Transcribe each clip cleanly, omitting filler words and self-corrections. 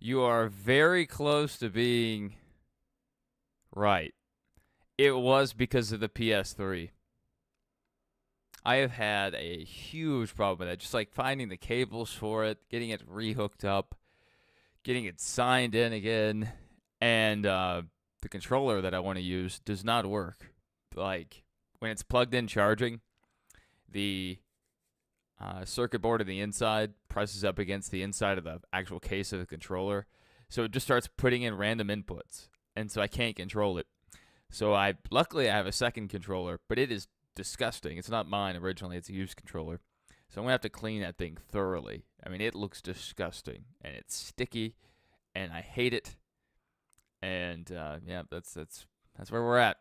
You are very close to being right. It was because of the PS3. I have had a huge problem with that. Just like finding the cables for it, getting it rehooked up, getting it signed in again, and the controller that I want to use does not work. Like when it's plugged in charging, the circuit board on the inside presses up against the inside of the actual case of the controller. So it just starts putting in random inputs. And so I can't control it. So luckily I have a second controller, but it is disgusting. It's not mine originally. It's a used controller. So I'm going to have to clean that thing thoroughly. I mean, it looks disgusting. And it's sticky. And I hate it. And yeah, that's where we're at.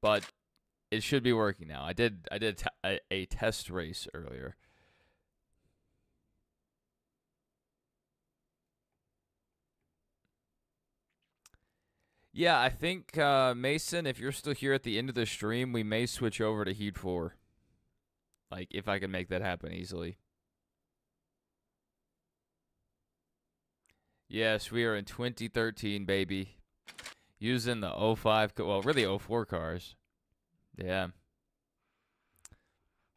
But it should be working now. I did a test race earlier. Yeah, I think Mason, if you're still here at the end of the stream, we may switch over to Heat 4. Like if I can make that happen easily. Yes, we are in 2013, baby. Using the 05, well, really 04 cars. Yeah.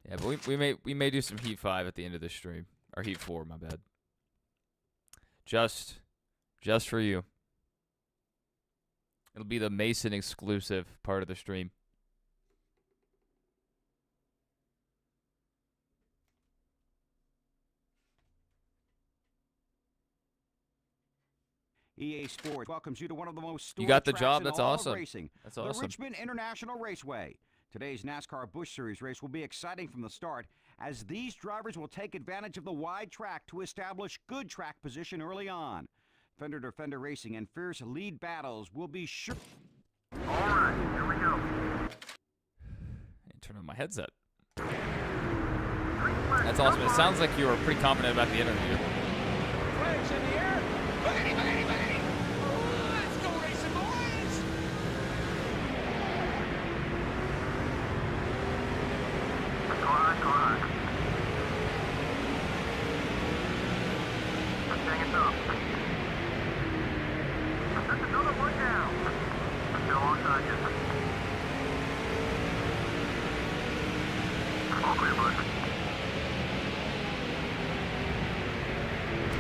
Yeah, but we may do some Heat 5 at the end of the stream. Or Heat 4, my bad. Just for you. It'll be the Mason exclusive part of the stream. EA Sports welcomes you to one of the most You got the tracks job. in That's all of awesome. Racing, That's the awesome. Richmond International Raceway. Today's NASCAR Busch Series race will be exciting from the start, as these drivers will take advantage of the wide track to establish good track position early on. Fender-to-fender racing and fierce lead battles will be sure. All right, here we go. And turn on my headset. That's awesome. It sounds like you were pretty confident about the interview. Flags in the air. Boogity, boogity, boogity. Let's go racing, boys. Go on. Let's hang it up. That's another one down. Still onside you. All clear, bud.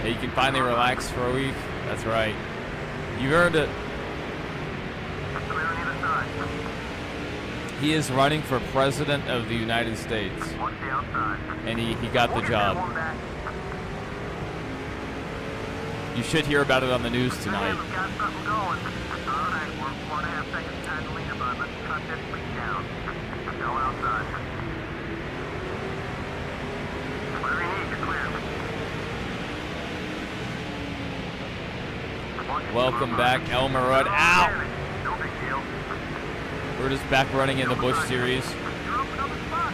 Hey, you can finally relax for a week. That's right. You earned it. Clear on either side. He is running for president of the United States. Watch the outside. And he got the job. One back. You should hear about it on the news Hey, tonight. we've got something going. All right, we're 4.5 seconds behind the leader, bud. Let's cut this lead down. Go outside. Whatever you need, you're clear. Welcome back, Elmer Rudd. Ow! No big deal. We're just back running in the Busch Series. You're open on the spot.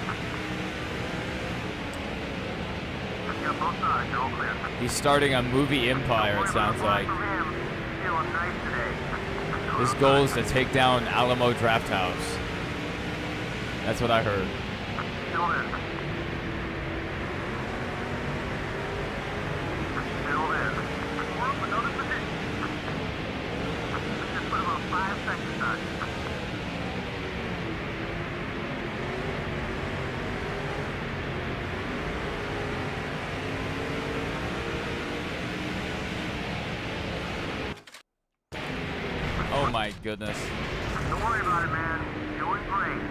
You got both sides. You're all clear. He's starting a movie empire, it sounds like. Feeling nice today. His goal is to take down Alamo Draft House. That's what I heard. Still there. Still there. We're up another position. Let's just put about 5 seconds on. Oh my goodness. Don't worry about it, man. Doing great.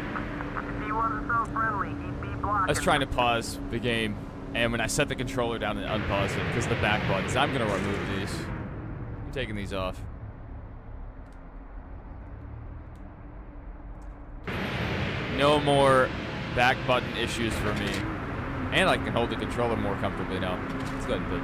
If he wasn't so friendly, he'd be blocking. I was trying to pause the game, and when I set the controller down and unpause it because of the back buttons, I'm going to remove these. I'm taking these off. No more back button issues for me. And I can hold the controller more comfortably now. Let's go ahead and put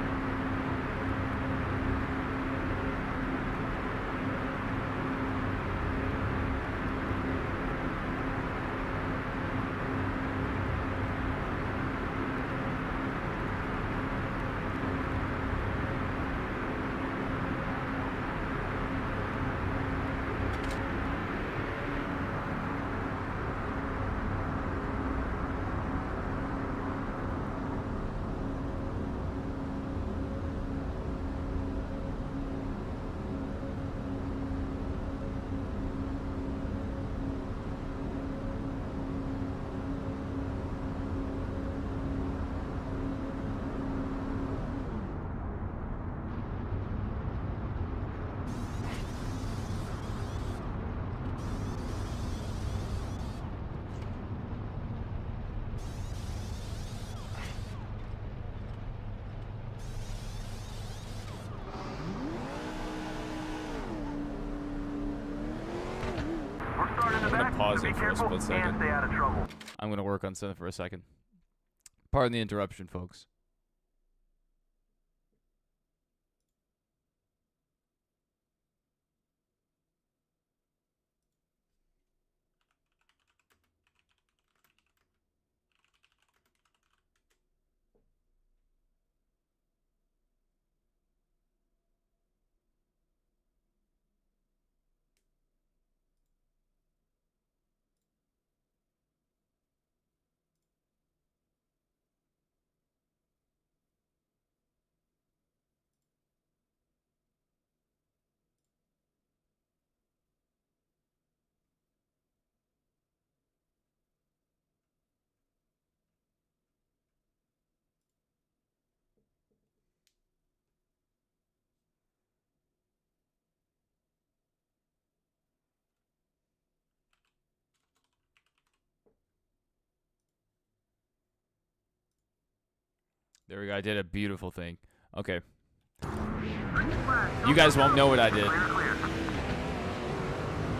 pause Be it for a careful split and second. stay out of trouble. I'm going to work on something for a second. Pardon the interruption, folks. There we go. I did a beautiful thing. Okay. You guys won't know what I did,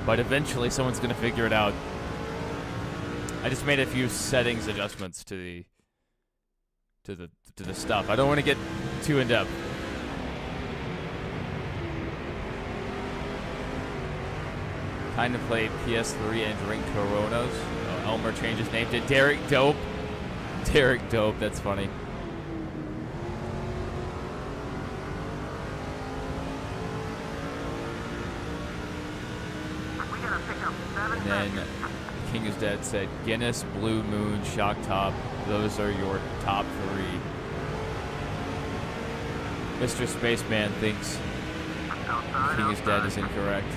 but eventually someone's gonna figure it out. I just made a few settings adjustments to the stuff. I don't want to get too in depth. Kind of played PS3 and drink Coronas. Oh, Elmer changed his name to Derek Dope. Derek Dope. That's funny. And then King is Dead said, Guinness, Blue Moon, Shock Top, those are your top 3. Mr. Spaceman thinks King is Dead is incorrect.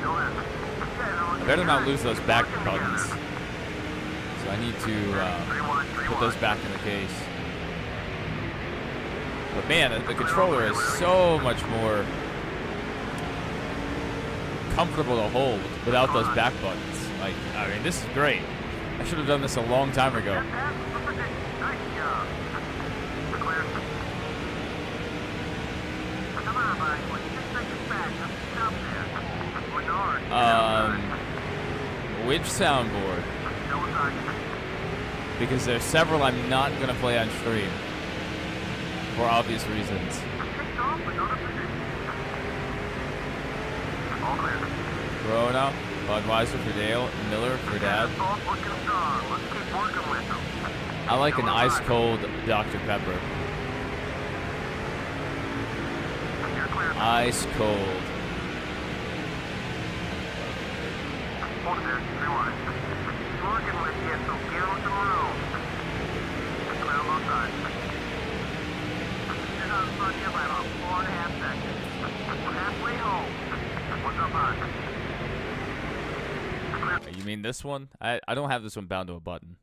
I better not lose those back buttons. So I need to put those back in the case. But man, the controller is so much more comfortable to hold without those back buttons. Like, I mean, this is great. I should have done this a long time ago. Which soundboard? Because there's several I'm not going to play on stream. For obvious reasons. Corona, Budweiser for Dale, Miller for Dad. I like an ice cold Dr. Pepper. Ice cold. You mean this one? I don't have this one bound to a button.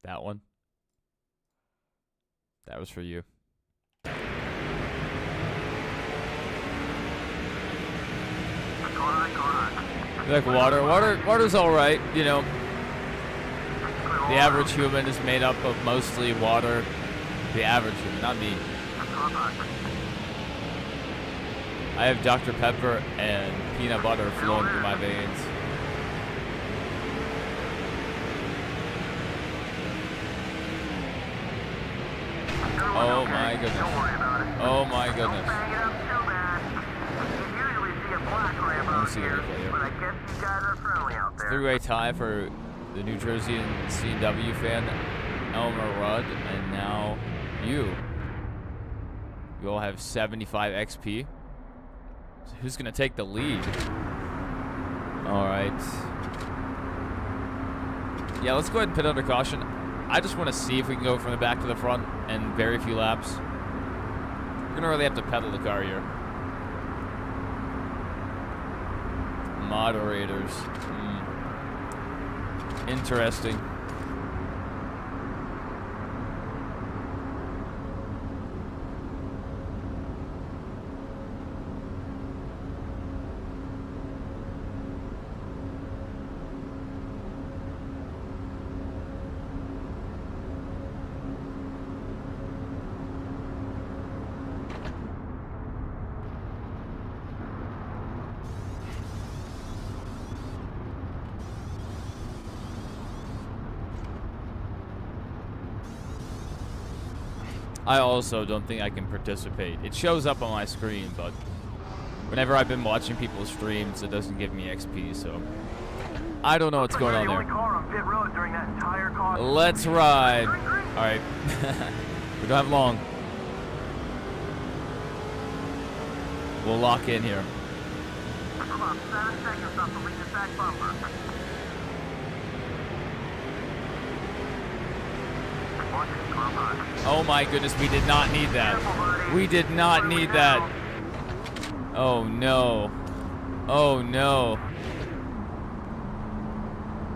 That one? That was for you. You like water? Water's alright, you know. The average human is made up of mostly water. The average human, not me. I have Dr. Pepper and peanut butter flowing through my veins. Oh my goodness. Oh my goodness. Let's see the replay here. It's a three-way tie for the New Jersey and CW fan, Elmer Rudd, and now you. You all have 75 XP. So who's gonna take the lead? All right. Yeah, let's go ahead and pit under caution. I just want to see if we can go from the back to the front in very few laps. We're gonna really have to pedal the car here. Moderators. Interesting. I also don't think I can participate. It shows up on my screen, but whenever I've been watching people's streams, it doesn't give me XP, so I don't know what's going on there. Let's ride. All right. We don't have long. We'll lock in here. About 7 seconds off the lead back bumper. Oh my goodness, we did not need that. We did not need that. Oh no. Oh no.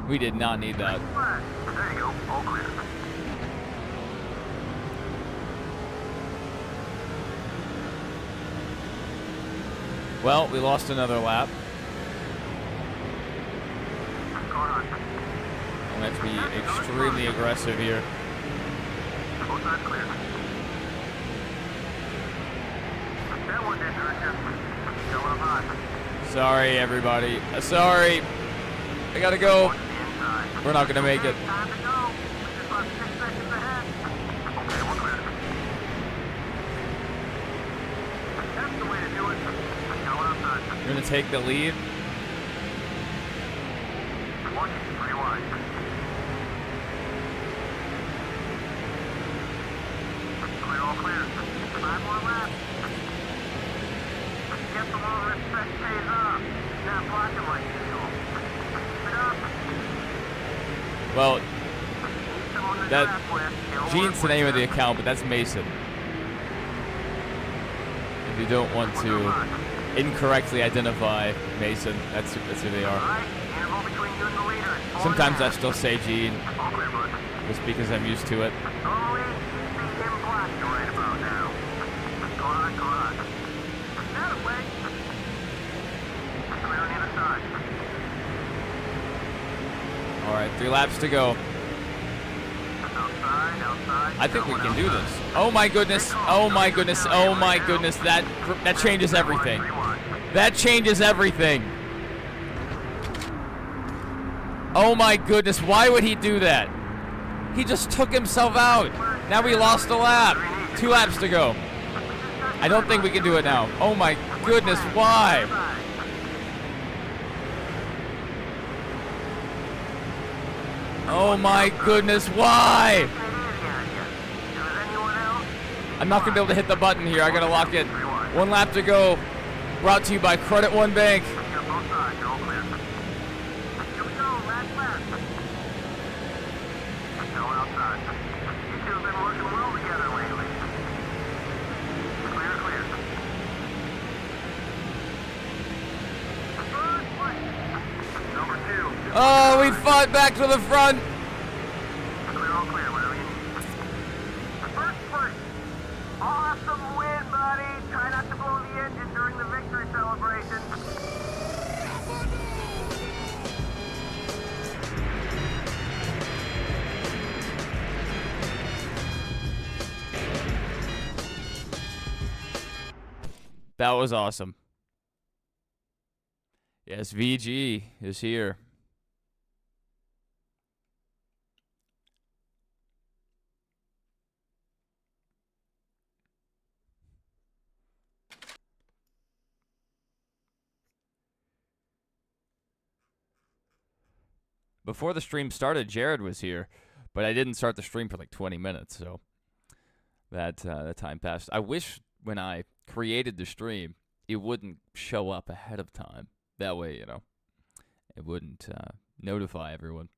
We did not need that. There you go, all clear. Well, we lost another lap. I'm going to be extremely aggressive here. Both sides clear. That one didn't hurt you. Going up high. Sorry, everybody. Sorry. I gotta go. We're not gonna make it. Time to go. Just about 6 seconds ahead. Okay, we're clear. That's the way to do it. Going outside. You're gonna take the lead. Watch it, pretty wide. Clear, all clear. 5 more laps. Get the little respect pays off. Not blocking like usual. Keep it up. Well, Someone to that draft with. Gene's the name of the account, but that's Mason. If you don't want to incorrectly identify Mason, that's who they are. Alright, interval between you and the leader. Sometimes I still say Gene, All clear, bud. just because I'm used to it. Normally, you'd see him blocking right about now. Go on, go on. That way. Clear on the other side. All right, 3 laps to go. Outside, outside. I think we can do this. Oh my goodness. Oh my goodness. Oh my goodness. That changes everything. That changes everything. Oh my goodness. Why would he do that? He just took himself out. Now we lost a lap. 2 laps to go. I don't think we can do it now. Oh my goodness. Why? Oh my goodness. Why? I'm not going to be able to hit the button here. I got to lock in. 1 lap to go. Brought to you by Credit One Bank. Oh, we fought back to the front. Awesome win, buddy. Try not to blow the engine during the victory celebration. That was awesome. Yes, VG is here. Before the stream started, Jared was here, but I didn't start the stream for like 20 minutes, so that time passed. I wish when I created the stream, it wouldn't show up ahead of time. That way, you know, it wouldn't notify everyone.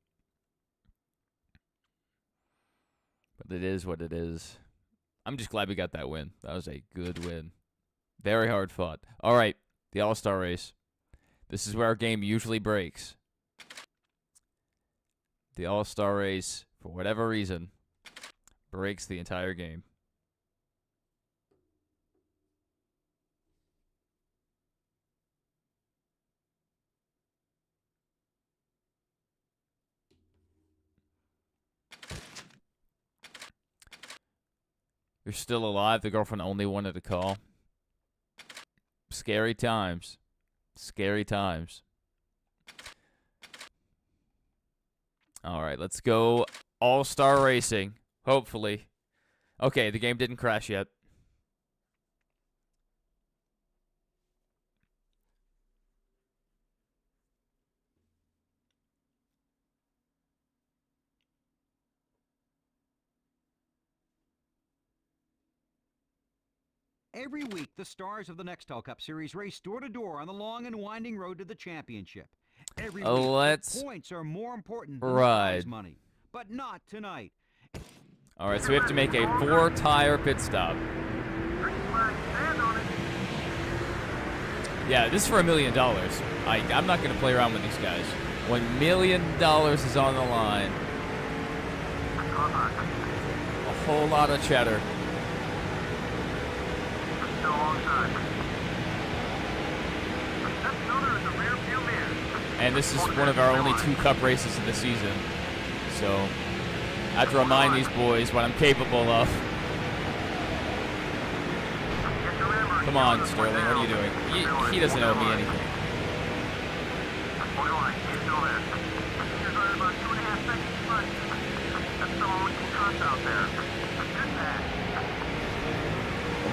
But it is what it is. I'm just glad we got that win. That was a good win. Very hard fought. All right, the All-Star race. This is where our game usually breaks. The All-Star race, for whatever reason, breaks the entire game. You're still alive. The girlfriend only wanted to call. Scary times. Scary times. All right, let's go All-Star Racing. Hopefully. Okay, the game didn't crash yet. Every week, the stars of the Nextel Cup Series race door to door on the long and winding road to the championship. Every week, Let's the points are more important than the ride. prize money. But not tonight. All right, so we have to make a 4-tire pit stop. Yeah, this is for $1 million. I'm not going to play around with these guys. $1 million is on the line. A whole lot of cheddar. And this is one of our only 2 cup races of the season. So I have to remind these boys what I'm capable of. Come on, Sterling, what are you doing? He doesn't owe me anything.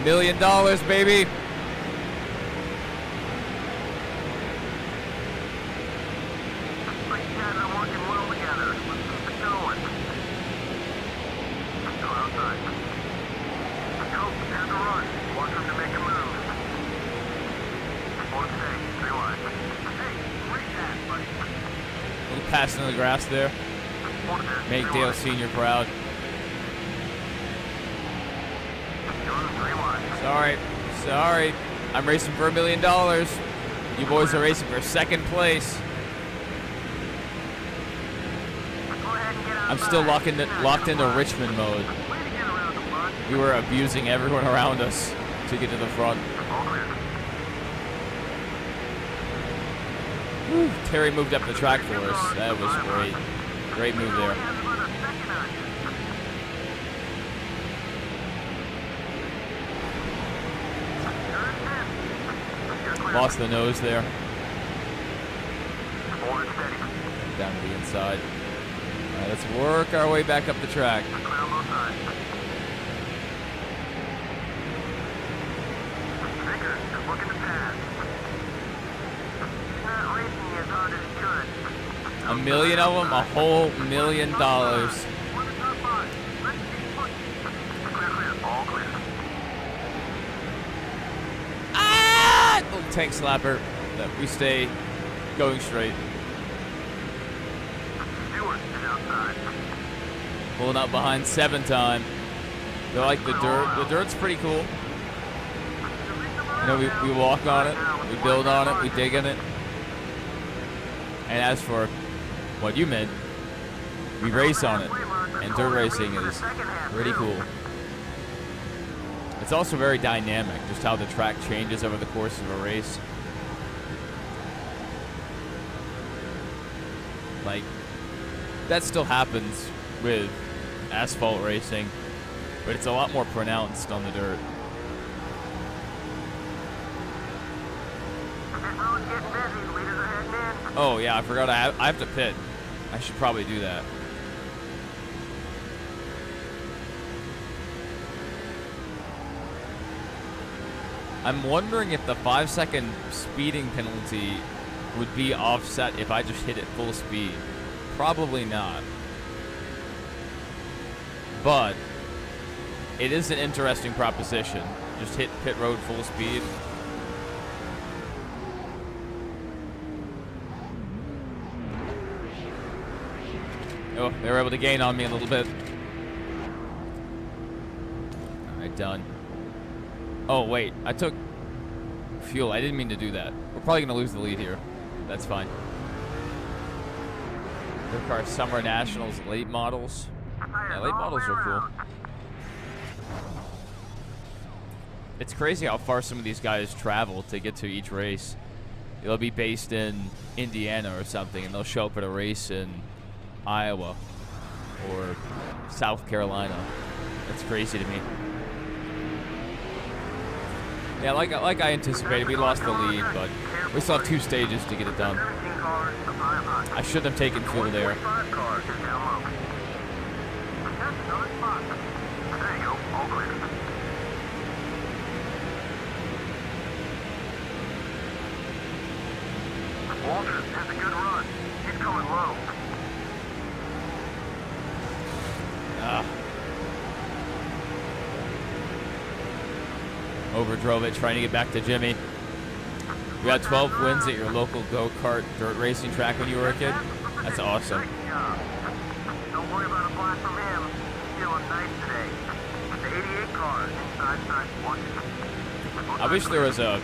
$1 million, baby. Little pass into the grass there. Make Dale Sr. proud. Sorry. I'm racing for $1 million. You boys are racing for second place. I'm still locked into Richmond mode. We were abusing everyone around us to get to the front. Whew, Terry moved up the track for us. That was great. Great move there. Lost the nose there. Down to the inside. All right, let's work our way back up the track. $1 million of them, a whole $1 million. Ah! Little tank slapper that we stay going straight. Pulling up behind 7 time. They like the dirt. The dirt's pretty cool. You know, we walk on it, we build on it, we dig in it. And as for what you meant, we race on it. And dirt racing is pretty cool. It's also very dynamic, just how the track changes over the course of a race. Like, that still happens with asphalt racing, but it's a lot more pronounced on the dirt. Oh yeah, I forgot I have to pit. I should probably do that. I'm wondering if the 5-second speeding penalty would be offset if I just hit it full speed. Probably not. But it is an interesting proposition. Just hit pit road full speed. Oh, they were able to gain on me a little bit. All right, done. Oh, wait. I took fuel. I didn't mean to do that. We're probably going to lose the lead here. That's fine. NASCAR Summer Nationals late models. Yeah, late models are cool. It's crazy how far some of these guys travel to get to each race. They'll be based in Indiana or something, and they'll show up at a race in Iowa or South Carolina. That's crazy to me. Yeah, like I anticipated, we lost the lead, but we still have 2 stages to get it done. I should have taken fuel there. There you go. All clear. Walters has a good run. He's coming low. Overdrove it, trying to get back to Jimmy. You had 12 wins at your local go-kart dirt racing track when you were a kid? That's awesome. Great job. Don't worry about a fly from him. He's feeling nice today. The 88 car is inside side one. I wish there was a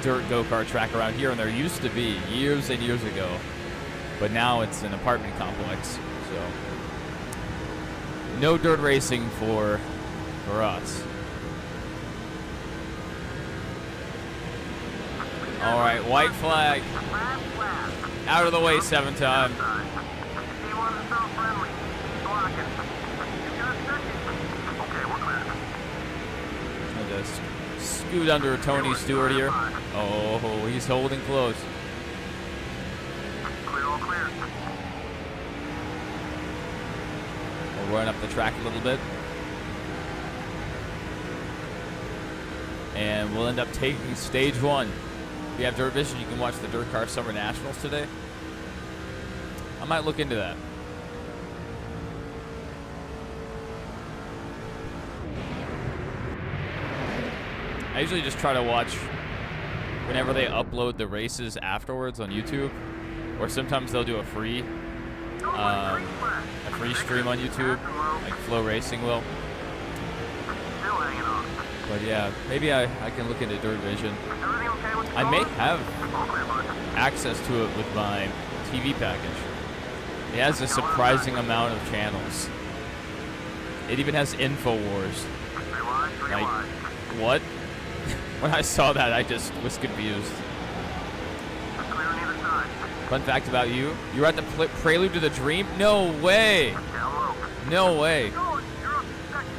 dirt go-kart track around here, and there used to be years and years ago. But now it's an apartment complex, so no dirt racing for us. All right, white flag. Out of the way 7 times. I'll just scoot under Tony Stewart here. Oh, he's holding close. Clear, all clear. We'll run up the track a little bit. And we'll end up taking stage 1. If you have Dirt Vision, you can watch the Dirt Car Summer Nationals today. I might look into that. I usually just try to watch whenever they upload the races afterwards on YouTube, or sometimes they'll do a free stream on YouTube, like Flow Racing will. Still hanging on. But yeah, maybe I can look into Dirt Vision. Everything okay with the I may car? have All clear, bud. access to it with my TV package. It has a surprising amount of channels. It even has InfoWars. Stay wide, stay Like, wide. what? When I saw that, I just was confused. Clear on either side. Fun fact about you, you were at the Prelude to the Dream? No way! Down low. No way. Go, you're up second.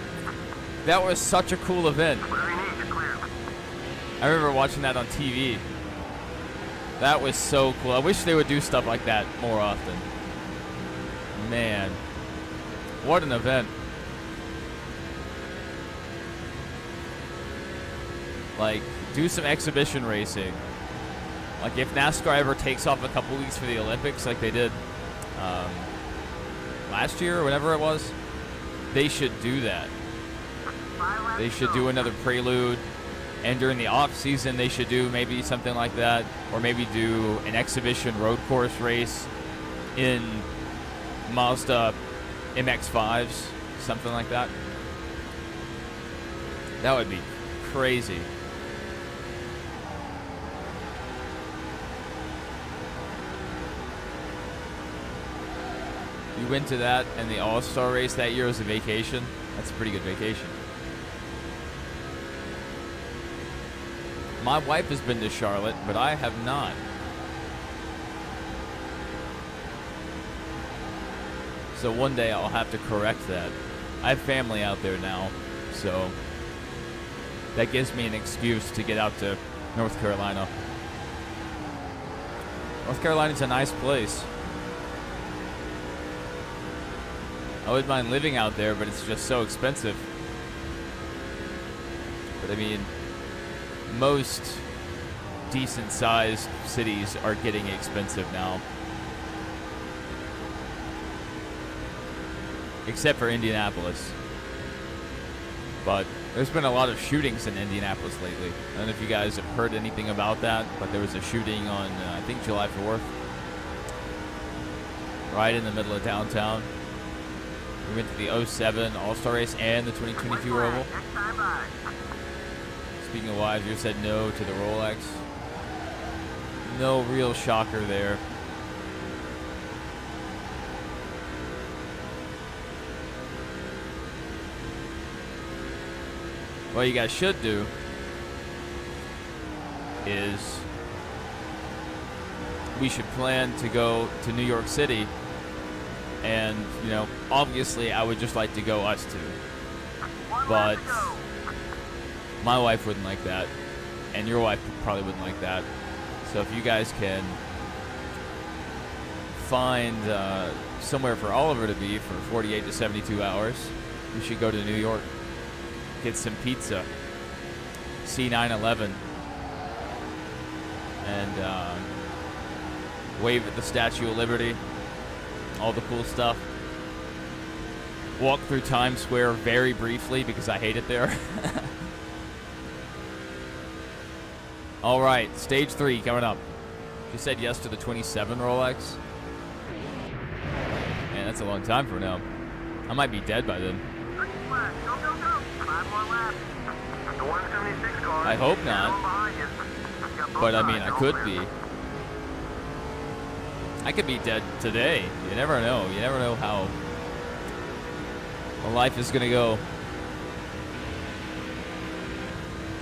That was such a cool event. Whatever you need, you're clear. I remember watching that on TV. That was so cool. I wish they would do stuff like that more often. Man, what an event. Like, do some exhibition racing. Like, if NASCAR ever takes off a couple weeks for the Olympics, like they did last year or whatever it was, they should do that. They should do another Prelude, and during the off season, they should do maybe something like that, or maybe do an exhibition road course race in Mazda MX-5s, something like that. That would be crazy. You went to that, and the All-Star race that year was a vacation. That's a pretty good vacation. My wife has been to Charlotte, but I have not. So one day I'll have to correct that. I have family out there now, so that gives me an excuse to get out to North Carolina. North Carolina's a nice place. I wouldn't mind living out there, but it's just so expensive. But I mean, most decent-sized cities are getting expensive now. Except for Indianapolis. But there's been a lot of shootings in Indianapolis lately. I don't know if you guys have heard anything about that, but there was a shooting on, I think, July 4th. Right in the middle of downtown. We went to the 07 All-Star race and the 2022 Roval. Next time by. Speaking of wives, you said no to the Rolex. No real shocker there. What you guys should do is we should plan to go to New York City, and, you know, obviously I would just like to go us two. But my wife wouldn't like that, and your wife probably wouldn't like that. So if you guys can find somewhere for Oliver to be for 48 to 72 hours, We should go to New York, get some pizza, see 9/11, and wave at the Statue of Liberty, all the cool stuff. Walk through Times Square very briefly because I hate it there. All right, stage 3 coming up. She said yes to the 27 Rolex. Man, that's a long time from now. I might be dead by then. Green flag. Go, go, go. 5 more laps. The 176 car. I hope not. Behind you. But I mean, I could be. I could be dead today. You never know. You never know how life is gonna go.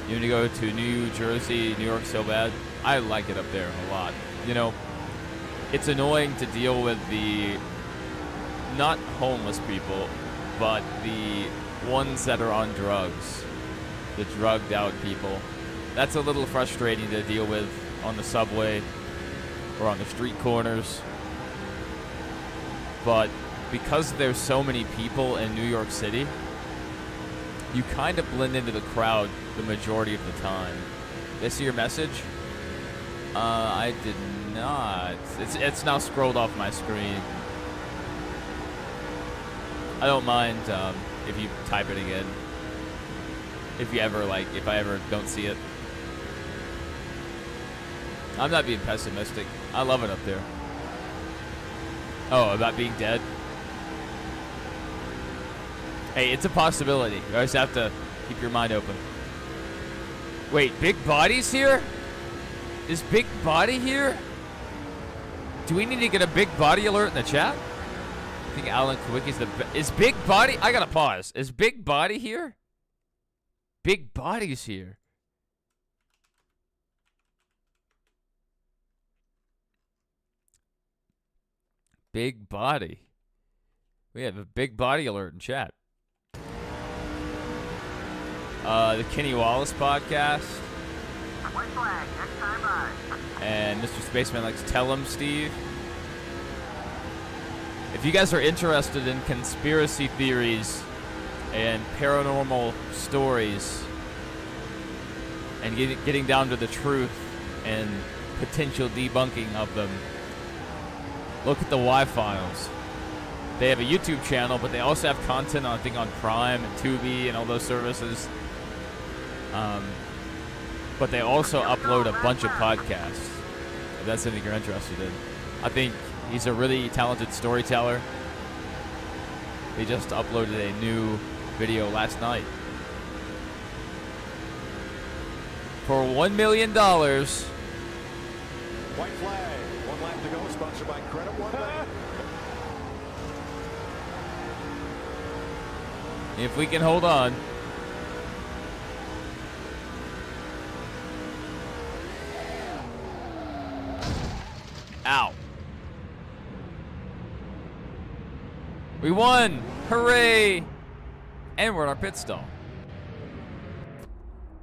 You want to go to New Jersey, New York so bad? I like it up there a lot. You know, it's annoying to deal with the not homeless people, but the ones that are on drugs, the drugged out people. That's a little frustrating to deal with on the subway or on the street corners. But because there's so many people in New York City, you kind of blend into the crowd the majority of the time. Did I see your message? I did not. It's now scrolled off my screen. I don't mind if you type it again. If I ever don't see it. I'm not being pessimistic. I love it up there. Oh, about being dead? Hey, it's a possibility. You always have to keep your mind open. Wait, Big Body's here? Is Big Body here? Do we need to get a Big Body alert in the chat? I think Alan Kowicki's is Big Body? I gotta pause. Is Big Body here? Big Body's here. Big Body. We have a Big Body alert in chat. The Kenny Wallace podcast. White flag. Next time by. And Mr. Spaceman likes Tell 'em Steve. If you guys are interested in conspiracy theories and paranormal stories and getting down to the truth and potential debunking of them, look at the Y-Files. They have a YouTube channel, but they also have content, I think, on Prime and Tubi and all those services. But they also upload a bunch of podcasts, if that's something you're interested in. I think he's a really talented storyteller. They just uploaded a new video last night. For $1 million. White flag. 1 lap to go. Sponsored by Credit One Bank. If we can hold on. Ow. We won! Hooray! And we're in our pit stall.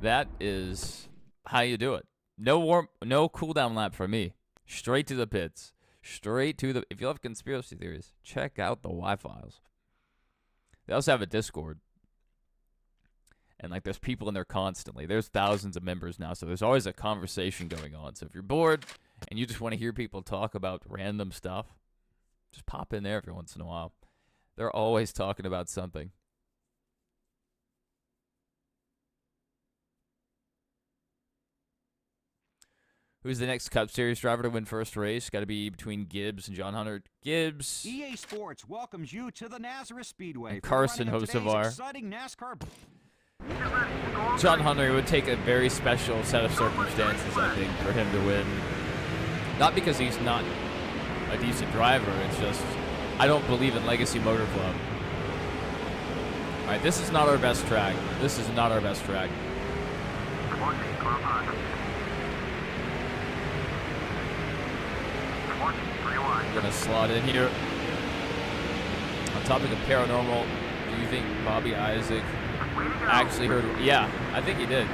That is how you do it. No cooldown lap for me. Straight to the pits. Straight to the... If you love conspiracy theories, check out the Y-Files. They also have a Discord. And, like, there's people in there constantly. There's thousands of members now, so there's always a conversation going on. So if you're bored and you just want to hear people talk about random stuff, just pop in there every once in a while. They're always talking about something. Who's the next Cup Series driver to win first race? Got to be between Gibbs and John Hunter. Gibbs. EA Sports welcomes you to the Nazareth Speedway. And Carson for the running of Hocevar. today's exciting NASCAR. John Hunter, it would take a very special set of circumstances, I think, for him to win. Not because he's not a decent driver. It's just, I don't believe in Legacy Motor Club. All right, this is not our best track. This is not our best track. We're going to slot in here. On topic of paranormal, do you think Bobby Isaac actually heard? Yeah, I think he did.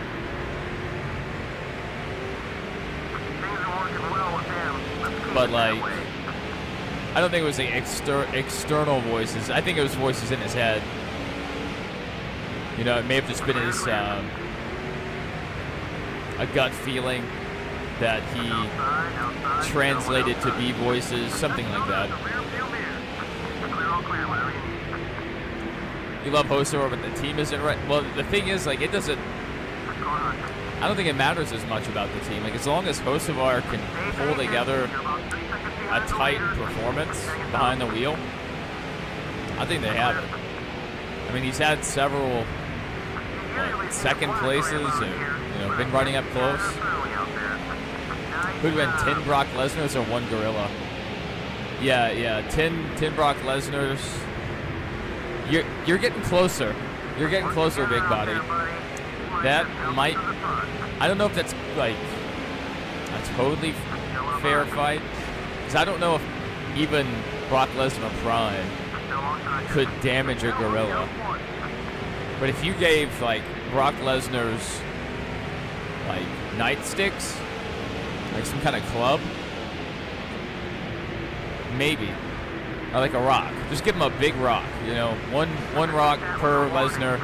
But, like, I don't think it was the external voices. I think it was voices in his head. You know, it may have just been his a gut feeling that he translated to B voices, something like that. You love Hostover, but the team isn't right. Well, the thing is, like, it doesn't. I don't think it matters as much about the team. Like, as long as Hostovar can pull together a tight performance behind the wheel, I think they have it. I mean, he's had several second places and, you know, been running up close. Who'd win, 10 Brock Lesnar's or 1 Gorilla? Yeah, 10 Brock Lesnar's. You're getting closer. You're getting closer, big body. That might. I don't know if that's like a totally fair fight, because I don't know if even Brock Lesnar Prime could damage a Gorilla. But if you gave like Brock Lesnar's like nightsticks, like some kind of club, maybe. Or like a rock. Just give him a big rock, you know, one rock per Lesnar,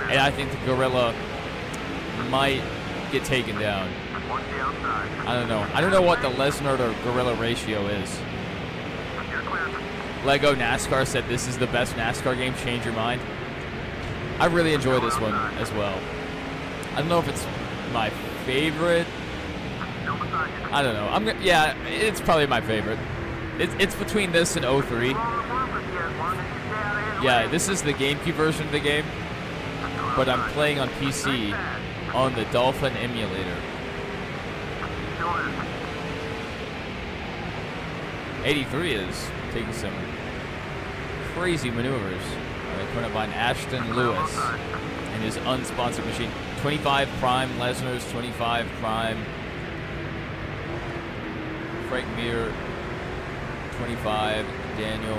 and I think the Gorilla might get taken down. I don't know. I don't know what the Lesnar to Gorilla ratio is. Lego NASCAR said this is the best NASCAR game. Change your mind. I really enjoy this one as well. I don't know if it's my favorite. I don't know. Yeah, it's probably my favorite. It's between this and 03. Yeah, this is the Gamecube version of the game, but I'm playing on PC on the Dolphin Emulator. 83 is taking some crazy maneuvers. Put up by Ashton Lewis and his unsponsored machine. 25 Prime Lesnar's, 25 Prime Frank Mir, 25 Daniel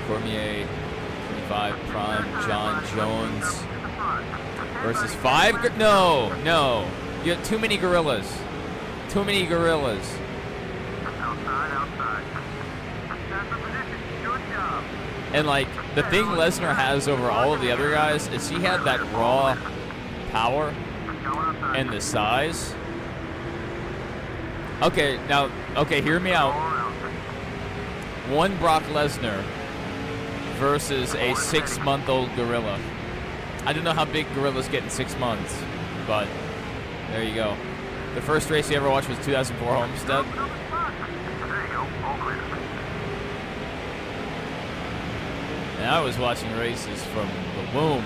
Cormier, 25 Prime John Jones versus 5. No. You have too many gorillas. Too many gorillas. And like the thing Lesnar has over all of the other guys is he had that raw power and the size. Okay, hear me out. One Brock Lesnar versus a 6-month-old gorilla. I don't know how big gorillas get in 6 months, but there you go. The first race you ever watched was 2004 Homestead. And I was watching races from the womb.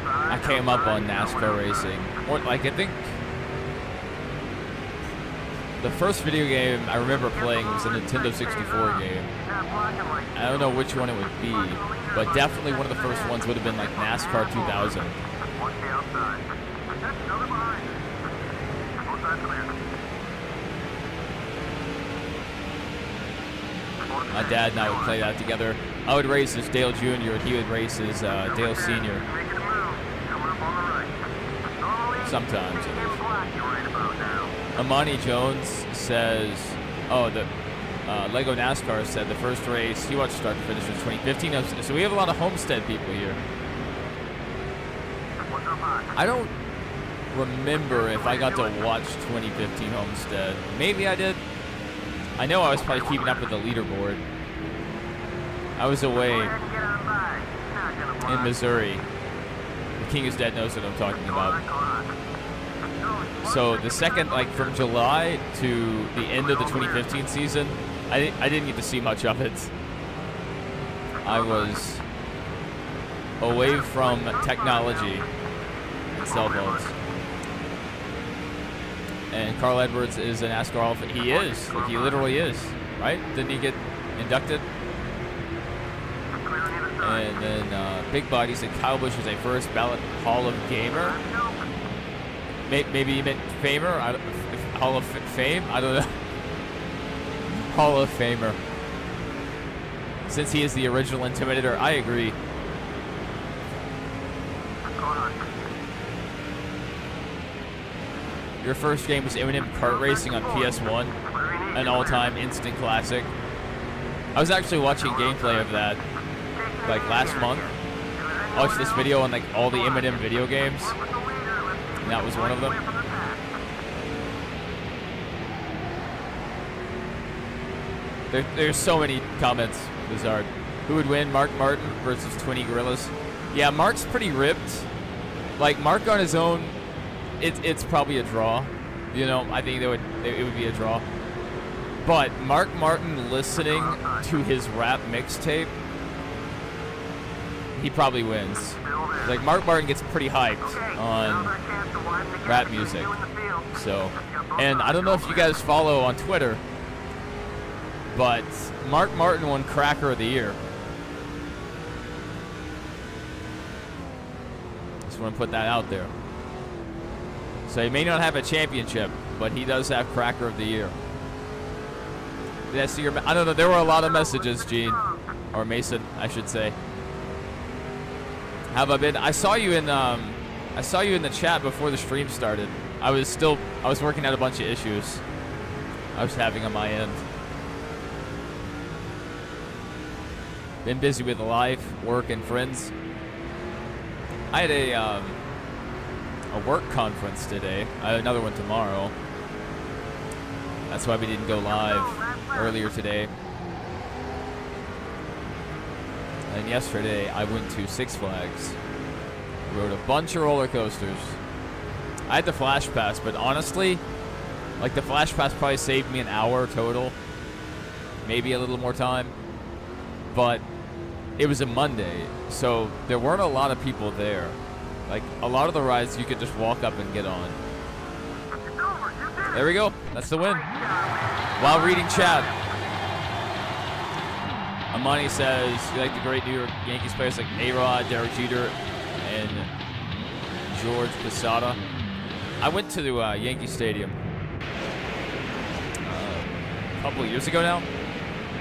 I came up on NASCAR racing. Or, like, I think the first video game I remember playing was a Nintendo 64 game. I don't know which one it would be, but definitely one of the first ones would have been like NASCAR 2000. My dad and I would play that together. I would race as Dale Jr. and he would race as Dale Sr. Sometimes. Amani Jones says, the Lego NASCAR said the first race he watched start to finish was 2015. So we have a lot of Homestead people here. I don't remember if I got to watch 2015 Homestead. Maybe I did. I know I was probably keeping up with the leaderboard. I was away in Missouri. The King is Dead knows what I'm talking about. So the second, like from July to the end of the 2015 season, I didn't get to see much of it. I was away from technology and cell phones. And Carl Edwards is an NASCAR Hall of Fame. He is. Like, he literally is. Right? Didn't he get inducted? And then Big Body said Kyle Busch is a first ballot Hall of Gamer. Maybe he meant Famer? Hall of Fame? I don't know. Hall of Famer. Since he is the original Intimidator, I agree. Your first game was Eminem Kart Racing on PS1, an all-time instant classic. I was actually watching gameplay of that like last month. I watched this video on like all the Eminem video games, and that was one of them. There's so many comments. Bizarre. Who would win, Mark Martin versus Twinny Gorillas? Yeah, Mark's pretty ripped. Like Mark on his own, it's probably a draw. You know, I think it would be a draw. But Mark Martin listening to his rap mixtape, he probably wins. Like Mark Martin gets pretty hyped on rap music. So, and I don't know if you guys follow on Twitter, but Mark Martin won Cracker of the Year. Just want to put that out there. So he may not have a championship, but he does have Cracker of the Year. Did I see your? I don't know. There were a lot of messages, Gene, or Mason, I should say. How have I been? I saw you in the chat before the stream started. I was working out a bunch of issues I was having on my end. Been busy with life, work, and friends. I had a work conference today. I have another one tomorrow. That's why we didn't go live earlier today. And yesterday, I went to Six Flags. Rode a bunch of roller coasters. I had the Flash Pass, but honestly, like the Flash Pass probably saved me an hour total. Maybe a little more time. But it was a Monday, so there weren't a lot of people there. Like, a lot of the rides you could just walk up and get on. There we go. That's the win. While reading chat, Amani says, you like the great New York Yankees players like A-Rod, Derek Jeter, and George Posada. I went to the Yankee Stadium a couple of years ago now.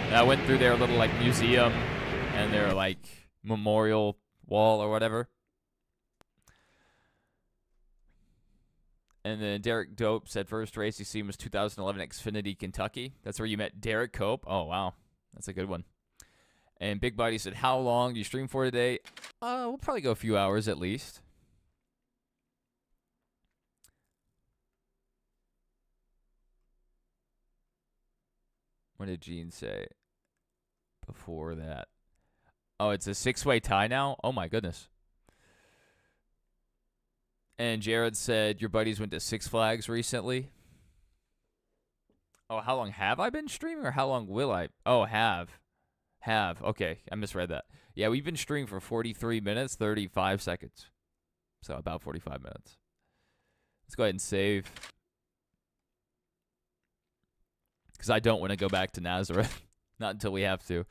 And I went through their little like museum and their like memorial wall or whatever. And then Derek Dope said first race he seen was 2011 Xfinity Kentucky. That's where you met Derek Cope. Oh, wow. That's a good one. And Big Buddy said, how long do you stream for today? We'll probably go a few hours at least. What did Gene say before that? Oh, it's a 6-way tie now? Oh, my goodness. And Jared said, your buddies went to Six Flags recently. Oh, how long have I been streaming or how long will I? Oh, have. Okay, I misread that. Yeah, we've been streaming for 43 minutes, 35 seconds. So about 45 minutes. Let's go ahead and save. Because I don't want to go back to Nazareth. Not until we have to.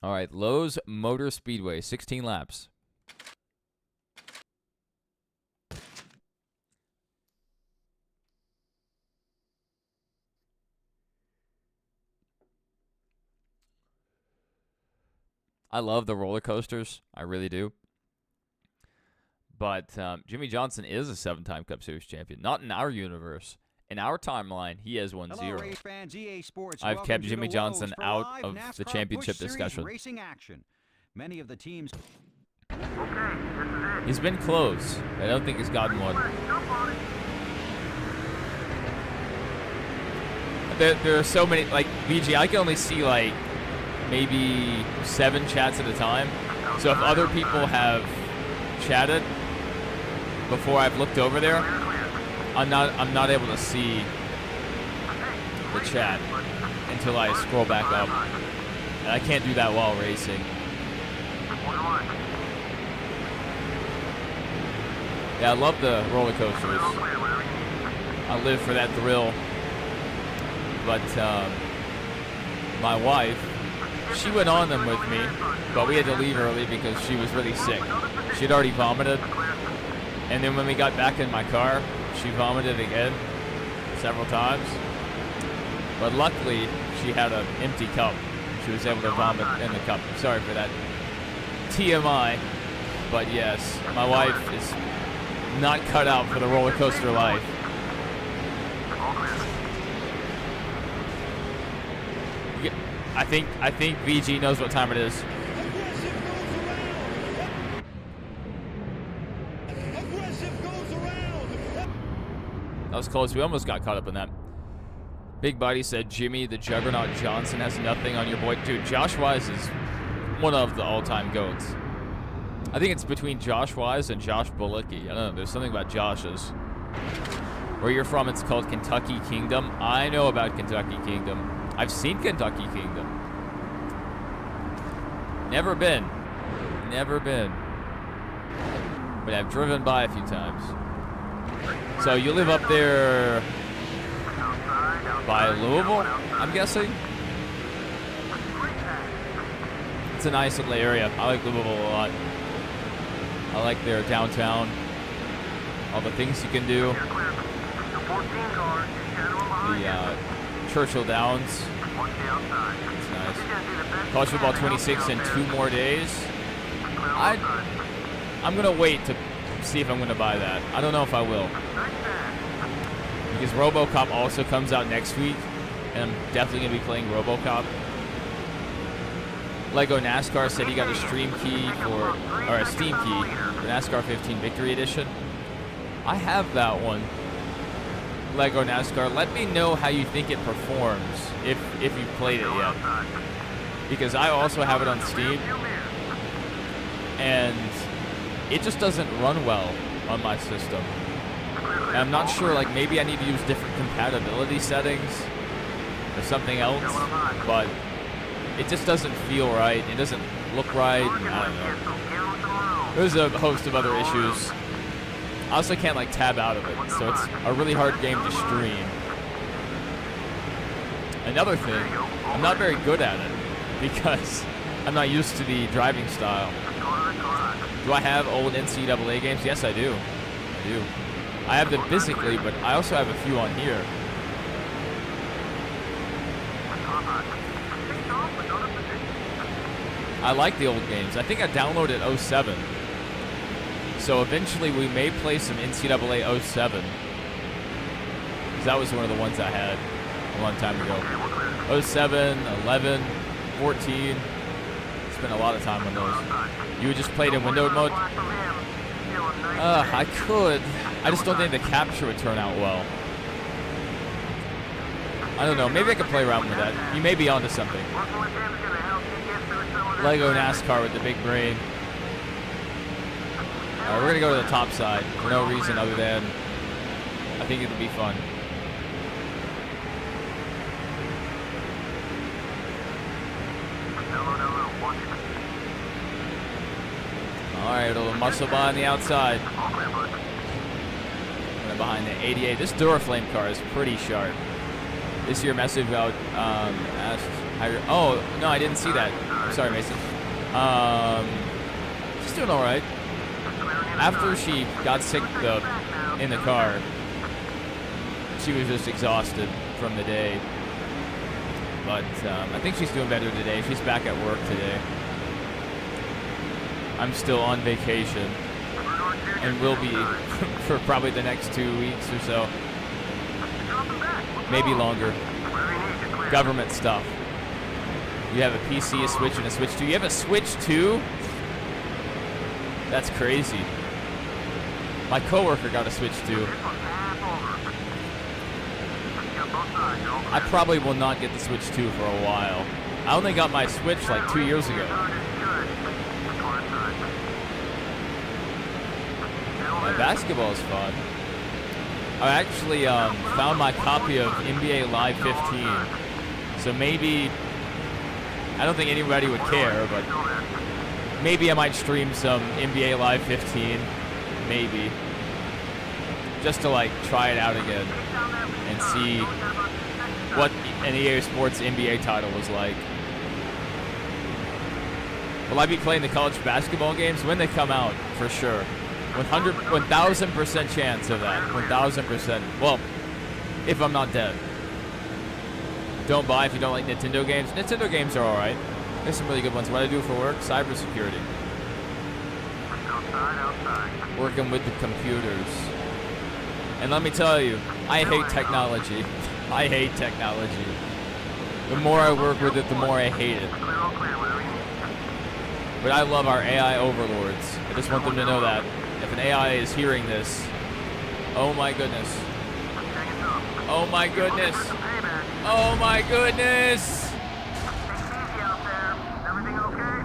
All right, Lowe's Motor Speedway, 16 laps. I love the roller coasters. I really do. But Jimmy Johnson is a 7-time Cup Series champion. Not in our universe. In our timeline, he has won 0. I've kept Jimmy Johnson out of the championship discussion. Racing action. Many of the teams. He's been close. I don't think he's gotten one. There are so many, like, VG, I can only see, like, maybe 7 chats at a time. So if other people have chatted before I've looked over there, I'm not able to see the chat until I scroll back up. And I can't do that while racing. Yeah, I love the roller coasters. I live for that thrill. But my wife, she went on them with me, but we had to leave early because she was really sick. She'd already vomited. And then when we got back in my car, she vomited again several times. But luckily, she had an empty cup. She was able to vomit in the cup. Sorry for that TMI. But yes, my wife is not cut out for the roller coaster life. I think VG knows what time it is. That was close. We almost got caught up in that. Big Buddy said Jimmy the Juggernaut Johnson has nothing on your boy. Dude, Josh Wise is one of the all-time GOATs. I think it's between Josh Wise and Josh Bilicki. I don't know. There's something about Josh's. Where you're from, it's called Kentucky Kingdom. I know about Kentucky Kingdom. I've seen Kentucky Kingdom. Never been. Never been. But I've driven by a few times. So you live up there by Louisville, I'm guessing? It's a nice little area. I like Louisville a lot. I like their downtown. All the things you can do. The Churchill Downs. It's nice. College Football 26 in 2 more days. I'm going to wait to see if I'm going to buy that. I don't know if I will. Because RoboCop also comes out next week. And I'm definitely going to be playing RoboCop. Lego NASCAR said he got a Steam key for the NASCAR 15 Victory Edition. I have that one. Lego NASCAR. Let me know how you think it performs if you've played it yet. Because I also have it on Steam. And it just doesn't run well on my system. And I'm not sure, like, maybe I need to use different compatibility settings or something else, but it just doesn't feel right. It doesn't look right. I don't know. There's a host of other issues. I also can't, like, tab out of it, so it's a really hard game to stream. Another thing, I'm not very good at it because I'm not used to the driving style. Do I have old NCAA games? Yes, I do. I do. I have them physically, but I also have a few on here. I like the old games. I think I downloaded 07. So eventually we may play some NCAA 07. Because that was one of the ones I had a long time ago. 07, 11, 14. Spent a lot of time on those. You just played in windowed mode? I could. I just don't think the capture would turn out well. I don't know. Maybe I could play around with that. You may be onto something. Lego NASCAR with the big brain. Alright, we're going to go to the top side for no reason other than I think it'll be fun. Alright, a little muscle bar on the outside. And behind the 88. This Duraflame car is pretty sharp. This year message about asked how you're, oh, no, I didn't see that. I'm sorry, Mason. She's doing alright. After she got sick in the car, she was just exhausted from the day. But I think she's doing better today. She's back at work today. I'm still on vacation and will be for probably the next 2 weeks or so. Maybe longer. Government stuff. You have a PC, a Switch, and a Switch 2. You have a Switch 2? That's crazy. My coworker got a Switch 2. I probably will not get the Switch 2 for a while. I only got my Switch like 2 years ago. Yeah, basketball is fun. I actually found my copy of NBA Live 15. So maybe, I don't think anybody would care, but maybe I might stream some NBA Live 15. Maybe. Just to like try it out again and see what an EA Sports NBA title was like. Will I be playing the college basketball games when they come out? For sure. 1,000% chance of that. 1,000%. Well, if I'm not dead. Don't buy if you don't like Nintendo games. Nintendo games are alright. There's some really good ones. What I do for work? Cybersecurity. Working with the computers. And let me tell you, I hate technology. I hate technology. The more I work with it, the more I hate it. Clear, all clear, whatever you need. But I love our AI overlords. I just want them to know that. If an AI is hearing this, oh my goodness. Check it out. Oh my goodness. Some payback. Oh my goodness. Take it easy out there. Is everything okay?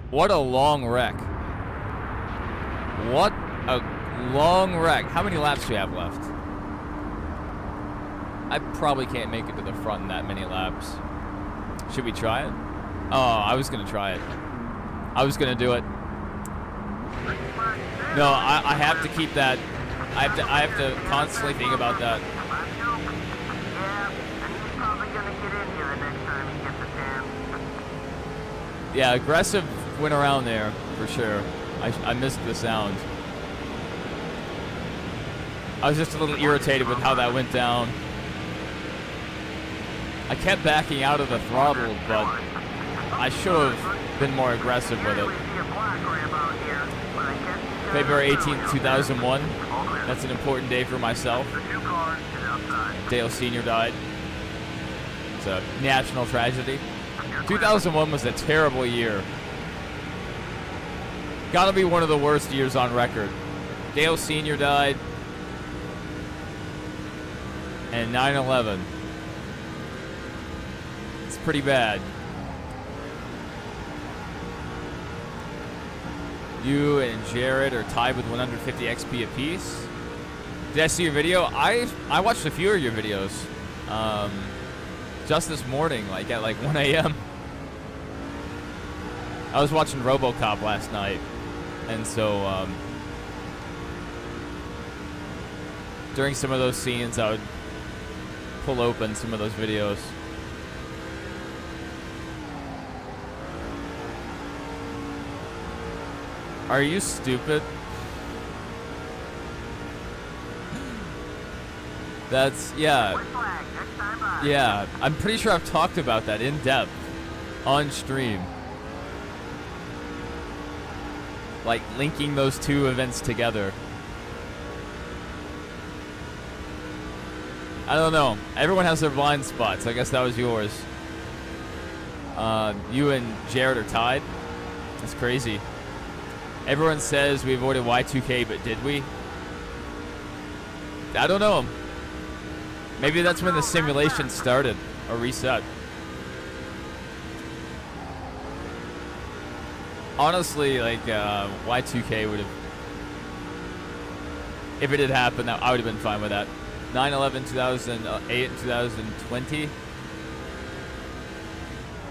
What a long wreck. What a long wreck. How many laps do we have left? I probably can't make it to the front in that many laps. Should we try it? Oh, I was going to try it. I was going to do it. No, I have to keep that. I have to constantly think about that. Last scoop? Yeah, and he's probably gonna get in here the next time he gets a chance. Yeah, aggressive went around there for sure. I missed the sound. I was just a little irritated with how that went down. I kept backing out of the throttle, but I should have been more aggressive with it. We see a black ramp out here, but I guess he's gonna February be 18th, around. 2001. All clear. That's an important day for myself. The 2 cars is outside. Dale Sr. died. It's a national tragedy. 2001 was a terrible year. Gotta be one of the worst years on record. Dale Sr. died. And 9/11. It's pretty bad. You and Jared are tied with 150 XP apiece. Did I see your video? I watched a few of your videos. Just this morning, like at 1 a.m. I was watching RoboCop last night, and so during some of those scenes, I would pull open some of those videos. Are you stupid? That's, yeah. White flag, next time by. Yeah, I'm pretty sure I've talked about that in depth on stream. Like linking those two events together. I don't know. Everyone has their blind spots. I guess that was yours. You and Jared are tied. That's crazy. Everyone says we avoided Y2K, but did we? I don't know. Maybe that's when the simulation started or reset. Honestly, Y2K would have, if it had happened, I would have been fine with that. 9/11, 2008, and 2020.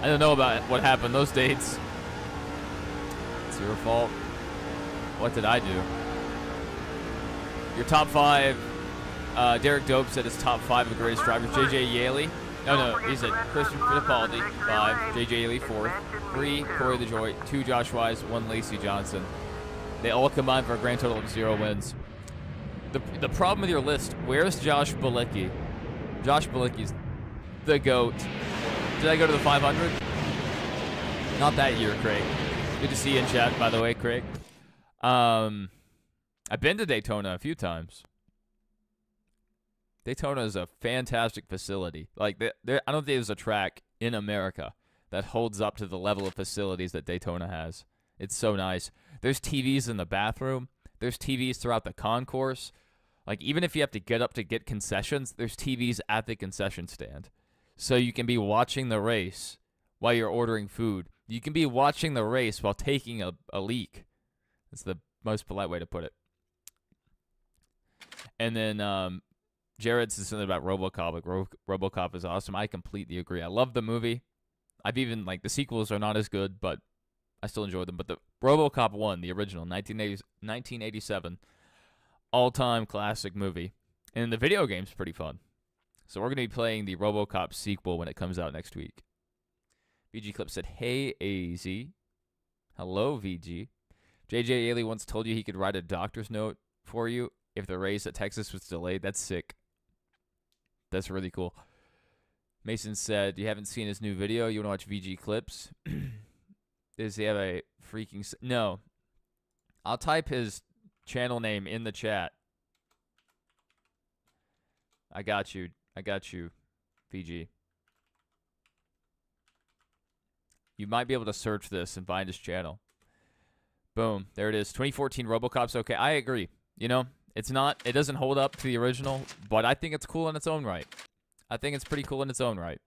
I don't know about what happened those dates. It's your fault. What did I do? Your top 5. Derek Dope said his top 5 of greatest drivers. JJ Yaley. No, he said Christian Fittipaldi, 5. JJ Yaley, 4. 3, Corey LaJoie. 2, Josh Wise. 1, Lacey Johnson. They all combined for a grand total of 0 wins. The problem with your list, where's Josh Bilicki? Josh Bilicki's the GOAT. Did I go to the 500? Not that year, Craig. Good to see you in chat, by the way, Craig. I've been to Daytona a few times. Daytona is a fantastic facility. Like, I don't think there's a track in America that holds up to the level of facilities that Daytona has. It's so nice. There's TVs in the bathroom. There's TVs throughout the concourse. Like, even if you have to get up to get concessions, there's TVs at the concession stand. So you can be watching the race while you're ordering food. You can be watching the race while taking a leak. That's the most polite way to put it. And then Jared said something about RoboCop. Like, RoboCop is awesome. I completely agree. I love the movie. I've even, the sequels are not as good, but I still enjoy them. But the RoboCop 1, the original, 1987, all-time classic movie. And the video game's pretty fun. So we're going to be playing the RoboCop sequel when it comes out next week. VG Clip said, hey, AZ. Hello, VG. JJ Yaley once told you he could write a doctor's note for you if the race at Texas was delayed. That's sick. That's really cool. Mason said, you haven't seen his new video? You want to watch VG Clips? Does he have a freaking... No. I'll type his channel name in the chat. I got you, VG. You might be able to search this and find his channel. Boom, there it is. 2014 RoboCop's okay. I agree. You know, it doesn't hold up to the original, but I think it's cool in its own right. I think it's pretty cool in its own right.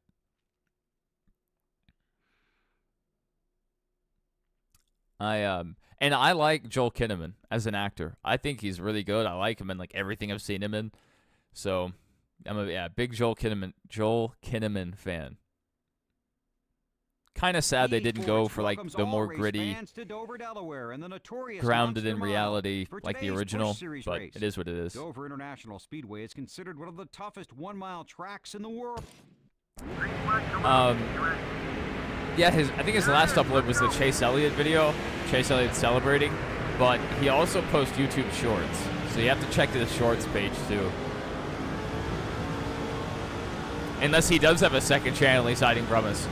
And I like Joel Kinnaman as an actor. I think he's really good. I like him in like everything I've seen him in. So I'm a big Joel Kinnaman fan. Kind of sad they didn't go for like the more gritty, grounded in reality like the original, but it is what it is. Dover International Speedway is considered one of the toughest one-mile tracks in the world. Yeah, I think his last upload was the Chase Elliott video, Chase Elliott celebrating, but he also posts YouTube Shorts, so you have to check his Shorts page too. Unless he does have a second channel he's hiding from us.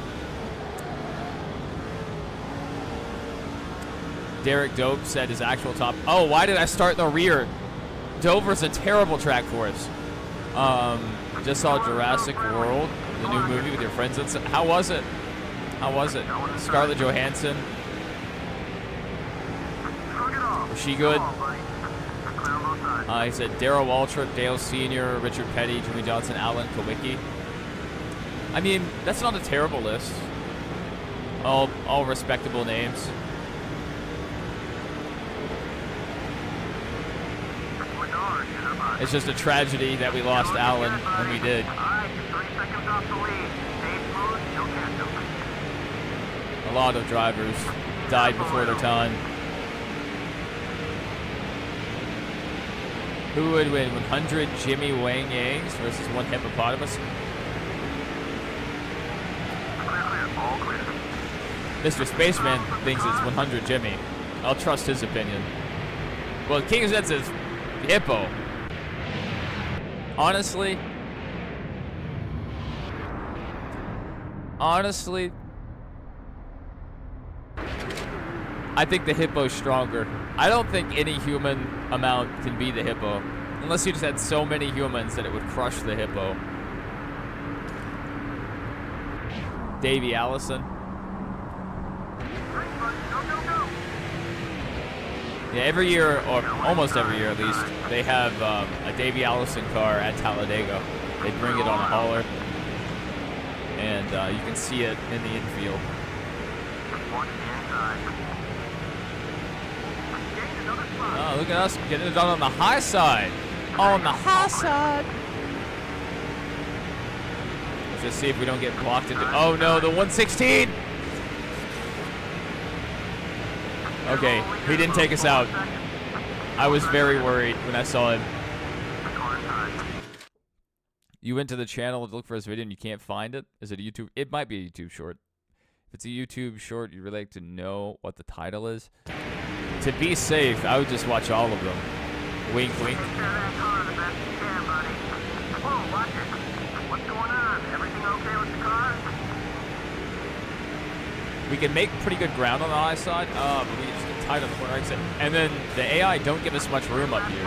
Derek Dope said his actual top. Oh, why did I start in the rear? Dover's a terrible track for us. Just saw Jurassic World, the new movie with your friends. How was it? How was it? Scarlett Johansson. Was she good? He said Darrell Waltrip, Dale Sr., Richard Petty, Jimmy Johnson, Alan Kowicki. I mean, that's not a terrible list. All respectable names. It's just a tragedy that we lost Alan when we did. A lot of drivers died before their time. Who would win? 100 Jimmy Wang Yangs versus one hippopotamus? Mr. Spaceman thinks it's 100 Jimmy. I'll trust his opinion. Well, King Zed says hippo. Honestly, I think the hippo's stronger. I don't think any human amount can be the hippo. Unless you just had so many humans that it would crush the hippo. Davey Allison. Yeah, every year, or almost every year at least, they have a Davey Allison car at Talladega. They bring it on a hauler, and you can see it in the infield. Oh, look at us getting it done on the high side. On the high side. Let's just see if we don't get blocked into. Oh no, the 116. Okay, he didn't take us out. I was very worried when I saw him. You went to the channel to look for his video and you can't find it? Is it a YouTube? It might be a YouTube short. If it's a YouTube short, you'd really like to know what the title is. To be safe, I would just watch all of them. Wink, wink. We can make pretty good ground on the high side, but we just get tight on the corner exit. And then the AI don't give us much room up here.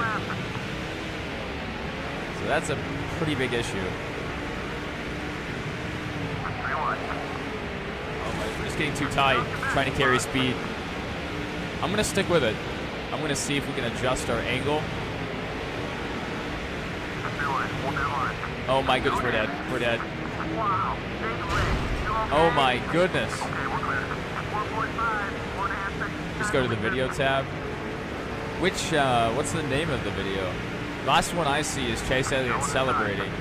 So that's a pretty big issue. Oh my, we're just getting too tight, trying to carry speed. I'm going to stick with it. I'm going to see if we can adjust our angle. Oh my goodness, we're dead. We're dead. Oh my goodness. Just go to the video tab. What's the name of the video? Last one I see is Chase Elliott celebrating.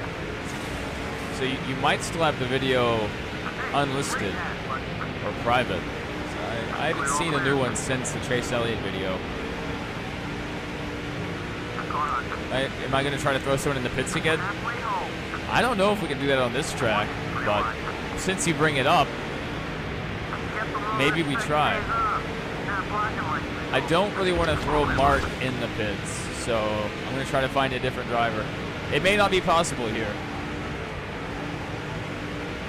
So you might still have the video unlisted or private. So I haven't seen a new one since the Chase Elliott video. Am I going to try to throw someone in the pits again? I don't know if we can do that on this track, but since you bring it up, maybe we try. I don't really want to throw Mark in the pits, so I'm going to try to find a different driver. It may not be possible here.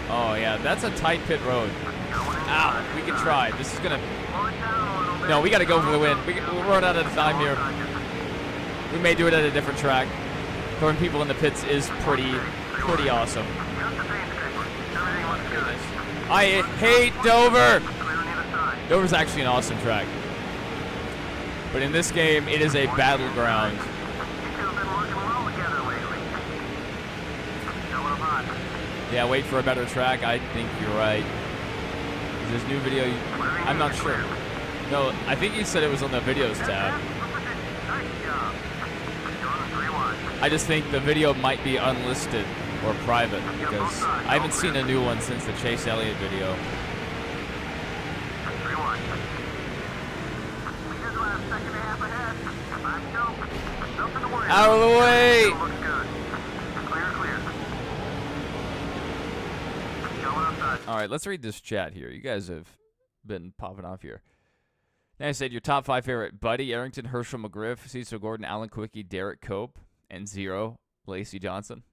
Oh yeah, that's a tight pit road. Ow, we can try. This is going to... No, we got to go for the win. We'll run out of time here. We may do it at a different track. Throwing people in the pits is pretty awesome. I hate Dover. Dover's actually an awesome track. But in this game, it is a battleground. Yeah, wait for a better track. I think you're right. This new video, I'm not sure. No, I think he said it was on the videos tab. I just think the video might be unlisted or private because I haven't seen a new one since the Chase Elliott video. Out of the way! Alright, let's read this chat here. You guys have been popping off here. Now I said your top 5 favorite: Buddy, Arrington, Herschel, McGriff, Cecil Gordon, Alan Quickie, Derek Cope, and 0, Lacey Johnson.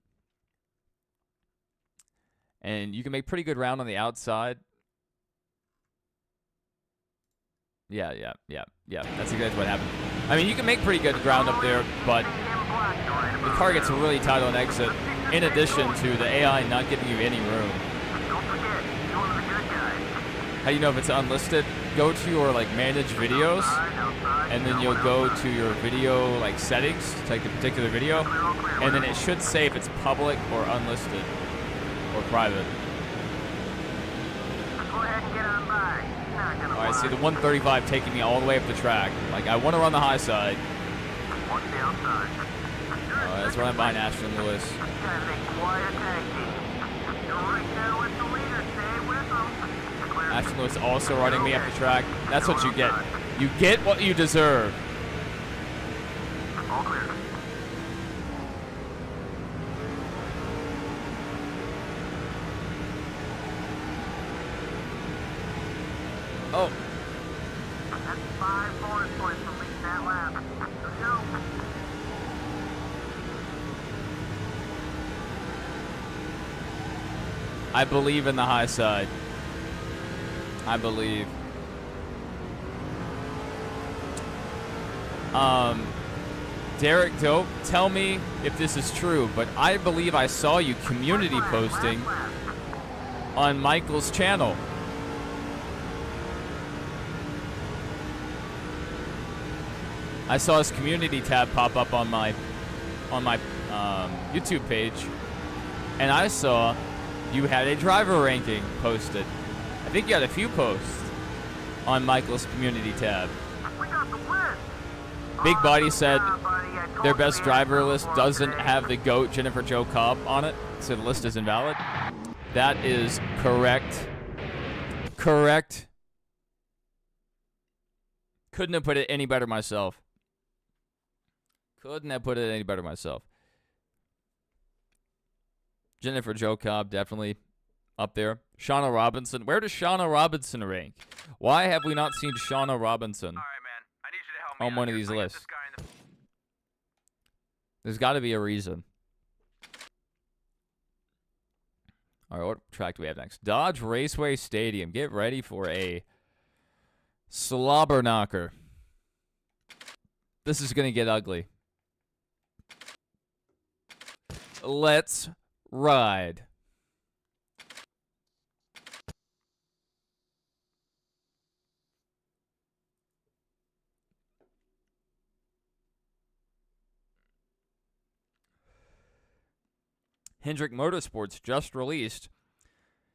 And you can make pretty good round on the outside. Yeah. That's exactly what happened. I mean, you can make pretty good ground up there, but the car gets really tight on exit, in addition to the AI not giving you any room. How do you know if it's unlisted? Go to your manage videos, and then you'll go to your video settings, take the particular video, and then it should say if it's public or unlisted or private. Alright, see the 135 taking me all the way up the track. I want to run the high side. That's running behind Ashton Lewis. Ashton Lewis also running me up the track. That's what you get. You get what you deserve. Oh. That's 5 bonus points for leading that lap. Let's go. I believe in the high side. I believe. Derek Dope, tell me if this is true, but I believe I saw you community posting on Michael's channel. I saw his community tab pop up on my YouTube page, and I saw you had a driver ranking posted. I think you had a few posts on Michael's community tab. Big Body said their best driver list doesn't have the GOAT Jennifer Jo Cobb on it, so the list is invalid. That is correct. Correct. Couldn't have put it any better myself. Couldn't have put it any better myself. Jennifer Jo Cobb, definitely up there. Shauna Robinson. Where does Shauna Robinson rank? Why have we not seen Shauna Robinson on one of these lists? There's got to be a reason. All right, what track do we have next? Dodge Raceway Stadium. Get ready for a slobber knocker. This is going to get ugly. Let's ride. Hendrick Motorsports just released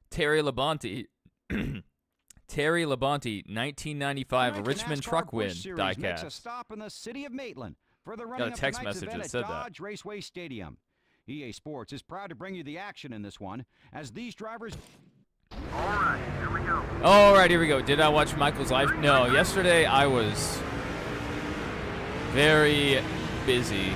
Terry Labonte, 1995 Richmond Truck Win diecast. A stop in the city of Maitland for the running Got a text message that said that. Dodge Raceway Stadium. EA Sports is proud to bring you the action in this one, as these drivers. All right, here we go. All right, here we go. Did I watch Michael's live? No, yesterday I was very busy.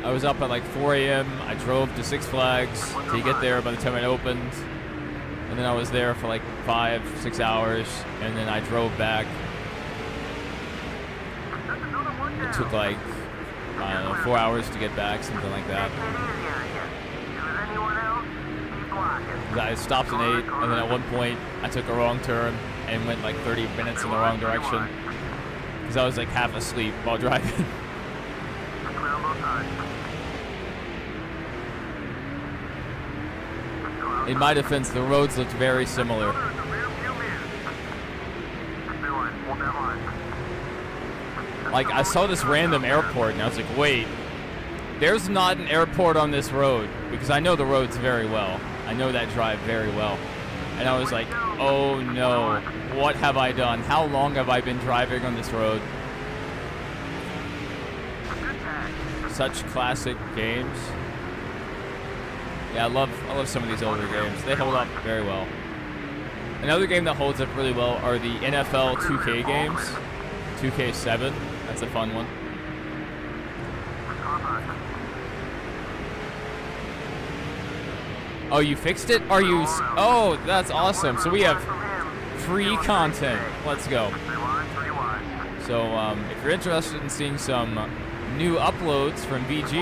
I was up at like 4 a.m. I drove to Six Flags to get there by the time it opened. And then I was there for like 5-6 hours. And then I drove back. It took like, I don't know, 4 hours to get back, something like that. I stopped at 8, and then at one point I took a wrong turn and went like 30 minutes in the wrong direction. because I was like half asleep while driving. Clear on both sides. In my defense, the roads looked very similar. Like, I saw this random airport, and I was like, wait, there's not an airport on this road, because I know the roads very well. I know that drive very well. And I was like, oh no, what have I done? How long have I been driving on this road? Such classic games. Yeah, I love some of these older games. They hold up very well. Another game that holds up really well are the NFL 2K games. 2K7, that's a fun one. Oh, you fixed it? Are you? Oh, that's awesome. So we have free content. Let's go. So if you're interested in seeing some new uploads from VG,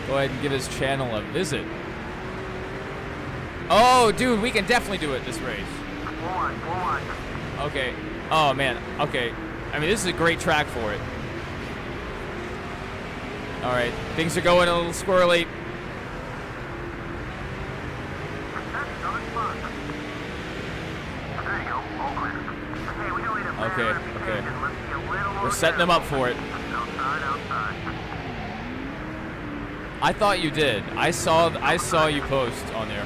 go ahead and give his channel a visit. Oh, dude, we can definitely do it this race. Okay. Oh, man. Okay. I mean, this is a great track for it. All right. Things are going a little squirrely. Okay. We're setting them up for it. I thought you did. I saw you post on there.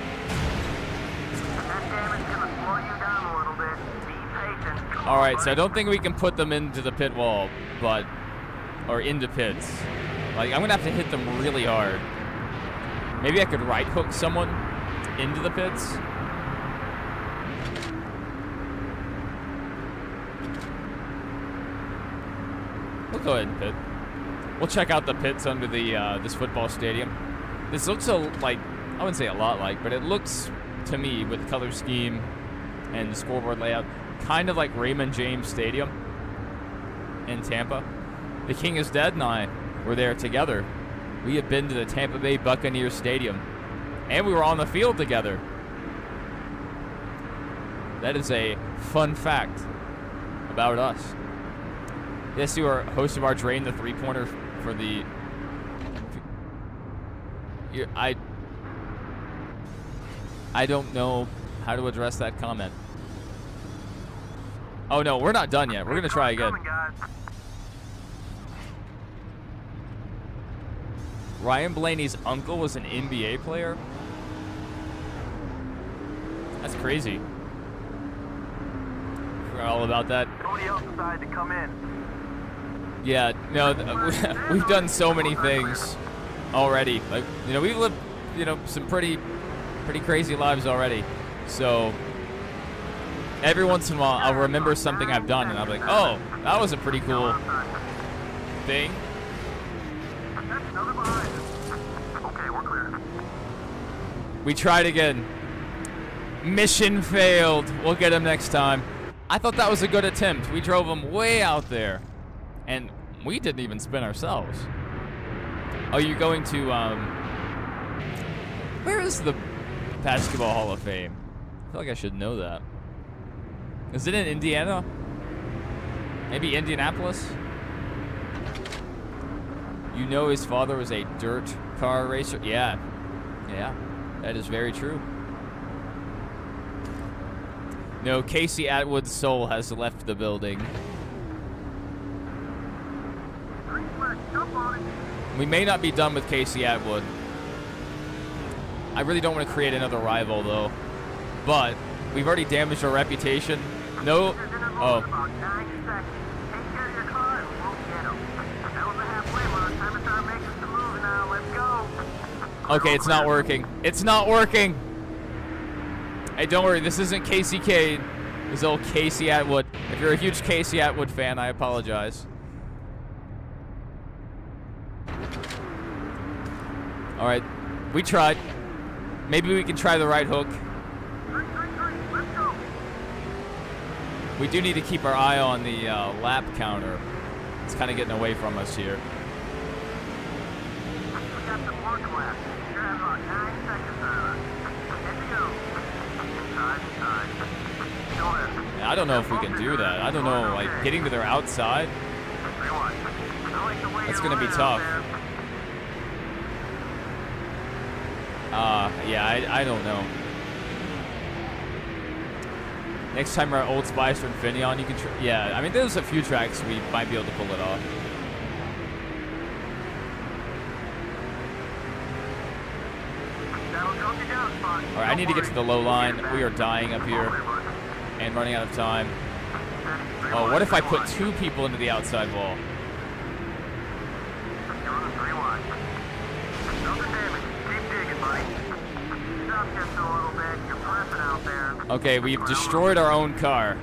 All right, so I don't think we can put them into the pit wall, or into pits. Like, I'm gonna have to hit them really hard. Maybe I could right hook someone into the pits. We'll go ahead and pit. We'll check out the pits under the this football stadium. This looks like, I wouldn't say a lot like, but it looks to me with the color scheme and the scoreboard layout kind of like Raymond James Stadium in Tampa. The King is Dead and I were there together. We had been to the Tampa Bay Buccaneers Stadium, and we were on the field together. That is a fun fact about us. Yes, you are host of our Drain the Three-Pointer for the... I don't know how to address that comment. Oh, no, we're not done yet. We're going to try again. Ryan Blaney's uncle was an NBA player? That's crazy. Forgot all about that. Nobody else decided to come in. Yeah, no, we've done so many things already. Like, you know, we've lived, you know, some pretty crazy lives already. So every once in a while, I'll remember something I've done, and I'll be like, oh, that was a pretty cool thing. Okay, we're clear. We tried again. Mission failed. We'll get him next time. I thought that was a good attempt. We drove him way out there, and we didn't even spin ourselves. Oh, you're going to, where is the Basketball Hall of Fame? I feel like I should know that. Is it in Indiana? Maybe Indianapolis? You know his father was a dirt car racer? Yeah. Yeah, that is very true. No, Casey Atwood's soul has left the building. We may not be done with Casey Atwood. I really don't want to create another rival, though. But we've already damaged our reputation. No. Oh. Okay, it's not working. It's not working. Hey, don't worry. This isn't Casey Cade. This is old Casey Atwood. If you're a huge Casey Atwood fan, I apologize. All right, we tried. Maybe we can try the right hook. We do need to keep our eye on the lap counter. It's kind of getting away from us here. I don't know if we can do that. I don't know, like, getting to their outside, that's going to be tough. Yeah, I don't know. Next time we're at Old Spice or Infineon, you can yeah, I mean, there's a few tracks we might be able to pull it off. Alright, I need to get to the low line. We are dying up here and running out of time. Oh, what if I put 2 people into the outside wall? Okay, we've destroyed our own car.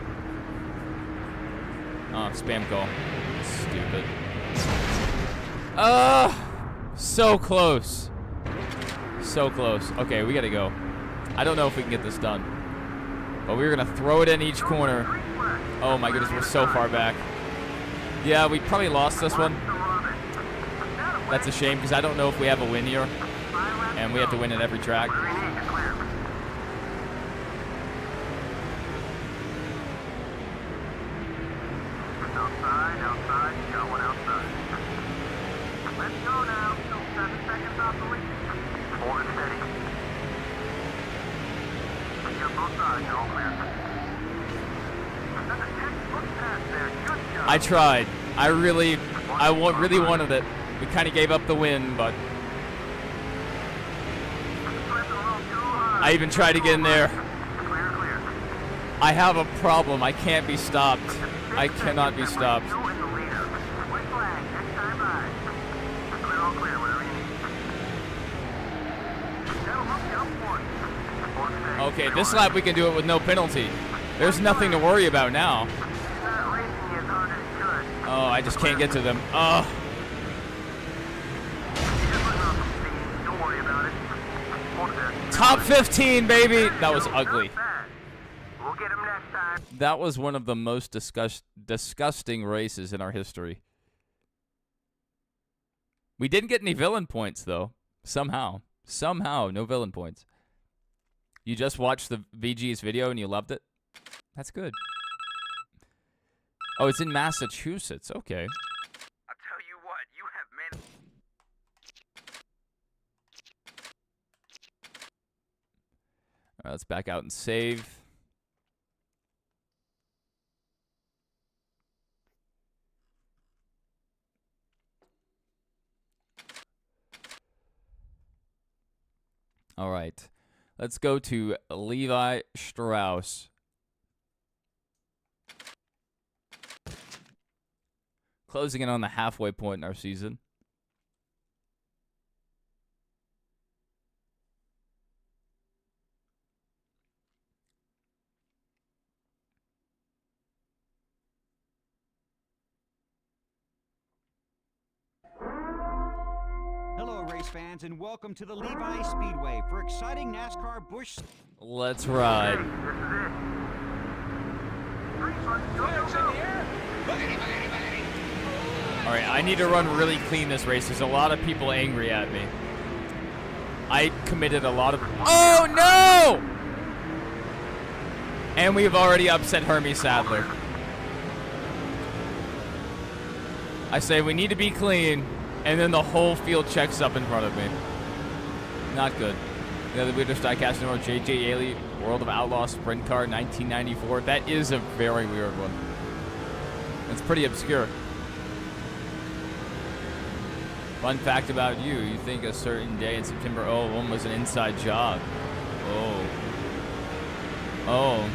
Oh, spam call. Stupid. So close. So close. Okay, we gotta go. I don't know if we can get this done. But we're gonna throw it in each corner. Oh my goodness, we're so far back. Yeah, we probably lost this one. That's a shame, because I don't know if we have a win here. And we have to win at every track. Outside, got one outside. Let's go now. Still 7 seconds off the lead. Hold it steady. You're both sides, you're all clear. That's a textbook pass there. Good job. I tried. I really wanted it. We kind of gave up the win, but I even tried to get in there. Clear. I have a problem. I can't be stopped. I cannot be stopped. Okay, this lap we can do it with no penalty. There's nothing to worry about now. Oh, I just can't get to them. Oh. Top 15, baby. That was ugly. That was one of the most disgusting races in our history. We didn't get any villain points, though. Somehow, no villain points. You just watched the VG's video and you loved it? That's good. Oh, it's in Massachusetts. Okay. I'll tell you what, you have many. All right, let's back out and save. All right. Let's go to Levi Strauss. Closing in on the halfway point in our season. Hello, race fans, and welcome to the Levi Speedway for exciting NASCAR Busch. Let's ride. All right, I need to run really clean this race. There's a lot of people angry at me. I committed a lot of... Oh, no! And we've already upset Hermie Sadler. I say we need to be clean, and then the whole field checks up in front of me. Not good. The other leader, Diecast Number J.J. Ailey, World of Outlaw Sprint Car, 1994. That is a very weird one. It's pretty obscure. Fun fact about you, you think a certain day in September 01 was an inside job. Oh.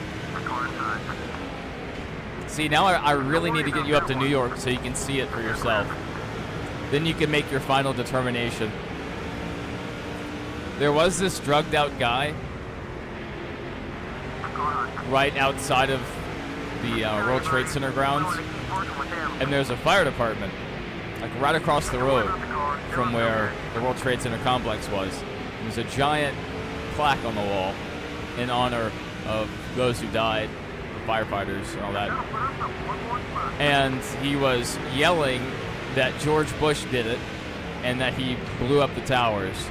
See, now I really need to get you up to New York so you can see it for yourself. Then you can make your final determination. There was this drugged out guy right outside of the World Trade Center grounds, and there's a fire department like right across the road from where the World Trade Center complex was. There's a giant plaque on the wall in honor of those who died, the firefighters and all that. And he was yelling that George Bush did it and that he blew up the towers.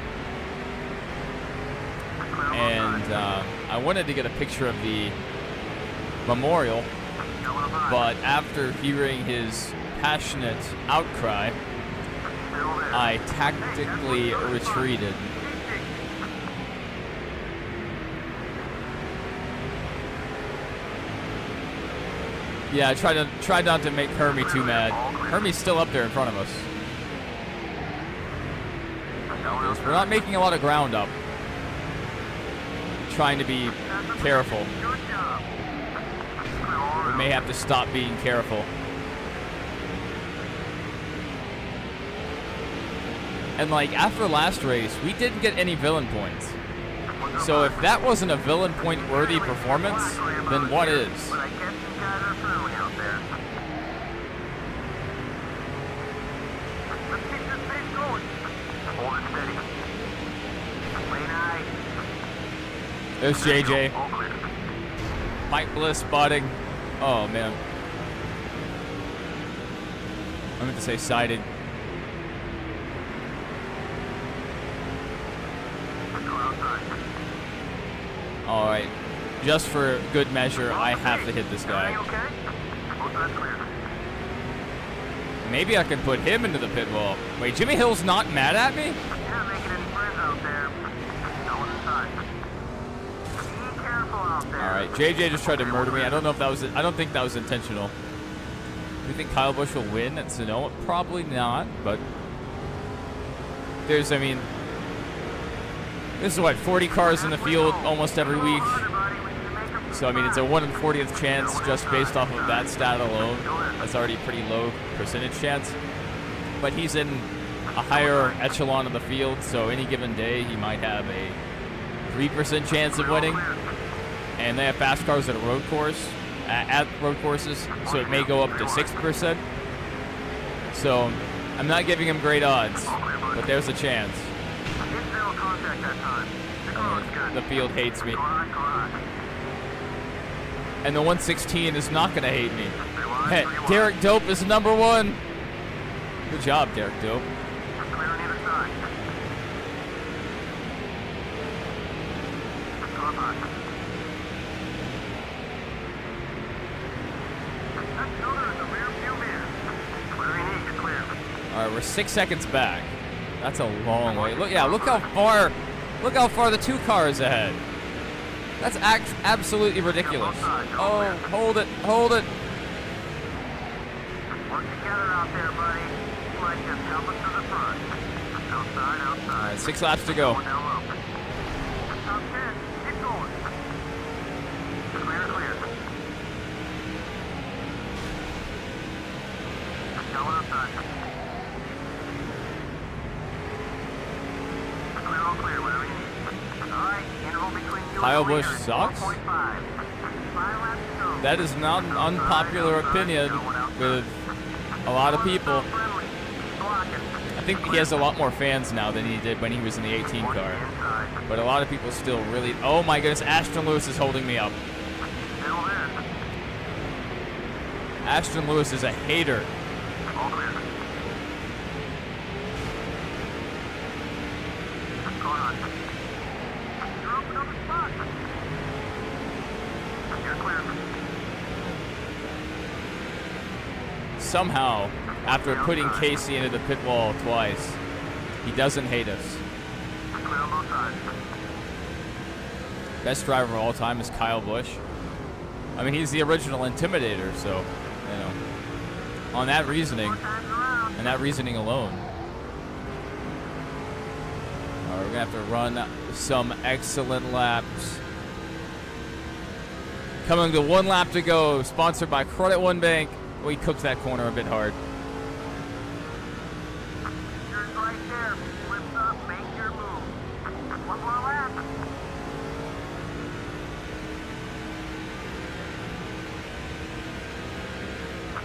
And I wanted to get a picture of the memorial, but after hearing his passionate outcry, I tactically retreated. Yeah, I tried not to make Hermie too mad. Hermie's still up there in front of us. We're not making a lot of ground up. Trying to be careful. We may have to stop being careful. And like after last race, we didn't get any villain points. So if that wasn't a villain point worthy performance, then what is? There's JJ. Mike Bliss spotting. Oh, man. I meant to say siding. All right. Just for good measure, I have to hit this guy. Maybe I can put him into the pit wall. Wait, Jimmy Hill's not mad at me? All right, JJ just tried to murder me. I don't know if that was. I don't think that was intentional. Do you think Kyle Busch will win at Sonoma? Probably not. But there's, I mean, this is what 40 cars in the field almost every week. So I mean, it's a 1 in 40th chance just based off of that stat alone. That's already a pretty low percentage chance. But he's in a higher echelon of the field, so any given day he might have a 3% chance of winning. And they have fast cars at a road course, at road courses, so it may go up to 6%. So I'm not giving him great odds, but there's a chance. The field hates me. And the 116 is not going to hate me. Hey, Derek Dope is number one. Good job, Derek Dope. All right, we're 6 seconds back. That's a long way. Look, yeah, look how far the 2 cars ahead. That's absolutely ridiculous. Oh, hold it, hold it. Work together out there, buddy. Like just help us to the front. Outside, outside. All right, 6 laps to go. Top 10. Keep going. Clear, clear. Going outside. Clear, all clear, whatever you need. All right, interval between you Kyle and the Busch leader is sucks? 4.5. 5 laps to go. That is not an unpopular opinion with a lot of people. I think he has a lot more fans now than he did when he was in the 18 car. But a lot of people still really... Oh my goodness, Ashton Lewis is holding me up. Ashton Lewis is a hater. Somehow, after putting Casey into the pit wall twice, he doesn't hate us. Best driver of all time is Kyle Busch. I mean, he's the original Intimidator, so, you know, on that reasoning, and that reasoning alone. All right, we're gonna have to run some excellent laps. Coming to 1 lap to go, sponsored by Credit One Bank. We cooked that corner a bit hard. You're right there. Lift up, make your move. 1 more lap.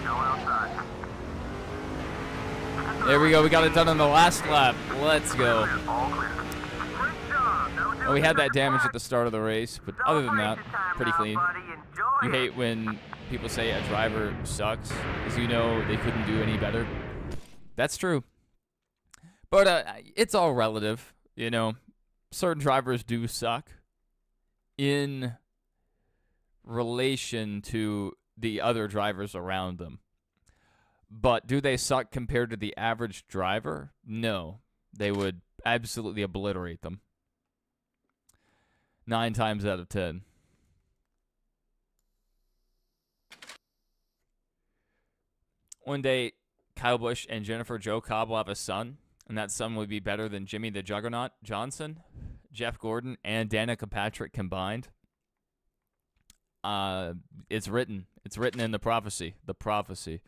Go outside. There we go. We got it done on the last lap. Let's go. All clear. Great job. Well, we had that damage at the start of the race, but other than that, pretty clean. You hate when people say a driver sucks, because you know they couldn't do any better. That's true. But it's all relative, you know. Certain drivers do suck in relation to the other drivers around them. But do they suck compared to the average driver? No. They would absolutely obliterate them. 9 times out of 10. One day, Kyle Busch and Jennifer Jo Cobb will have a son, and that son would be better than Jimmy the Juggernaut Johnson, Jeff Gordon, and Danica Patrick combined. It's written. It's written in the prophecy. The prophecy.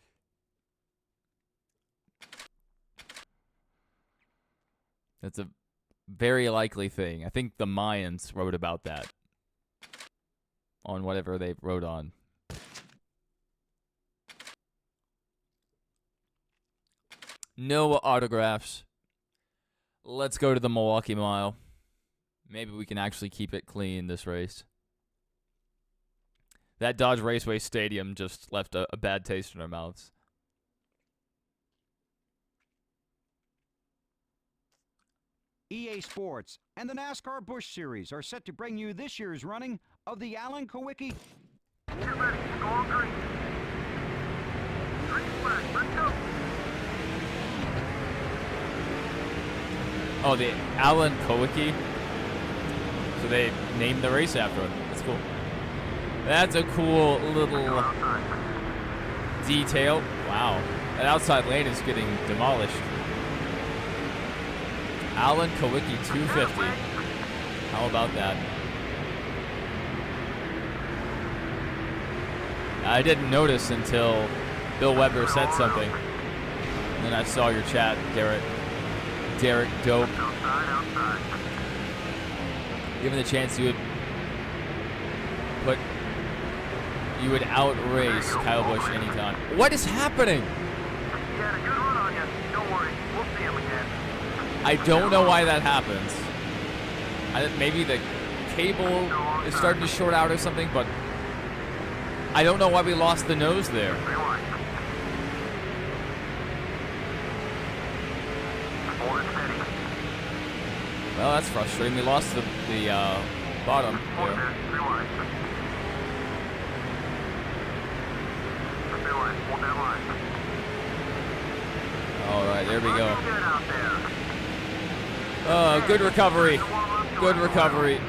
That's a very likely thing. I think the Mayans wrote about that on whatever they wrote on. No autographs. Let's go to the Milwaukee Mile. Maybe we can actually keep it clean this race. That Dodge Raceway Stadium just left a bad taste in our mouths. EA Sports and the NASCAR Busch Series are set to bring you this year's running of the Alan Kowicki. Get ready. Go on green. Green flag. Let's go. Oh, the Alan Kowicki. So they named the race after him. That's cool. That's a cool little detail. Wow. That outside lane is getting demolished. Alan Kowicki 250. How about that? I didn't notice until Bill Weber said something. And then I saw your chat, Derek Dope. Given the chance, you would outrace Kyle Busch anytime. What is happening? He had a good run on you. Don't worry. We'll see him again. I don't know why that happens. Maybe the cable is starting to short out or something, but I don't know why we lost the nose there. Rewind. Hold it steady. Well, that's frustrating. We lost the bottom Hold there. there. Rewind. Rewind. Hold that line. All right, there we go. Looking good out there. Good recovery. Good recovery.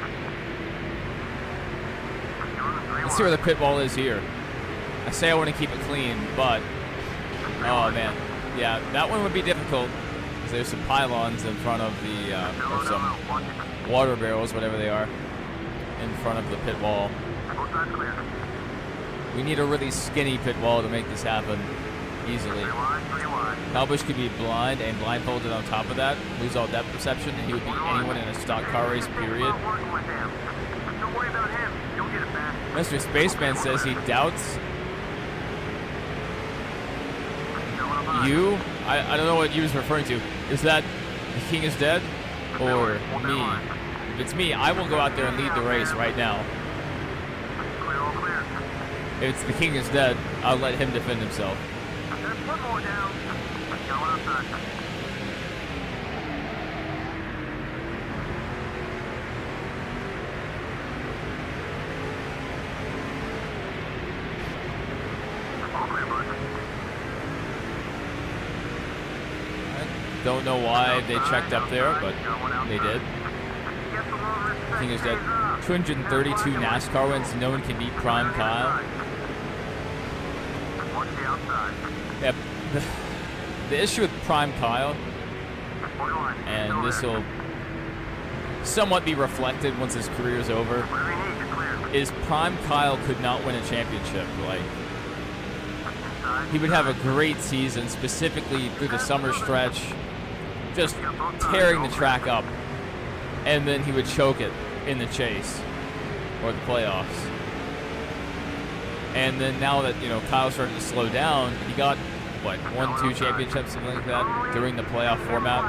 Let's see where the pit wall is here. I say I want to keep it clean, but oh man, yeah, that one would be difficult because there's some pylons in front of the or some water barrels, whatever they are, in front of the pit wall. We need a really skinny pit wall to make this happen easily. Kyle Busch could be blind and blindfolded on top of that, lose all depth perception, and he would beat anyone in a stock car race, period. Mr. Spaceman says he doubts you. I don't know what you was referring to. Is that the King is dead or me? If it's me, I will go out there and lead the race right now. If it's the King is dead, I'll let him defend himself. One more down. Go outside. Don't know why they checked up there, but they did. King is dead. 232 NASCAR wins. No one can beat Prime Kyle. Yep. The issue with Prime Kyle, and this will somewhat be reflected once his career is over, is Prime Kyle could not win a championship. Like, he would have a great season, specifically through the summer stretch, just tearing the track up, and then he would choke it in the chase or the playoffs. And then now that, you know, Kyle started to slow down, he got, what, 1-2 championships, something like that, during the playoff format.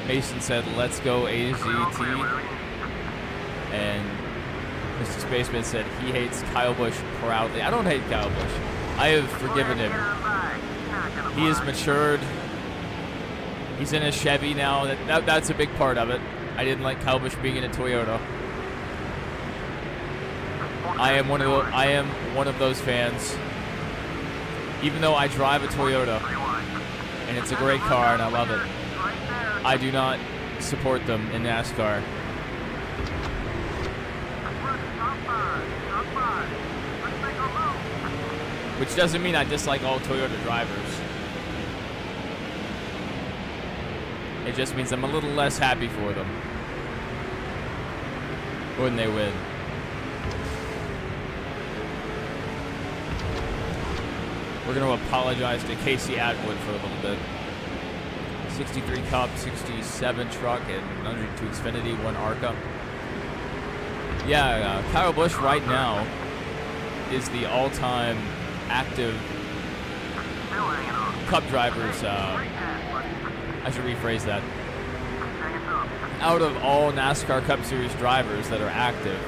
Mason said, let's go AZT. And Mr. Spaceman said he hates Kyle Busch proudly. I don't hate Kyle Busch. I have forgiven him. He has matured. He's in a Chevy now. That's a big part of it. I didn't like Kyle Busch being in a Toyota. I am one of those fans. Even though I drive a Toyota, and it's a great car and I love it, I do not support them in NASCAR. Which doesn't mean I dislike all Toyota drivers. It just means I'm a little less happy for them when they win. We're going to apologize to Casey Atwood for a little bit. 63 Cup, 67 truck, and 102 Xfinity, 1 ARCA. Yeah, Kyle Busch right now is the all-time active Cup drivers. I should rephrase that. Out of all NASCAR Cup Series drivers that are active,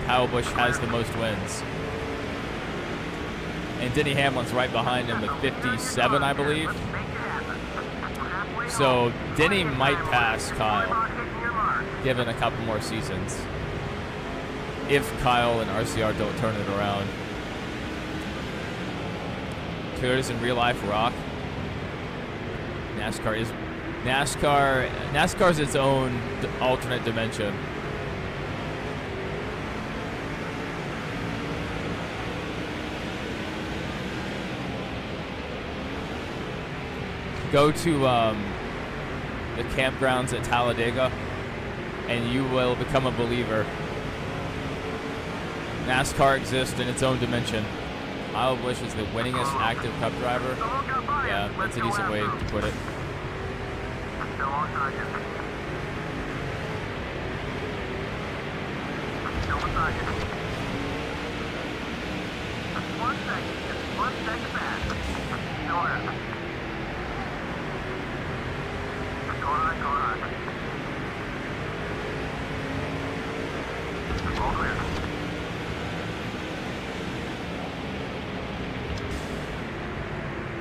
Kyle Busch has the most wins. And Denny Hamlin's right behind him with 57, I believe. So Denny might pass Kyle, given a couple more seasons, if Kyle and RCR don't turn it around. Toyotas in real life rock. NASCAR's its own alternate dimension. Go to the campgrounds at Talladega, and you will become a believer. NASCAR exists in its own dimension. Kyle Busch is the winningest active Cup driver. Yeah, that's a decent way to put it.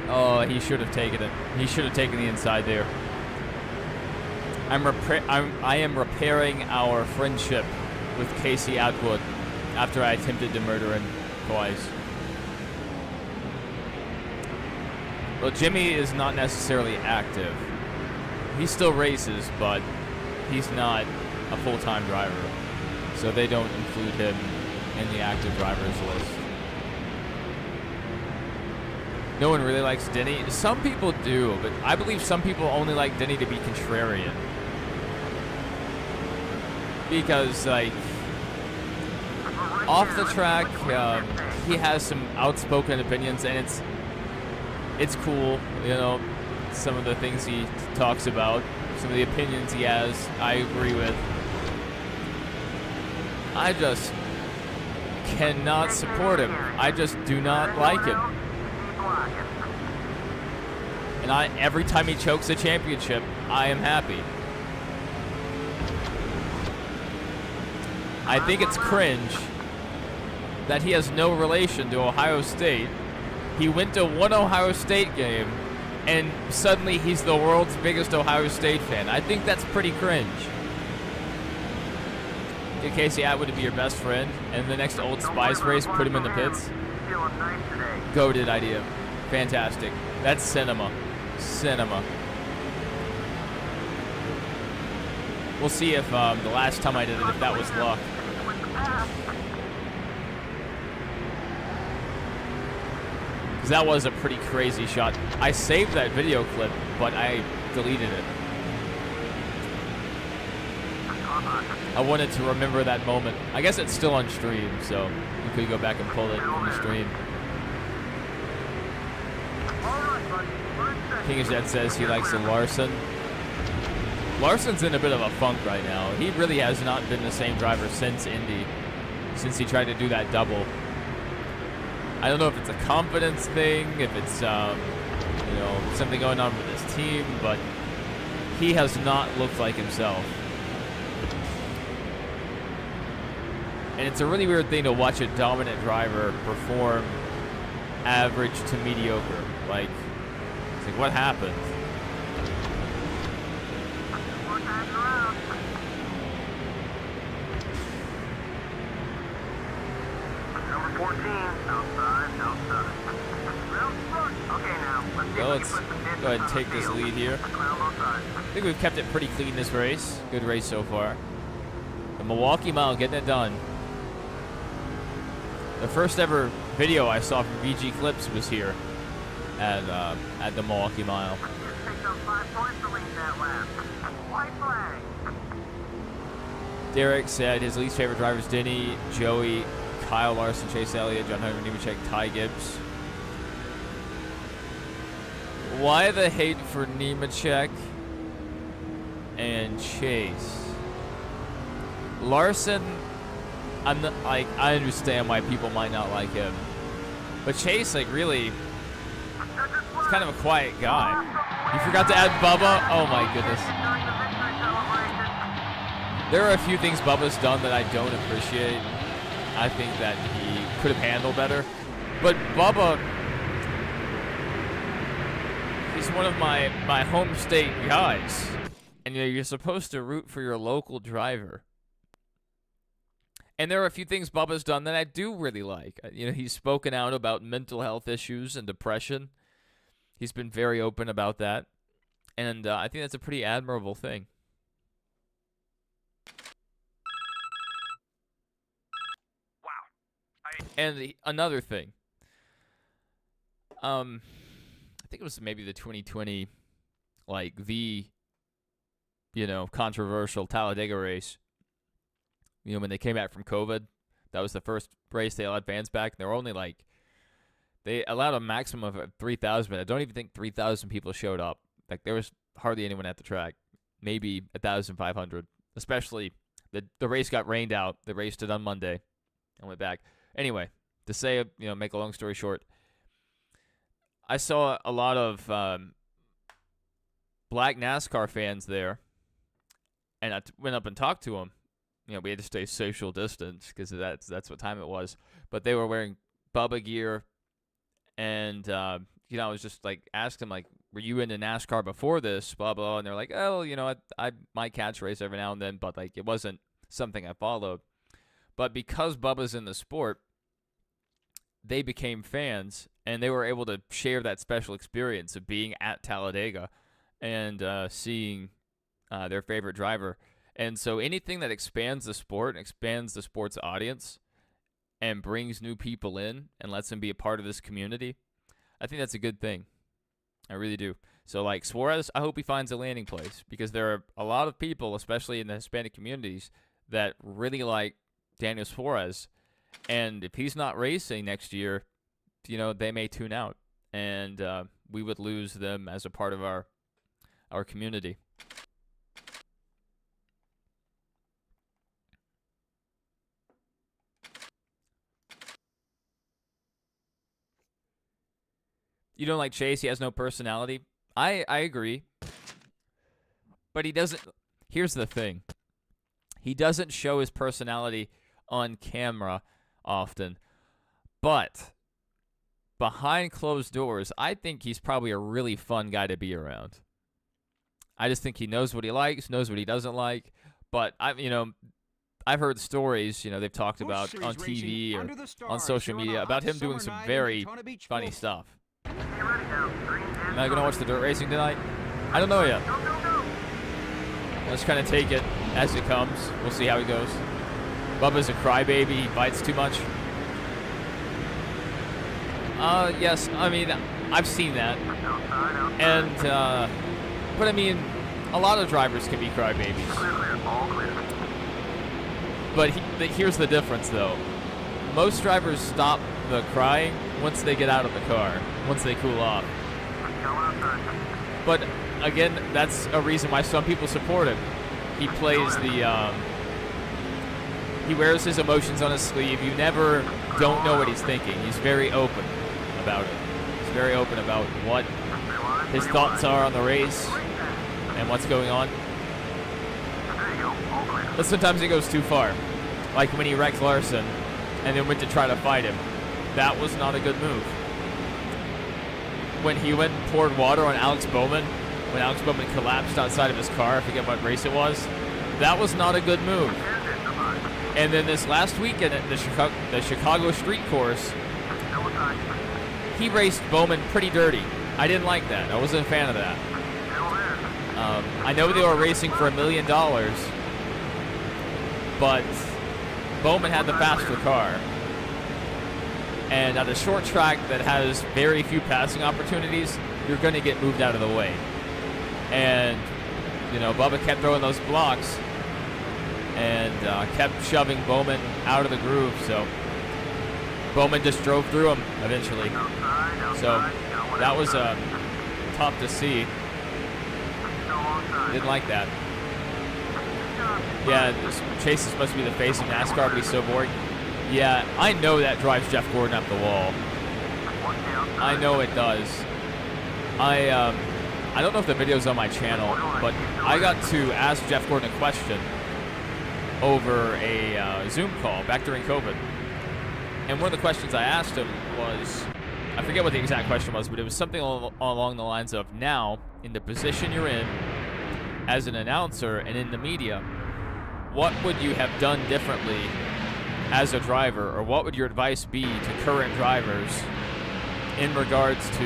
Oh, he should have taken it. He should have taken the inside there. I am repairing our friendship with Casey Atwood after I attempted to murder him twice. Well, Jimmy is not necessarily active. He still races, but he's not a full-time driver, so they don't include him in the active drivers list. No one really likes Denny. Some people do, but I believe some people only like Denny to be contrarian. Because, like, off the track, he has some outspoken opinions, and it's cool, you know, some of the things he talks about, some of the opinions he has, I agree with. I just cannot support him. I just do not like him. And every time he chokes a championship, I am happy. I think it's cringe that he has no relation to Ohio State. He went to one Ohio State game, and suddenly he's the world's biggest Ohio State fan. I think that's pretty cringe. Get Casey Atwood to be your best friend, and the next Old Spice race, put him in the pits. Goated idea. Fantastic. That's cinema. Cinema. We'll see if the last time I did it, if that was luck. Because that was a pretty crazy shot. I saved that video clip, but I deleted it. I wanted to remember that moment. I guess it's still on stream, so you could go back and pull it from the stream. King of Jet says he likes a Larson. Larson's in a bit of a funk right now. He really has not been the same driver since Indy, since he tried to do that double. I don't know if it's a confidence thing, if it's something going on with his team, but he has not looked like himself. And it's a really weird thing to watch a dominant driver perform average to mediocre. Like, It's like, what happened? 4 times around. Number 14, outside. Okay, now, let's see Well, if we let's can put some distance go ahead and on the take this field. lead here. Clear on both sides. I think we've kept it pretty clean this race. Good race so far. The Milwaukee Mile getting it done. The first ever video I saw from VG Clips was here at the Milwaukee Mile. Just picked up 5 points to lead that lap. White flag. Derek said his least favorite drivers: Denny, Joey, Kyle Larson, Chase Elliott, John Hunter, Nemechek, Ty Gibbs. Why the hate for Nemechek and Chase? Larson, I'm not, like, I understand why people might not like him, but Chase, like, really, he's kind of a quiet guy. You forgot to add Bubba? Oh my goodness. There are a few things Bubba's done that I don't appreciate. I think that he could have handled better, but Bubba, he's one of my home state guys, and you know, you're supposed to root for your local driver. And there are a few things Bubba's done that I do really like. You know, he's spoken out about mental health issues and depression. He's been very open about that, and I think that's a pretty admirable thing. Wow. And another thing, I think it was maybe the 2020, like the, you know, controversial Talladega race. You know, when they came back from COVID, that was the first race they allowed fans back. And they were only like, they allowed a maximum of 3,000, but I don't even think 3,000 people showed up. Like, there was hardly anyone at the track, maybe 1,500. Especially the race got rained out. The race did on Monday and went back. Anyway, to say, you know, make a long story short, I saw a lot of black NASCAR fans there, and I went up and talked to them. You know, we had to stay social distance because that's what time it was. But they were wearing Bubba gear, and you know, I was just like asking them, like, were you into NASCAR before this? Blah blah. And they're like, oh, you know, I might catch race every now and then, but like it wasn't something I followed. But because Bubba's in the sport, they became fans, and they were able to share that special experience of being at Talladega and seeing their favorite driver. And so anything that expands the sport and expands the sport's audience and brings new people in and lets them be a part of this community, I think that's a good thing. I really do. So, like, Suarez, I hope he finds a landing place, because there are a lot of people, especially in the Hispanic communities, that really like Daniel Suarez. And if he's not racing next year, you know, they may tune out. And we would lose them as a part of our community. You don't like Chase? He has no personality? I agree. But he doesn't... Here's the thing. He doesn't show his personality on camera often. But behind closed doors, I think he's probably a really fun guy to be around. I just think he knows what he likes, knows what he doesn't like. But, I've heard stories, they've talked about on TV or on social media about him doing some very funny stuff. Am I going to watch the dirt racing tonight? I don't know yet. Let's kind of take it as it comes. We'll see how he goes. Bubba's a crybaby. He bites too much. Yes. I mean, I've seen that. And, but I mean, a lot of drivers can be crybabies. But here's the difference, though. Most drivers stop the crying once they get out of the car, once they cool off. But again, that's a reason why some people support him. He plays he wears his emotions on his sleeve. You never don't know what he's thinking. He's very open about it. He's very open about what his thoughts are on the race and what's going on. But sometimes he goes too far. Like when he wrecked Larson and then went to try to fight him. That was not a good move. when he went and poured water on Alex Bowman, when Alex Bowman collapsed outside of his car. I forget what race it was. That was not a good move. And then this last weekend at the Chicago Street Course, he raced Bowman pretty dirty. I didn't like that. I wasn't a fan of that. I know they were racing for $1 million, but Bowman had the faster car. And at a short track that has very few passing opportunities, you're going to get moved out of the way. And, you know, Bubba kept throwing those blocks and kept shoving Bowman out of the groove. So Bowman just drove through him eventually. So that was tough to see. Didn't like that. Yeah, Chase is supposed to be the face of NASCAR, but he's so boring. Yeah, I know that drives Jeff Gordon up the wall. I know it does. I don't know if the video's on my channel, but I got to ask Jeff Gordon a question over a Zoom call back during COVID. And one of the questions I asked him was, I forget what the exact question was, but it was something along the lines of, now, in the position you're in as an announcer and in the media, what would you have done differently as a driver, or what would your advice be to current drivers in regards to,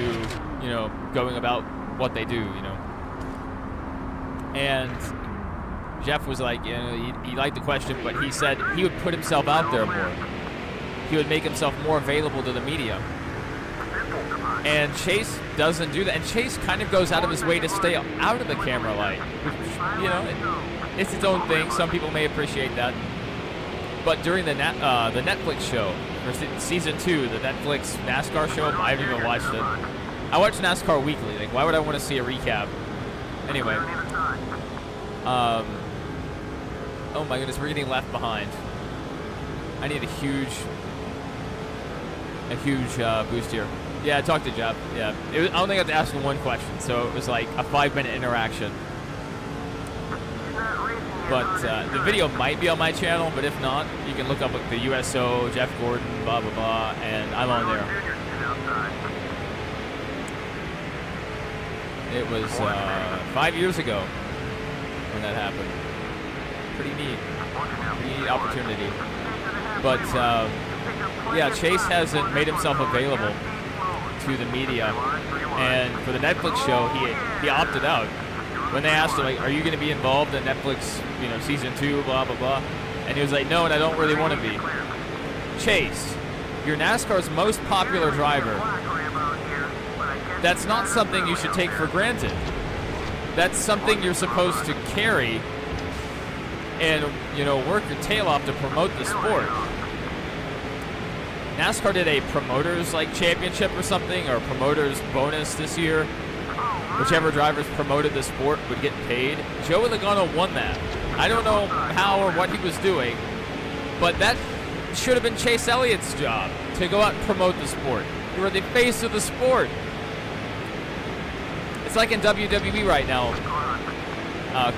you know, going about what they do, you know? And Jeff was like, you know, he liked the question, but he said he would put himself out there more. He would make himself more available to the media. And Chase doesn't do that. And Chase kind of goes out of his way to stay out of the camera light. Which, you know, it's its own thing. Some people may appreciate that. But during the Netflix show, or season 2, the Netflix NASCAR show, I haven't even watched it. I watch NASCAR weekly. Like, why would I want to see a recap? Anyway. Oh my goodness, we're getting left behind. I need a huge boost here. Yeah, I talked to Jeff. Yeah, I only got to ask him one question, so it was like a 5-minute interaction. But the video might be on my channel, but if not, you can look up like the USO, Jeff Gordon, blah, blah, blah, and I'm on there. It was 5 years ago when that happened. Pretty neat opportunity. But yeah, Chase hasn't made himself available to the media, and for the Netflix show, he opted out. When they asked him, like, are you going to be involved in Netflix, you know, season 2, blah, blah, blah, and he was like, no, and I don't really want to be. Chase, you're NASCAR's most popular driver. That's not something you should take for granted. That's something you're supposed to carry and, you know, work your tail off to promote the sport. NASCAR did a promoters like championship or something, or promoters bonus this year. Whichever drivers promoted the sport would get paid. Joey Logano won that. I don't know how or what he was doing, but that should have been Chase Elliott's job, to go out and promote the sport. You are the face of the sport. It's like in WWE right now.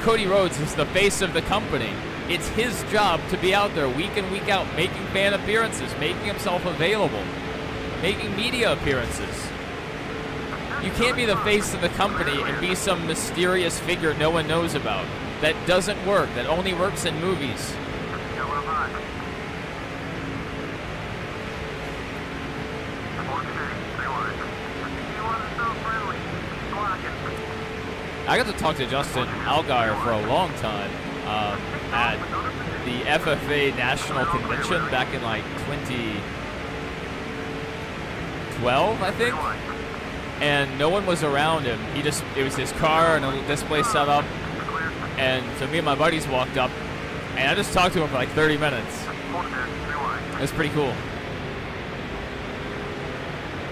Cody Rhodes is the face of the company. It's his job to be out there week in, week out, making fan appearances, making himself available, making media appearances. You can't be the face of the company and be some mysterious figure no one knows about. That doesn't work. That only works in movies. I got to talk to Justin Allgaier for a long time at the FFA National Convention back in like 2012, I think. And no one was around him. It was his car and a little display set up. And so me and my buddies walked up, and I just talked to him for like 30 minutes. It was pretty cool.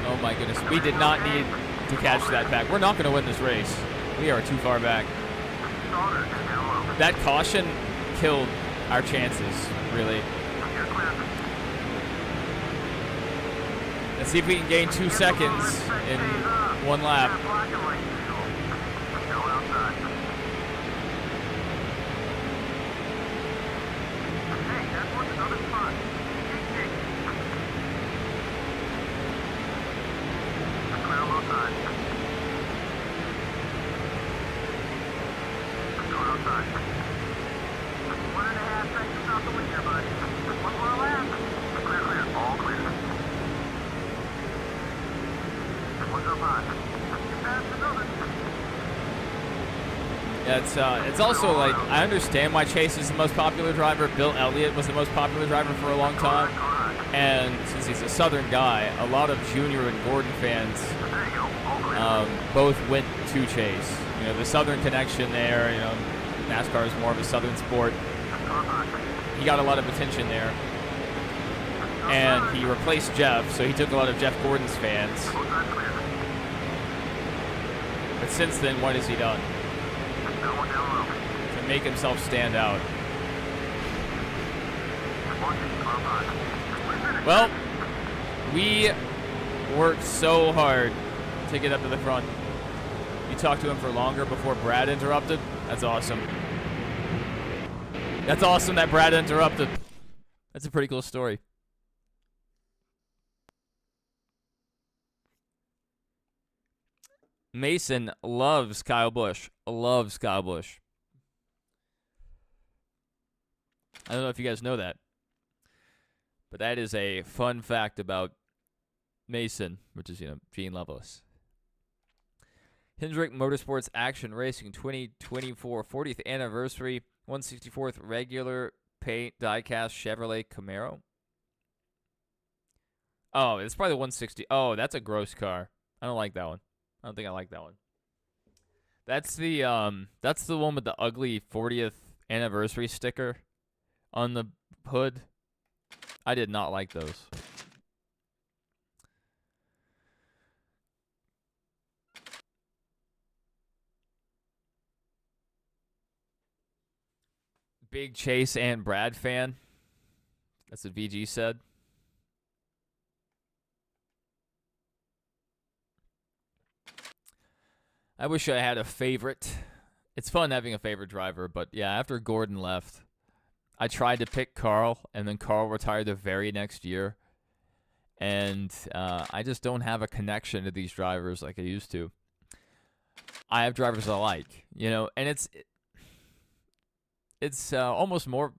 Oh my goodness, we did not need to catch that back. We're not going to win this race. We are too far back. That caution killed our chances, really. Let's see if we can gain 2 seconds in one lap. It's also like, I understand why Chase is the most popular driver. Bill Elliott was the most popular driver for a long time. And since he's a Southern guy, a lot of Junior and Gordon fans both went to Chase. You know, the Southern connection there, you know, NASCAR is more of a Southern sport. He got a lot of attention there. And he replaced Jeff, so he took a lot of Jeff Gordon's fans. But since then, what has he done? To make himself stand out. Well, we worked so hard to get up to the front. You talked to him for longer before Brad interrupted? That's awesome. That's awesome that Brad interrupted. That's a pretty cool story. Mason loves Kyle Busch. Loves Kyle Busch. I don't know if you guys know that. But that is a fun fact about Mason, which is, you know, Gene Loveless. Hendrick Motorsports Action Racing 2024 40th anniversary 164th regular paint diecast Chevrolet Camaro. Oh, it's probably the 160. Oh, that's a gross car. I don't like that one. I don't think I like that one. That's the one with the ugly 40th anniversary sticker on the hood. I did not like those. Big Chase and Brad fan. That's what VG said. I wish I had a favorite. It's fun having a favorite driver, but yeah, after Gordon left, I tried to pick Carl, and then Carl retired the very next year. And I just don't have a connection to these drivers like I used to. I have drivers I like, you know, and it's almost more,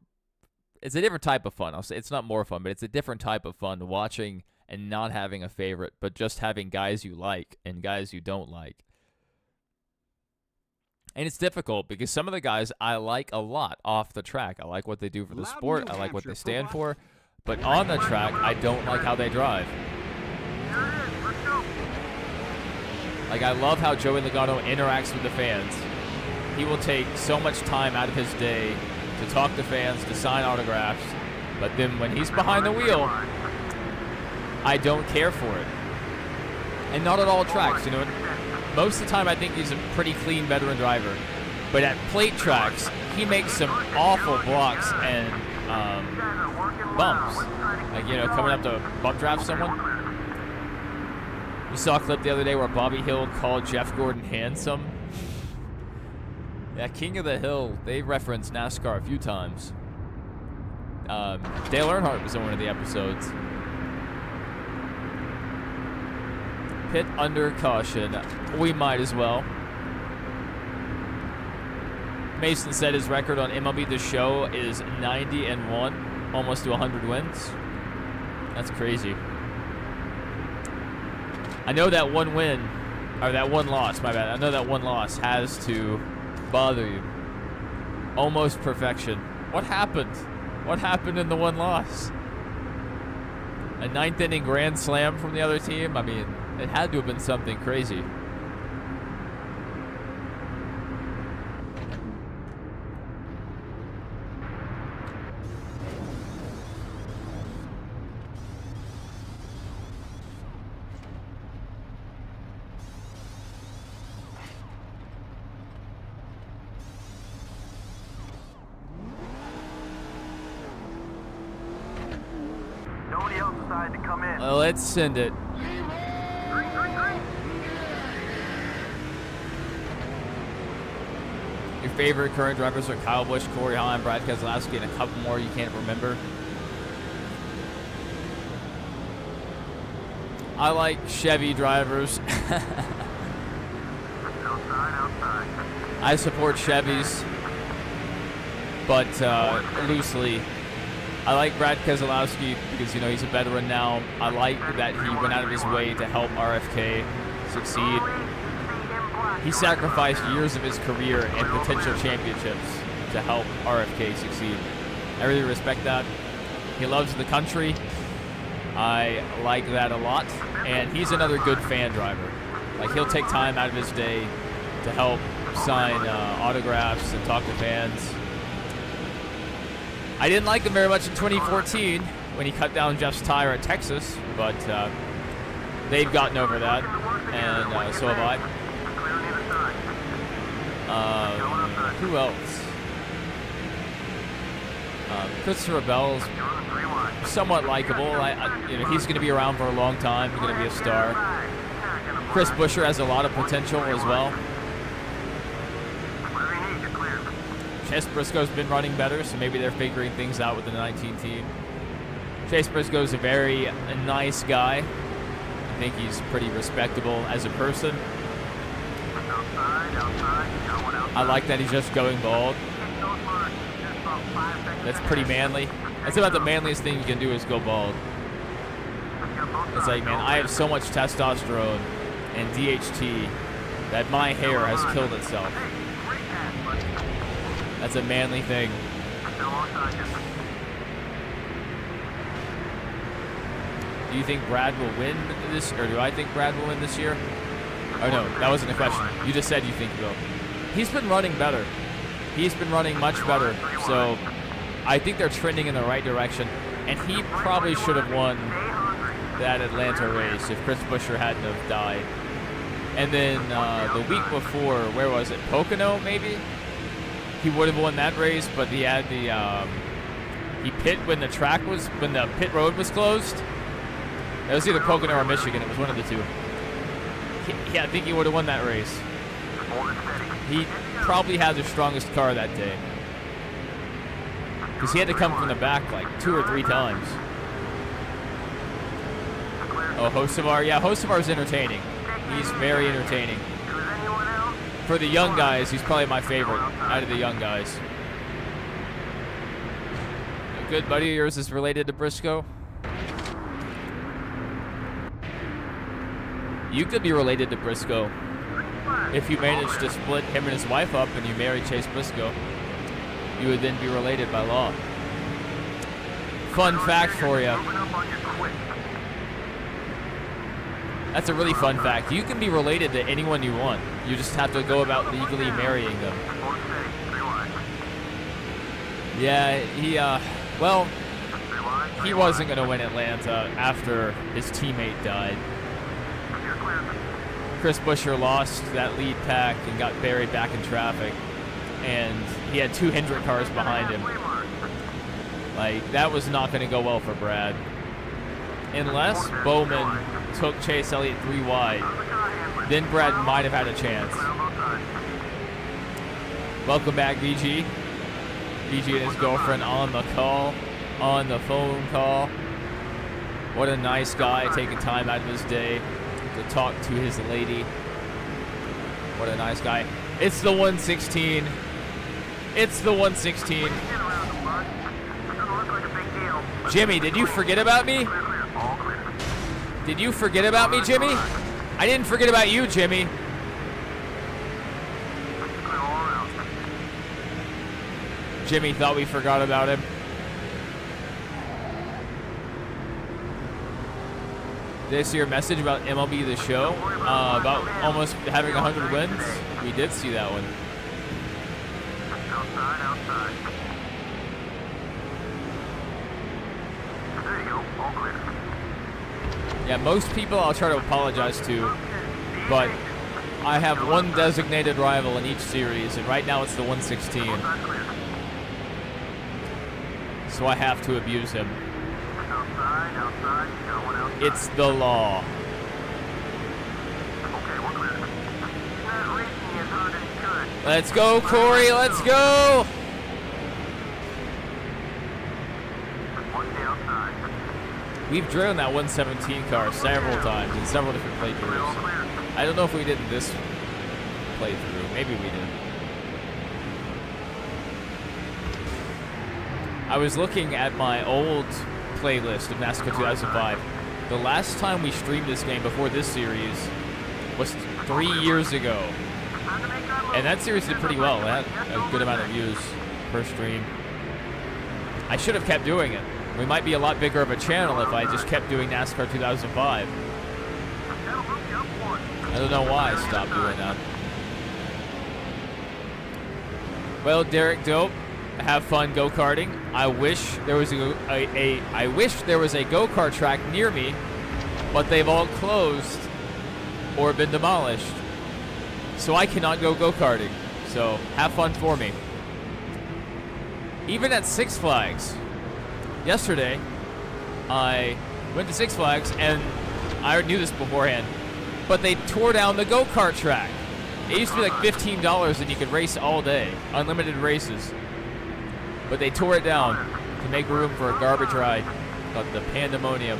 it's a different type of fun. I'll say it's not more fun, but it's a different type of fun watching and not having a favorite, but just having guys you like and guys you don't like. And it's difficult because some of the guys I like a lot off the track. I like what they do for the sport. I like what they stand for. But on the track, I don't like how they drive. Like, I love how Joey Logano interacts with the fans. He will take so much time out of his day to talk to fans, to sign autographs. But then when he's behind the wheel, I don't care for it. And not at all tracks, you know. Most of the time, I think he's a pretty clean veteran driver. But at plate tracks, he makes some awful blocks and bumps. Like, you know, coming up to bump draft someone. We saw a clip the other day where Bobby Hill called Jeff Gordon handsome. Yeah, King of the Hill, they referenced NASCAR a few times. Dale Earnhardt was in one of the episodes. Pit under caution. We might as well. Mason said his record on MLB The Show is 90-1, almost to 100 wins. That's crazy. I know that one win, or that one loss, my bad. I know that one loss has to bother you. Almost perfection. What happened? What happened in the one loss? A ninth inning grand slam from the other team? I mean, it had to have been something crazy. Nobody else decided to come in. Well, let's send it. Your favorite current drivers are Kyle Busch, Corey Hahn, Brad Keselowski, and a couple more you can't remember. I like Chevy drivers. Outside. I support Chevys, but loosely. I like Brad Keselowski because, you know, he's a veteran now. I like that he went out of his way to help RFK succeed. He sacrificed years of his career and potential championships to help RFK succeed. I really respect that. He loves the country. I like that a lot. And he's another good fan driver. Like, he'll take time out of his day to help sign autographs and talk to fans. I didn't like him very much in 2014 when he cut down Jeff's tire at Texas, but they've gotten over that, and so have I. Who else? Christopher Bell's somewhat likable. You know, he's going to be around for a long time. He's going to be a star. Chris Buescher has a lot of potential as well. Chase Briscoe's been running better, so maybe they're figuring things out with the 19 team. Chase Briscoe's a very nice guy. I think he's pretty respectable as a person. I like that he's just going bald. That's pretty manly. That's about the manliest thing you can do is go bald. It's like, man, I have so much testosterone and DHT that my hair has killed itself. That's a manly thing. Do you think Brad will win this, or do I think Brad will win this year? Oh no, that wasn't a question. You just said you think he will. He's been running better. He's been running much better. So I think they're trending in the right direction. And he probably should have won that Atlanta race if Chris Buescher hadn't have died. And then the week before, where was it? Pocono, maybe? He would have won that race, but he had the he pit when the pit road was closed. It was either Pocono or Michigan. It was one of the two. Yeah, I think he would have won that race. He probably had the strongest car that day because he had to come from the back like 2 or 3 times. Oh, Hocevar. Yeah, Hocevar's entertaining. He's very entertaining. For the young guys, he's probably my favorite out of the young guys. A good buddy of yours is related to Briscoe? You could be related to Briscoe if you manage to split him and his wife up and you marry Chase Briscoe. You would then be related by law. Fun fact for you. That's a really fun fact. You can be related to anyone you want. You just have to go about legally marrying them. Yeah, he wasn't going to win Atlanta after his teammate died. Chris Buescher lost that lead pack and got buried back in traffic. And he had 2 Hendrick cars behind him. Like, that was not going to go well for Brad. Unless Bowman took Chase Elliott 3 wide, then Brad might have had a chance. Welcome back, VG. VG and his girlfriend on the call, on the phone call. What a nice guy, taking time out of his day to talk to his lady. What a nice guy. It's the 116. It's the 116. Jimmy, did you forget about me? Did you forget about me, Jimmy? I didn't forget about you, Jimmy. Jimmy thought we forgot about him. Did I see your message about MLB The Show? About almost having 100 wins? We did see that one. Outside. There you go, all clear. Yeah, most people I'll try to apologize to, but I have one designated rival in each series, and right now it's the 116. So I have to abuse him. Outside. It's the law. Okay, we're clear. That racing is hard as good. Let's go, Corey. Let's go. We've driven that 117 car several times in several different playthroughs. I don't know if we did this playthrough. Maybe we did. I was looking at my old playlist of NASCAR 2005. The last time we streamed this game before this series was 3 years ago. And that series did pretty well. That had a good amount of views per stream. I should have kept doing it. We might be a lot bigger of a channel if I just kept doing NASCAR 2005. I don't know why I stopped doing that. Well, Derek Dope, have fun go-karting. I wish there was I wish there was a go-kart track near me, but they've all closed or been demolished. So I cannot go go-karting. So have fun for me. Even at Six Flags, yesterday, I went to Six Flags, and I already knew this beforehand, but they tore down the go-kart track. It used to be like $15 and you could race all day, unlimited races. But they tore it down to make room for a garbage ride called the Pandemonium.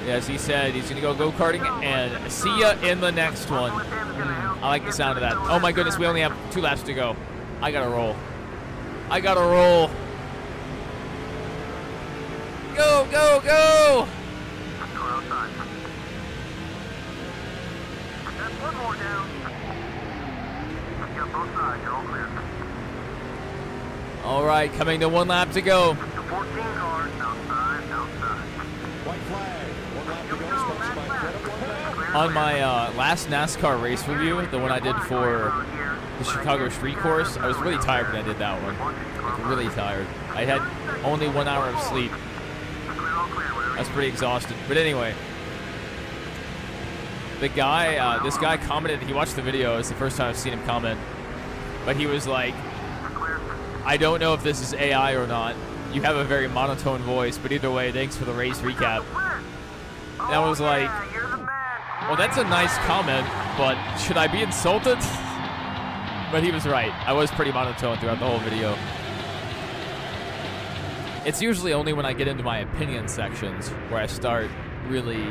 As he said, he's going to go go-karting, and see ya in the next one. I like the sound of that. Oh my goodness, we only have 2 laps to go. I gotta roll. I gotta roll. Go, go, go! One more down. Got both sides, you're all clear. All right, coming to 1 lap to go. 14 cars, outside, outside. White flag. 1 lap to go. Sponsored by Credit One Bank. On my last NASCAR race review, the one I did for the Chicago Street Course, I was really tired when I did that one. Like, really tired. I had only 1 hour of sleep. I was pretty exhausted. But anyway, the guy, this guy commented, he watched the video, it's the first time I've seen him comment, but he was like, I don't know if this is AI or not. You have a very monotone voice, but either way, thanks for the race recap. And I was like, well, that's a nice comment, but should I be insulted? But he was right. I was pretty monotone throughout the whole video. It's usually only when I get into my opinion sections where I start really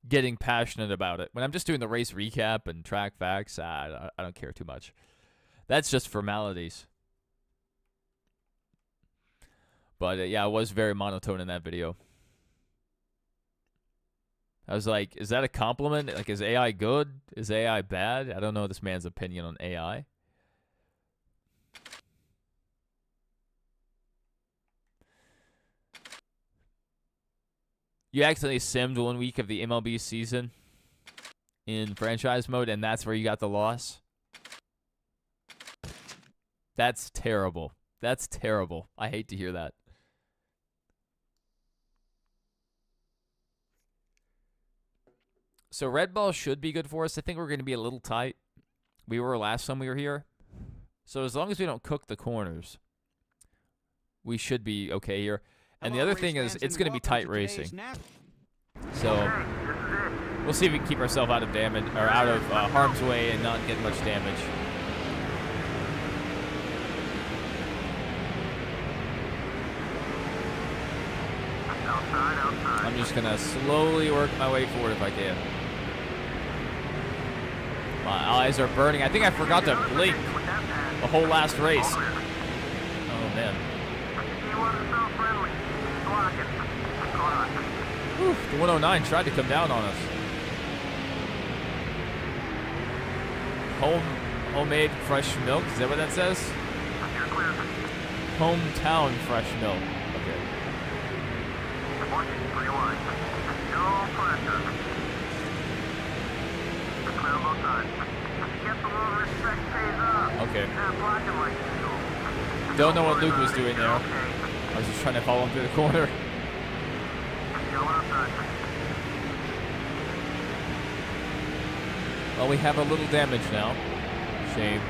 getting passionate about it. When I'm just doing the race recap and track facts, I don't care too much. That's just formalities. But yeah, I was very monotone in that video. I was like, is that a compliment? Like, is AI good? Is AI bad? I don't know this man's opinion on AI. You accidentally simmed 1 week of the MLB season in franchise mode, and that's where you got the loss? That's terrible. That's terrible. I hate to hear that. So Red Ball should be good for us. I think we're going to be a little tight. We were last time we were here. So as long as we don't cook the corners, we should be okay here. And the other thing is, it's going to be tight racing. So we'll see if we can keep ourselves out of damage or out of harm's way and not get much damage. I'm just going to slowly work my way forward if I can. My eyes are burning. I think I forgot to blink the whole last race. Oh, man. Whew, the 109 tried to come down on us. Homemade fresh milk. Is that what that says? Hometown fresh milk. Okay. Okay. Don't know what Luke was doing there. I was just trying to follow him through the corner. Well, we have a little damage now. Shame.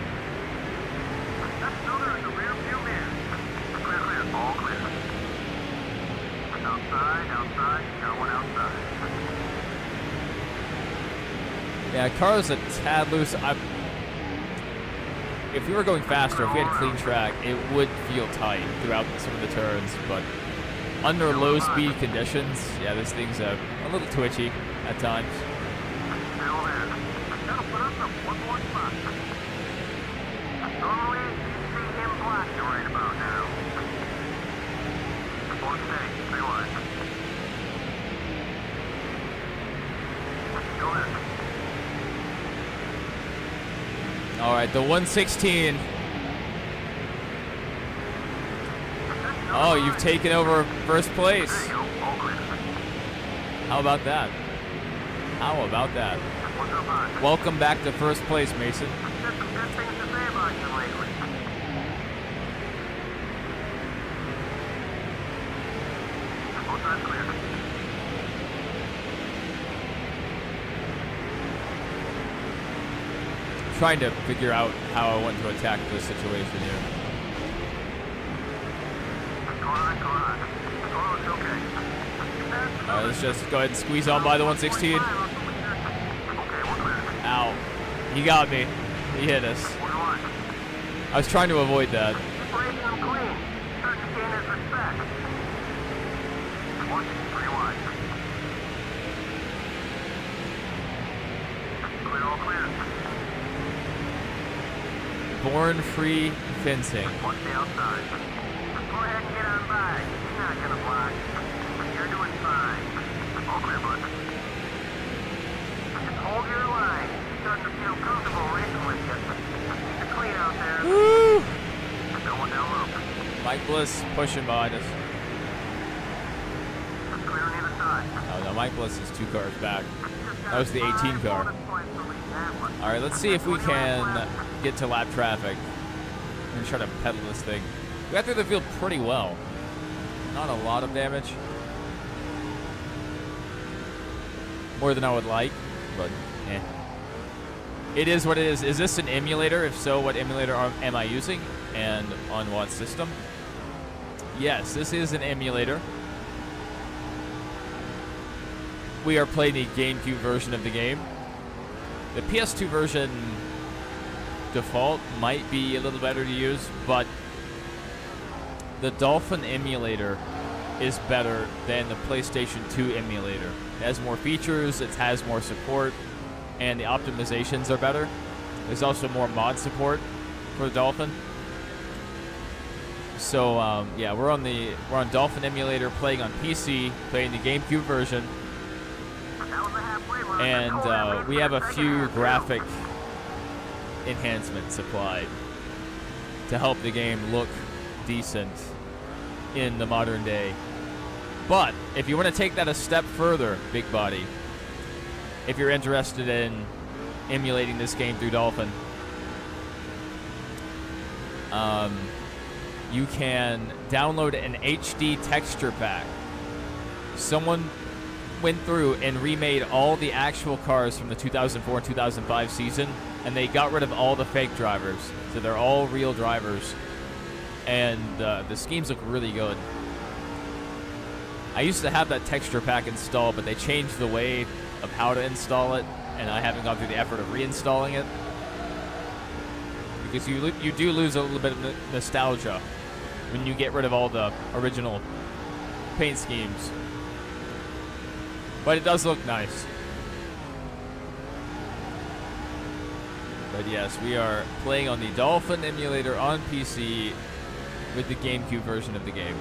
Yeah, car's a tad loose. If we were going faster, if we had a clean track, it would feel tight throughout some of the turns, but under low speed conditions, yeah, this thing's a little twitchy at times. All right, the 116. Oh, you've taken over first place. There you go. All clear. How about that? How about that? 105. Welcome back to first place, Mason. Got some good things to say about you lately. Both sides clear. Trying to figure out how I want to attack this situation here. Go on. Oh, it's okay. All right, let's just go ahead and squeeze on by the 116. Okay, we're clear. Ow. He got me. He hit us. 101. I was trying to avoid that. Keep racing him clean. Starting to gain his respect. 1, 3 wide. Clear, all clear. Born free fencing. Watch the outside. Just go ahead and get on by. He's not gonna block. You're doing fine. All clear, bud. Just hold your line. You're starting to feel comfortable racing with you. Keep it clean out there. Woo! Going down low. Mike Bliss pushing behind us. Just clear on either side. Oh no, Mike Bliss is 2 cars back. That was the 18 car. All right, let's see if we can get to lap traffic and try to pedal this thing. We got through the field pretty well. Not a lot of damage. More than I would like, but eh. It is what it is. Is this an emulator? If so, what emulator am I using? And on what system? Yes, this is an emulator. We are playing the GameCube version of the game. The PS2 version default might be a little better to use, but the Dolphin Emulator is better than the PlayStation 2 emulator. It has more features, it has more support, and the optimizations are better. There's also more mod support for the Dolphin. So yeah, we're on Dolphin Emulator, playing on PC, playing the GameCube version, and we have a few graphic enhancements applied to help the game look decent in the modern day. But if you want to take that a step further, Big Body, if you're interested in emulating this game through Dolphin, you can download an HD texture pack. Someone went through and remade all the actual cars from the 2004 and 2005 season, and they got rid of all the fake drivers, so they're all real drivers, and the schemes look really good. I used to have that texture pack installed, but they changed the way of how to install it, and I haven't gone through the effort of reinstalling it, because you do lose a little bit of nostalgia when you get rid of all the original paint schemes. But it does look nice. But yes, we are playing on the Dolphin Emulator on PC with the GameCube version of the game.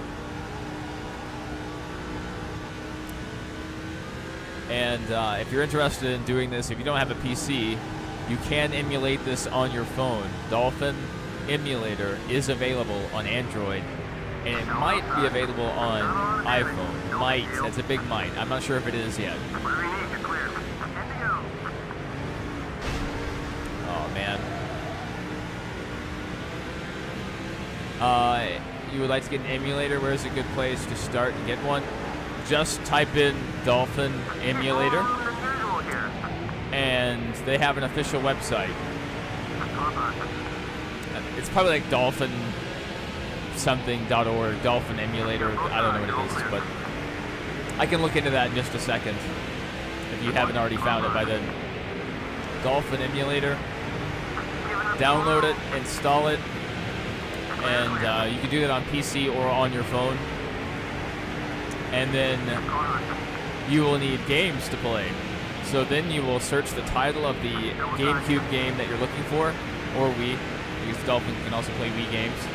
And if you're interested in doing this, if you don't have a PC, you can emulate this on your phone. Dolphin Emulator is available on Android, and it might be available on iPhone. Might. That's a big might. I'm not sure if it is yet. Oh, man. You would like to get an emulator? Where's a good place to start and get one? Just type in Dolphin Emulator, and they have an official website. It's probably like dolphin something.org, Dolphin Emulator. I don't know what it is, but I can look into that in just a second if you haven't already found it by then. Dolphin Emulator. Download it, install it, and you can do that on PC or on your phone. And then you will need games to play. So then you will search the title of the GameCube game that you're looking for, or Wii, because Dolphin can also play Wii games.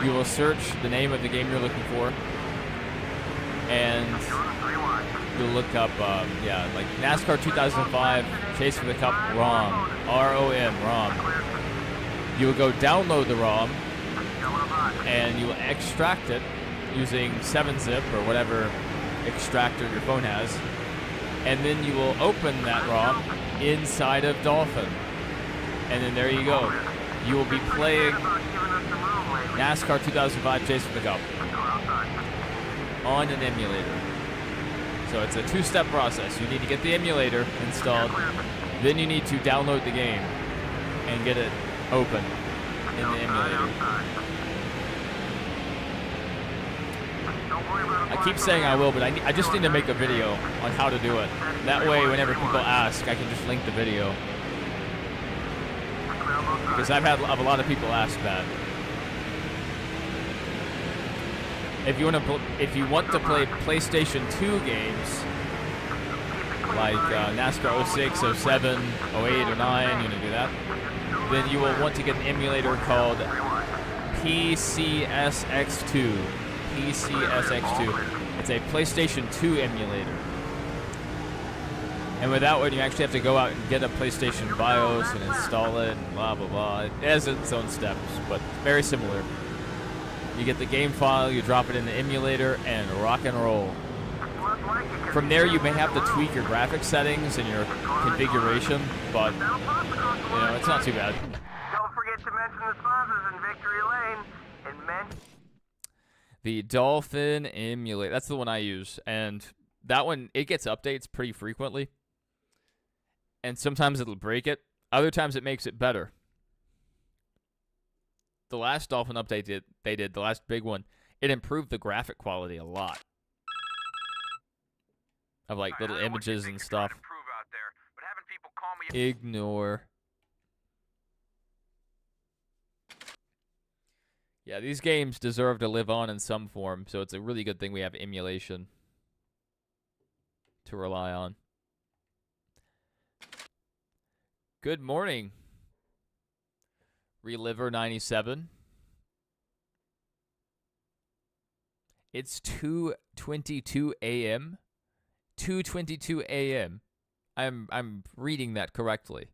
You will search the name of the game you're looking for, and you'll look up, yeah, like NASCAR 2005 Chase for the Cup ROM, ROM, ROM. You will go download the ROM, and you will extract it using 7-zip or whatever extractor your phone has, and then you will open that ROM inside of Dolphin, and then there you go. You will be playing NASCAR 2005 Chase for the Cup on an emulator. So it's a two-step process. You need to get the emulator installed, then you need to download the game and get it open in the emulator. I keep saying I will, but I just need to make a video on how to do it. That way, whenever people ask, I can just link the video. Because I've had a lot of people ask that. If you want to play PlayStation 2 games like NASCAR 06, 07, 08, or 9, you want to do that, then you will want to get an emulator called PCSX2. PCSX2. It's a PlayStation 2 emulator. And with that one, you actually have to go out and get a PlayStation BIOS and install it and blah, blah, blah. It has its own steps, but very similar. You get the game file, you drop it in the emulator, and rock and roll. From there, you may have to tweak your graphics settings and your configuration, but, you know, it's not too bad. Don't forget to mention the sponsors in Victory Lane and mention The Dolphin Emulator. That's the one I use. And that one, it gets updates pretty frequently. And sometimes it'll break it. Other times it makes it better. The last Dolphin update they did, the last big one, it improved the graphic quality a lot. Of like little images and stuff. Ignore. Yeah, these games deserve to live on in some form, so it's a really good thing we have emulation to rely on. Good morning, Reliver97. It's 2:22 a.m. 2:22 a.m. I'm reading that correctly.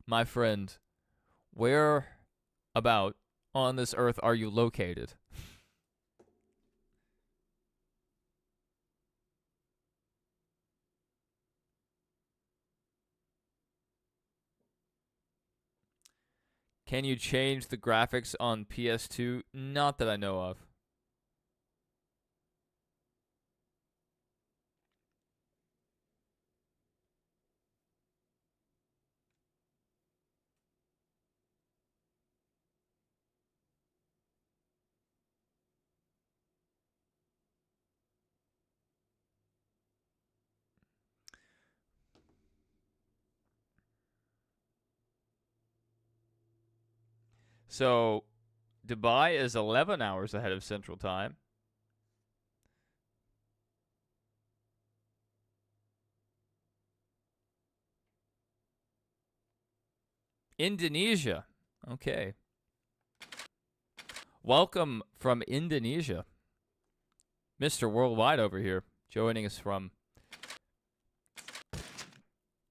My friend, where about on this earth are you located? Can you change the graphics on PS2? Not that I know of. So, Dubai is 11 hours ahead of Central Time. Indonesia. Okay. Welcome from Indonesia. Mr. Worldwide over here, joining us from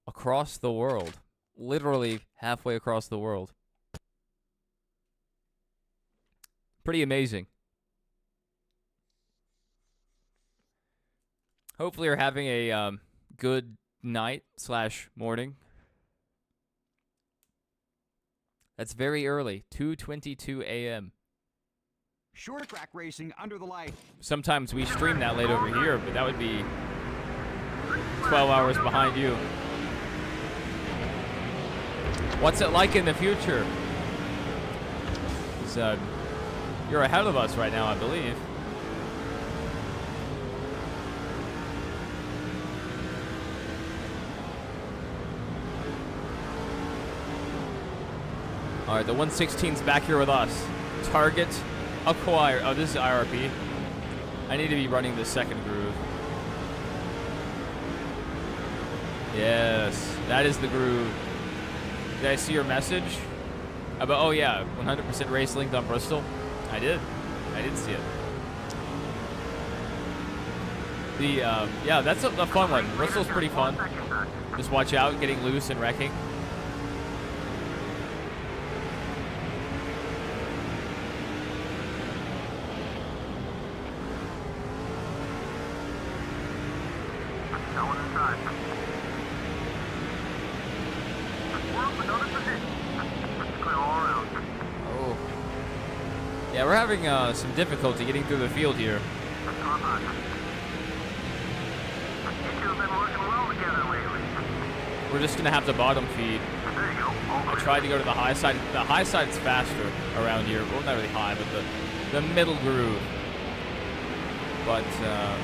across the world. Literally halfway across the world. Pretty amazing. Hopefully you're having a good night / morning. That's very early, 2:22 a.m. Short track racing under the light. Sometimes we stream that late over here, but that would be 12 hours behind you. What's it like in the future? You're ahead of us right now, I believe. All right, the 116's back here with us. Target acquire. Oh, this is IRP. I need to be running the second groove. Yes, that is the groove. Did I see your message? About, oh yeah, 100% race linked on Bristol. I did see it. Yeah, that's a fun one. Bristol's pretty fun. Just watch out, getting loose and wrecking. Yeah, we're having some difficulty getting through the field here. You two have been working well together lately. We're just gonna have to bottom feed. There you go. I tried to go to the high side. The high side's faster around here. Well, not really high, but the middle groove. But the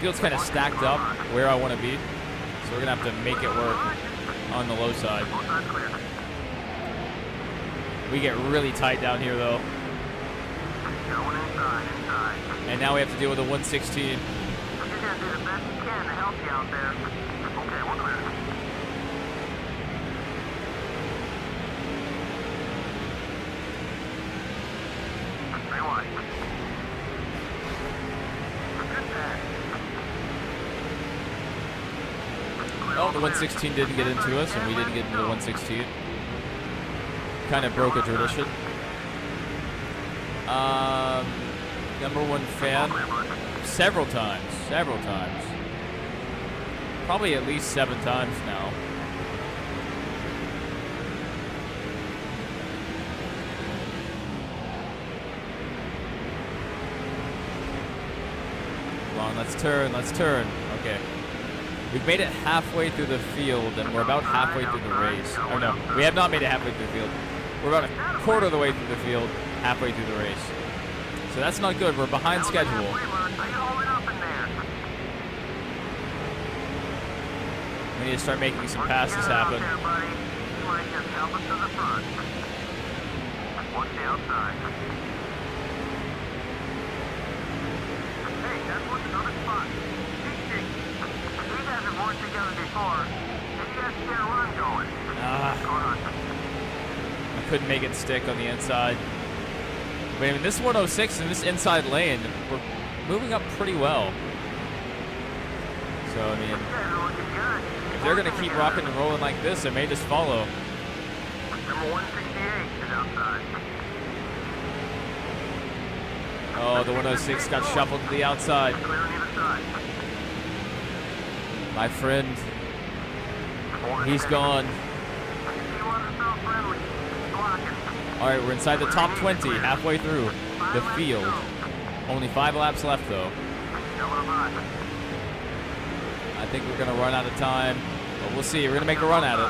field's kind of stacked up where I want to be, so we're gonna have to make it work on the low side. Both sides clear. We get really tight down here though, Going inside. and now we have to deal with a 116. You're gonna do the best you can to help you out there. Okay, we're clear. Three wide. Good pass. Oh, the 116 didn't get into us, and we didn't get into the 116. Kind of broke a tradition. Number one fan, several times. Probably at least 7 times now. Come on, let's turn. Okay. We've made it halfway through the field, and we're about halfway through the race. Oh no, we have not made it halfway through the field. We're about a quarter of the way through the field, halfway through the race. So that's not good. We're behind schedule. How you holding up in there? We need to start making some passes happen. There, buddy. You might just help us to the front. Watch the outside. Hey, that's what's another spot. Cheek. You guys have worked together before. Maybe you guys can get a run going. I couldn't make it stick on the inside. Wait a minute, this 106 in this inside lane, we're moving up pretty well. So, I mean, if they're going to keep rocking and rolling like this, they may just follow. Number 168 is outside. Oh, the 106 got shuffled to the outside. Clear on either side. My friend, he's gone. You want to throw friendly. Blocking. All right, we're inside the top 20, halfway through the field. Only 5 laps left, though. I think we're going to run out of time, but we'll see. We're going to make a run at it.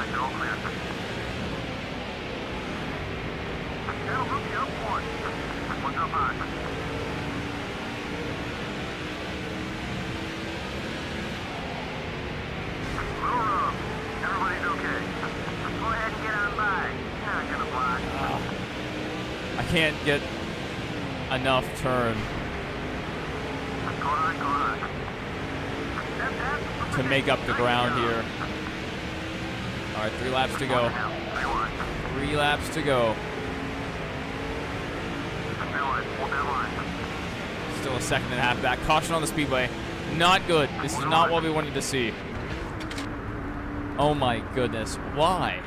Everybody's okay. Go ahead and get on by. You're not gonna block. I can't get enough turn to make up the ground here. All right, 3 laps to go. 3 laps to go. Still a second and a half back. Caution on the speedway. Not good. This is not what we wanted to see. Oh my goodness. Why?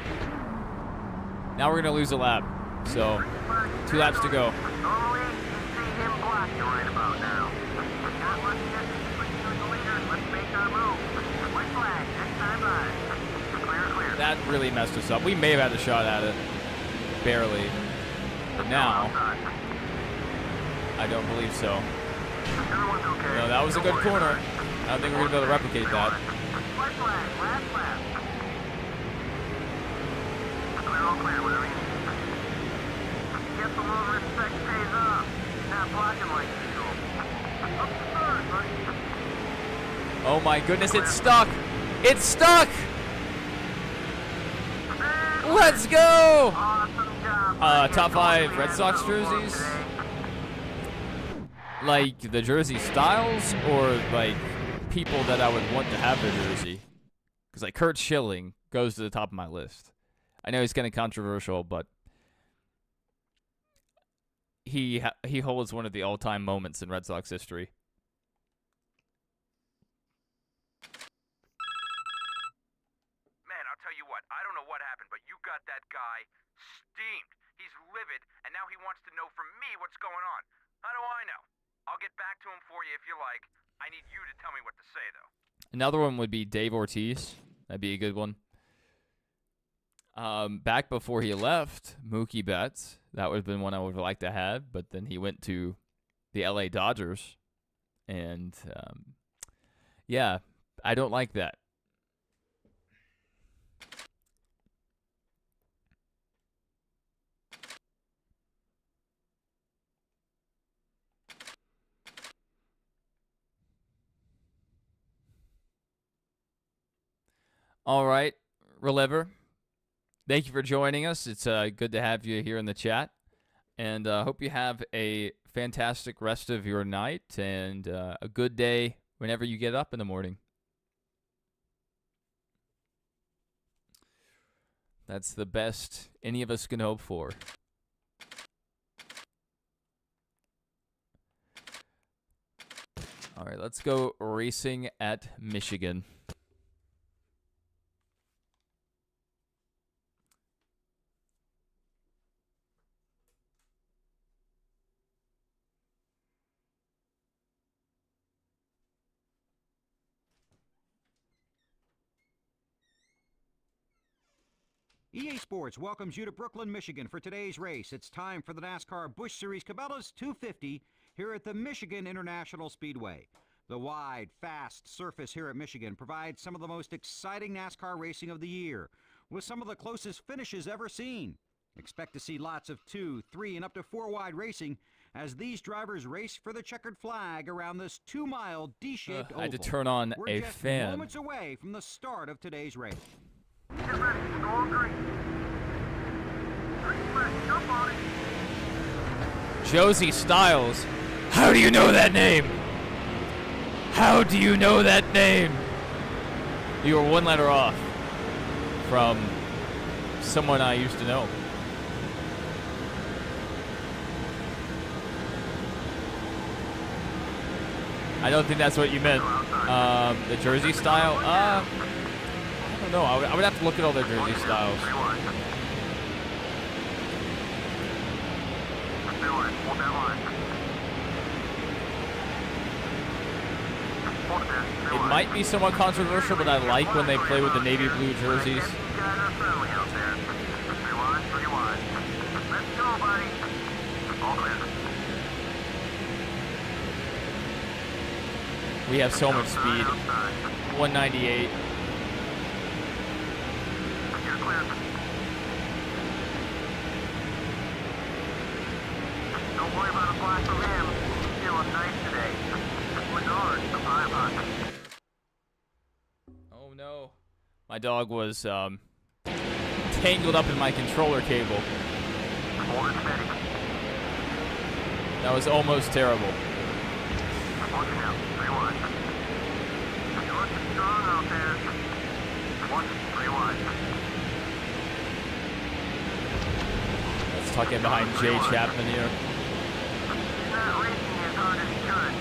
Now we're going to lose a lap. So, 2 laps to go. Normally, you see him block you right about now. Not much yet to put you in the leader. Let's make our move. White flag. Next time by. Clear. That really messed us up. We may have had a shot at it. Barely. But now, I don't believe so. Everyone's okay. No, that was a good corner. I don't think we're going to be able to replicate that. White flag. Last lap. Clear, all clear. Whatever you need. Get the little respect pays off. Not blocking like usual. Up to third, buddy. Oh my goodness, it's stuck! It's stuck! Let's go! Awesome job. Top 5 Red Sox jerseys? Like the jersey styles, or like people that I would want to have their jersey? Because like Kurt Schilling goes to the top of my list. I know he's kind of controversial, but he holds one of the all-time moments in Red Sox history. Man, I'll tell you what, I don't know what happened, but you got that guy steamed. He's livid, and now he wants to know from me what's going on. How do I know? I'll get back to him for you if you like. I need you to tell me what to say, though. Another one would be Dave Ortiz. That'd be a good one. Back before he left, Mookie Betts, that would have been one I would have liked to have, but then he went to the LA Dodgers, and yeah, I don't like that. All right, Reliver, thank you for joining us. It's good to have you here in the chat, and hope you have a fantastic rest of your night and a good day whenever you get up in the morning. That's the best any of us can hope for. All right, let's go racing at Michigan. EA Sports welcomes you to Brooklyn, Michigan for today's race. It's time for the NASCAR Busch Series Cabela's 250 here at the Michigan International Speedway. The wide, fast surface here at Michigan provides some of the most exciting NASCAR racing of the year, with some of the closest finishes ever seen. Expect to see lots of 2, 3, and up to 4 wide racing as these drivers race for the checkered flag around this 2-mile D-shaped oval. I had to turn on We're a just fan. moments away from the start of today's race. Get ready, go green. Green flag, jump on it. Josie Styles. How do you know that name? How do you know that name? You were one letter off from someone I used to know. I don't think that's what you meant. The jersey style? I don't know. I would have to look at all their jersey styles. It might be somewhat controversial, but I like when they play with the navy blue jerseys. We have so much speed. 198. Don't worry about a flash from him. He's feeling nice today. Menard, the 500. Oh no. My dog was tangled up in my controller cable. Hold it steady. That was almost terrible. Watch it now. 3 wide. You're looking strong out there. Watch it. 3 wide. Let's tuck in behind Jay Chapman here. He's not racing as hard as he could.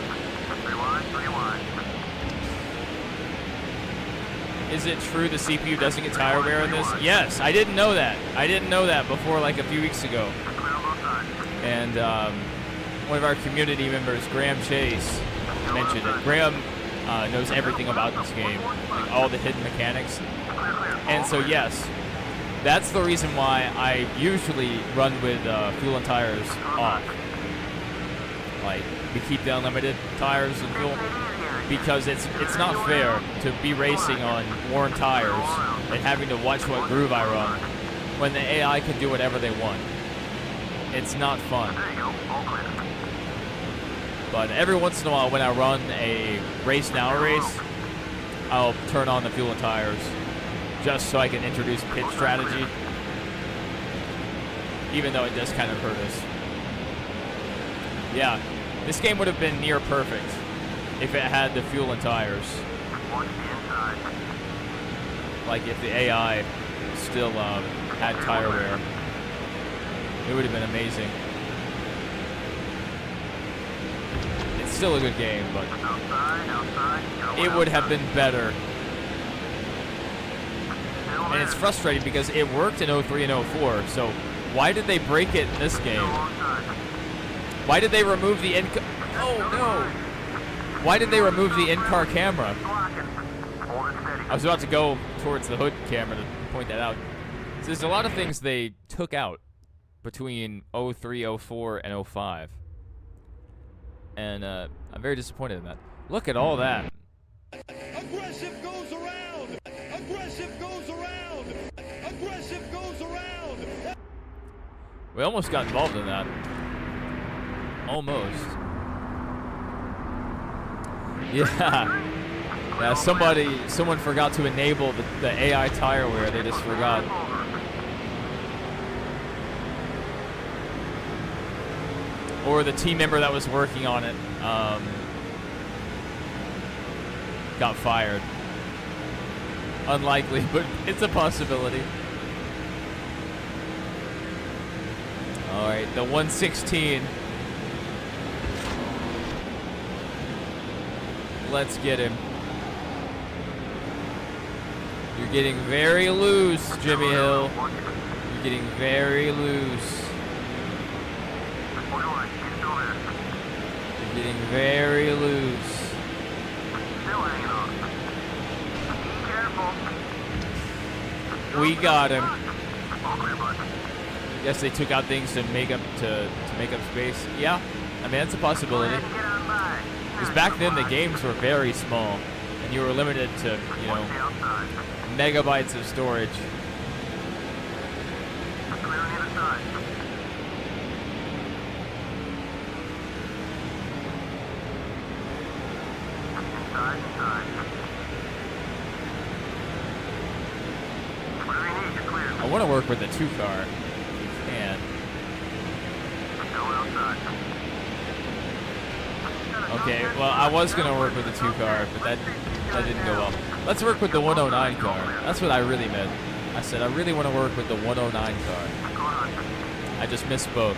3 wide. 3 wide. Is it true the CPU doesn't get tire wear in this? Yes, I didn't know that. I didn't know that before like a few weeks ago. Clear on both sides. And one of our community members, Graham Chase, mentioned it. Graham knows everything about this game, like all the hidden mechanics. Clear, clear. And so yes, that's the reason why I usually run with fuel and tires off. Like we keep the unlimited tires and fuel because it's not fair to be racing on worn tires and having to watch what groove I run when the AI can do whatever they want. It's not fun. There you go. All clear. But every once in a while when I run a race now race, I'll turn on the fuel and tires just so I can introduce pit strategy, even though it does kind of hurt us. Yeah, this game would have been near perfect if it had the fuel and tires. Watch the inside. Like if the AI still had tire wear. It would have been amazing. It's still a good game, but Outside, outside. it would have been better. And it's frustrating because it worked in 03 and 04, so why did they break it in this game? Why did they remove the oh no! Why did they remove the in-car camera? Hold it steady. I was about to go towards the hood camera to point that out. So there's a lot of things they took out between 03, 04, and 05. And I'm very disappointed in that. Look at all that. Aggressive goes around. Aggressive goes around. Aggressive goes around. We almost got involved in that. Almost. Yeah. Yeah, someone forgot to enable the AI tire wear. They just forgot. Or the team member that was working on it got fired. Unlikely, but it's a possibility. All right, the 116. Let's get him. You're getting very loose, Jimmy Hill. You're getting very loose. You're getting very loose. We got him. Yes, they took out things to make up space. Yeah, I mean that's a possibility. Because back then the games were very small, and you were limited to, you know, megabytes of storage. I want to work with the 2-car, if you can. Okay, well, I was going to work with the 2-car, but that didn't go well. Let's work with the 109 car. That's what I really meant. I said I really want to work with the 109 car. I just misspoke.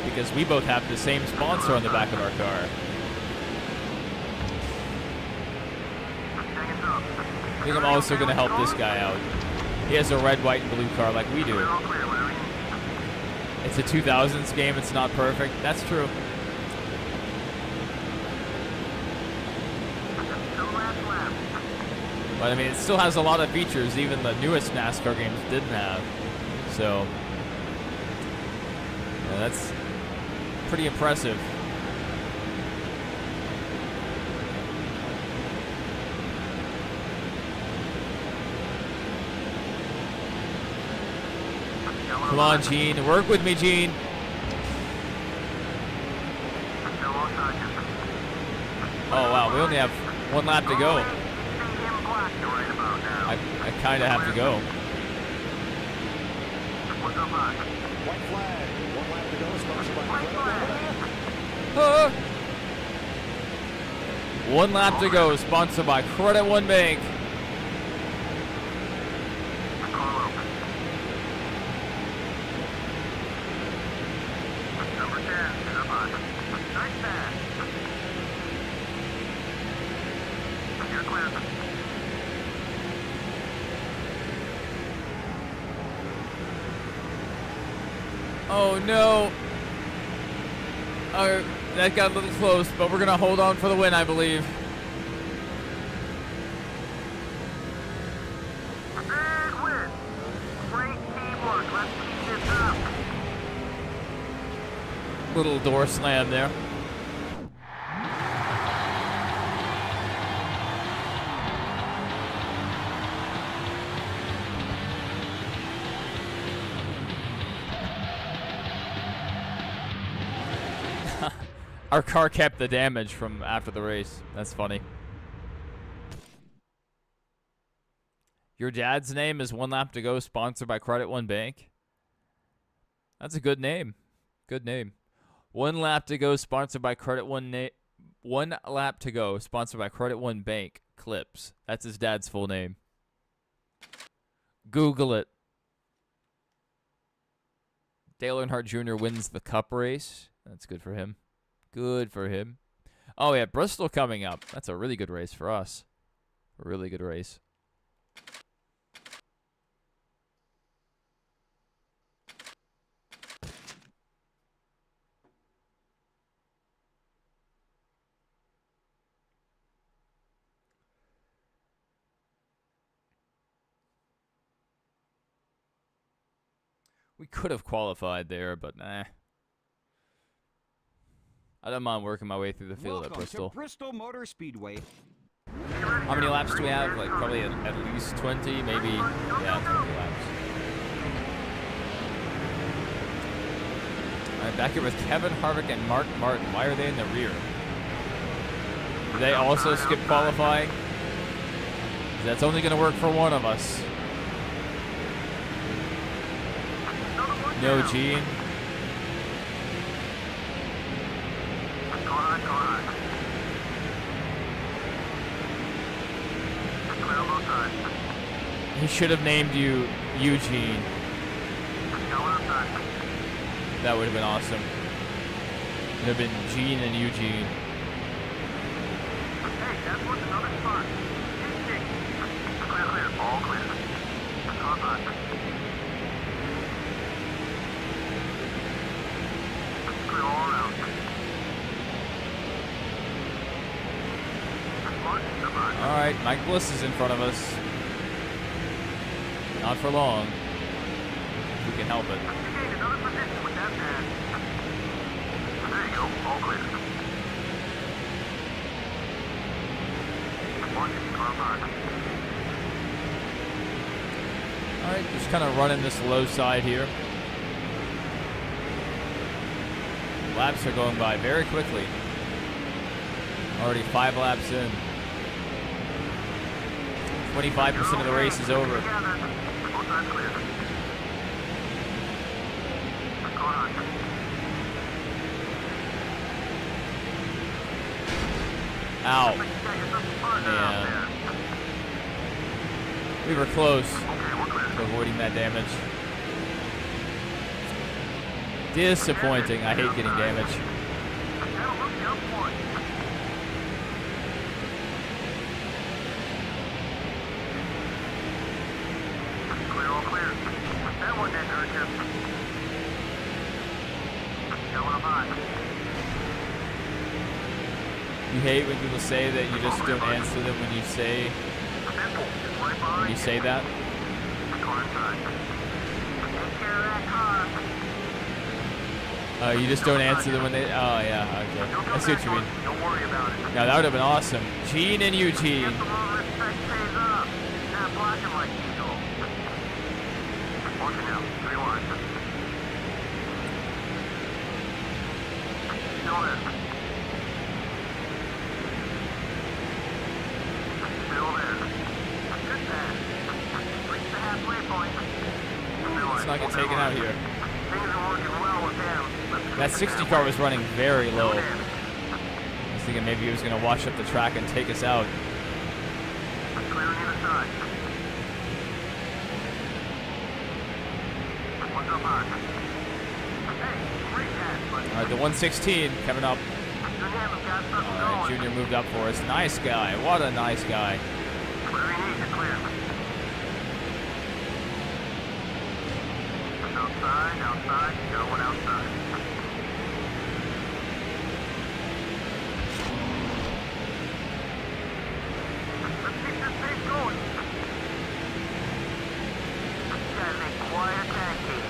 Because we both have the same sponsor on the back of our car. I think I'm also going to help this guy out. He has a red, white, and blue car like we do. It's a 2000s game. It's not perfect. That's true. But I mean, it still has a lot of features even the newest NASCAR games didn't have. So, yeah, that's pretty impressive. Come on, Gene. Work with me, Gene. Oh, wow. We only have 1 lap to go. I kind of have to go. White flag. 1 lap to go. Sponsored by Credit Ah. 1 lap to go. Sponsored by Credit One Bank. Oh no. That got a little close, but we're going to hold on for the win, I believe. Big win. Great teamwork. Let's keep this up. Little door slam there. Our car kept the damage from after the race. That's funny. Your dad's name is 1 lap to go, sponsored by Credit One Bank. That's a good name. Good name. 1 lap to go, sponsored by Credit One. 1 lap to go, sponsored by Credit One Bank. Clips. That's his dad's full name. Google it. Dale Earnhardt Jr. wins the Cup race. That's good for him. Good for him. Oh, yeah, Bristol coming up. That's a really good race for us. A really good race. We could have qualified there, but nah. I don't mind working my way through the field at Welcome Bristol. to Bristol Motor Speedway. How many laps do we have? Like probably at least 20, maybe. Yeah, 20 laps. All right, back here with Kevin Harvick and Mark Martin. Why are they in the rear? Did they also skip qualifying? That's only going to work for one of us. No Gene. He should have named you Eugene. That would have been awesome. It would have been Gene and Eugene. Hey, that's what's another spot. Clear, all clear. Clear all around. All right, Mike Bliss is in front of us. Not for long. If we can help it. You gained another position with that pass. There you go, all clear. All right, just kind of running this low side here. Laps are going by very quickly. Already 5 laps in. 25% of the race is over. Ow. Yeah. We were close to avoiding that damage. Disappointing. I hate getting damage. You hate when people say that you just don't answer them when you say that. You just don't answer them when they. Oh yeah, okay. I see what you mean. Yeah, that would have been awesome. Gene and Eugene. Let's not get taken out here. That 60 car was running very low. I was thinking maybe he was going to wash up the track and take us out. Alright, the 116 coming up. Alright, Junior moved up for us. Nice guy. What a nice guy. Outside, got one outside. Let's keep this pace going. You gotta make quiet attack here.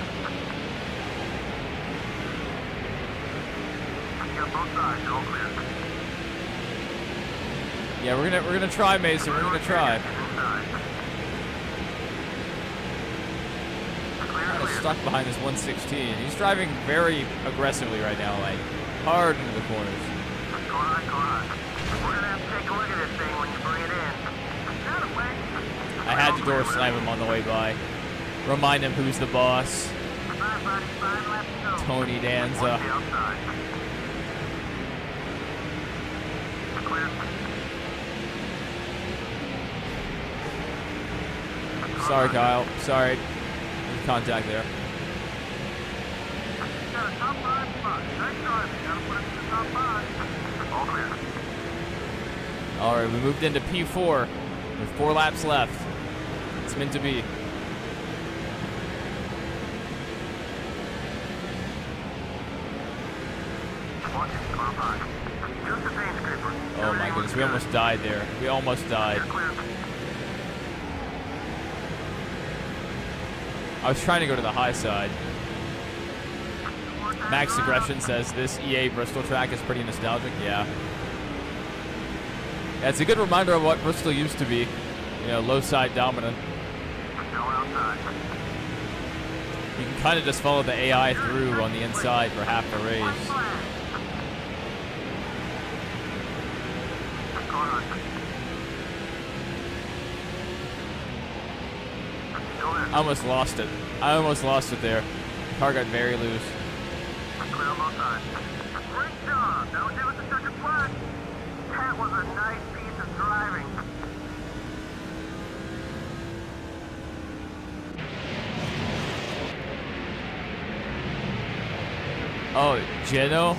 You got both sides, they're all clear. Yeah, we're gonna try, Mason. We're gonna try. Stuck behind this 116. He's driving very aggressively right now, like hard into the corners. Go on. We're gonna have to take a look at this thing when you bring it in. I had to door slam him on the way by. Remind him who's the boss. Tony Danza. Sorry, Kyle. Sorry. There's contact there. Alright, we moved into P4 with 4 laps left. It's meant to be. Oh my goodness, we almost died there. We almost died. I was trying to go to the high side. Max Aggression says this EA Bristol track is pretty nostalgic. Yeah. Yeah, it's a good reminder of what Bristol used to be. You know, low side dominant. You can kind of just follow the AI through on the inside for half the race. I almost lost it. I almost lost it there. Car got very loose. Great job. That was it with the second flag. That was a nice piece of driving. Oh, Geno?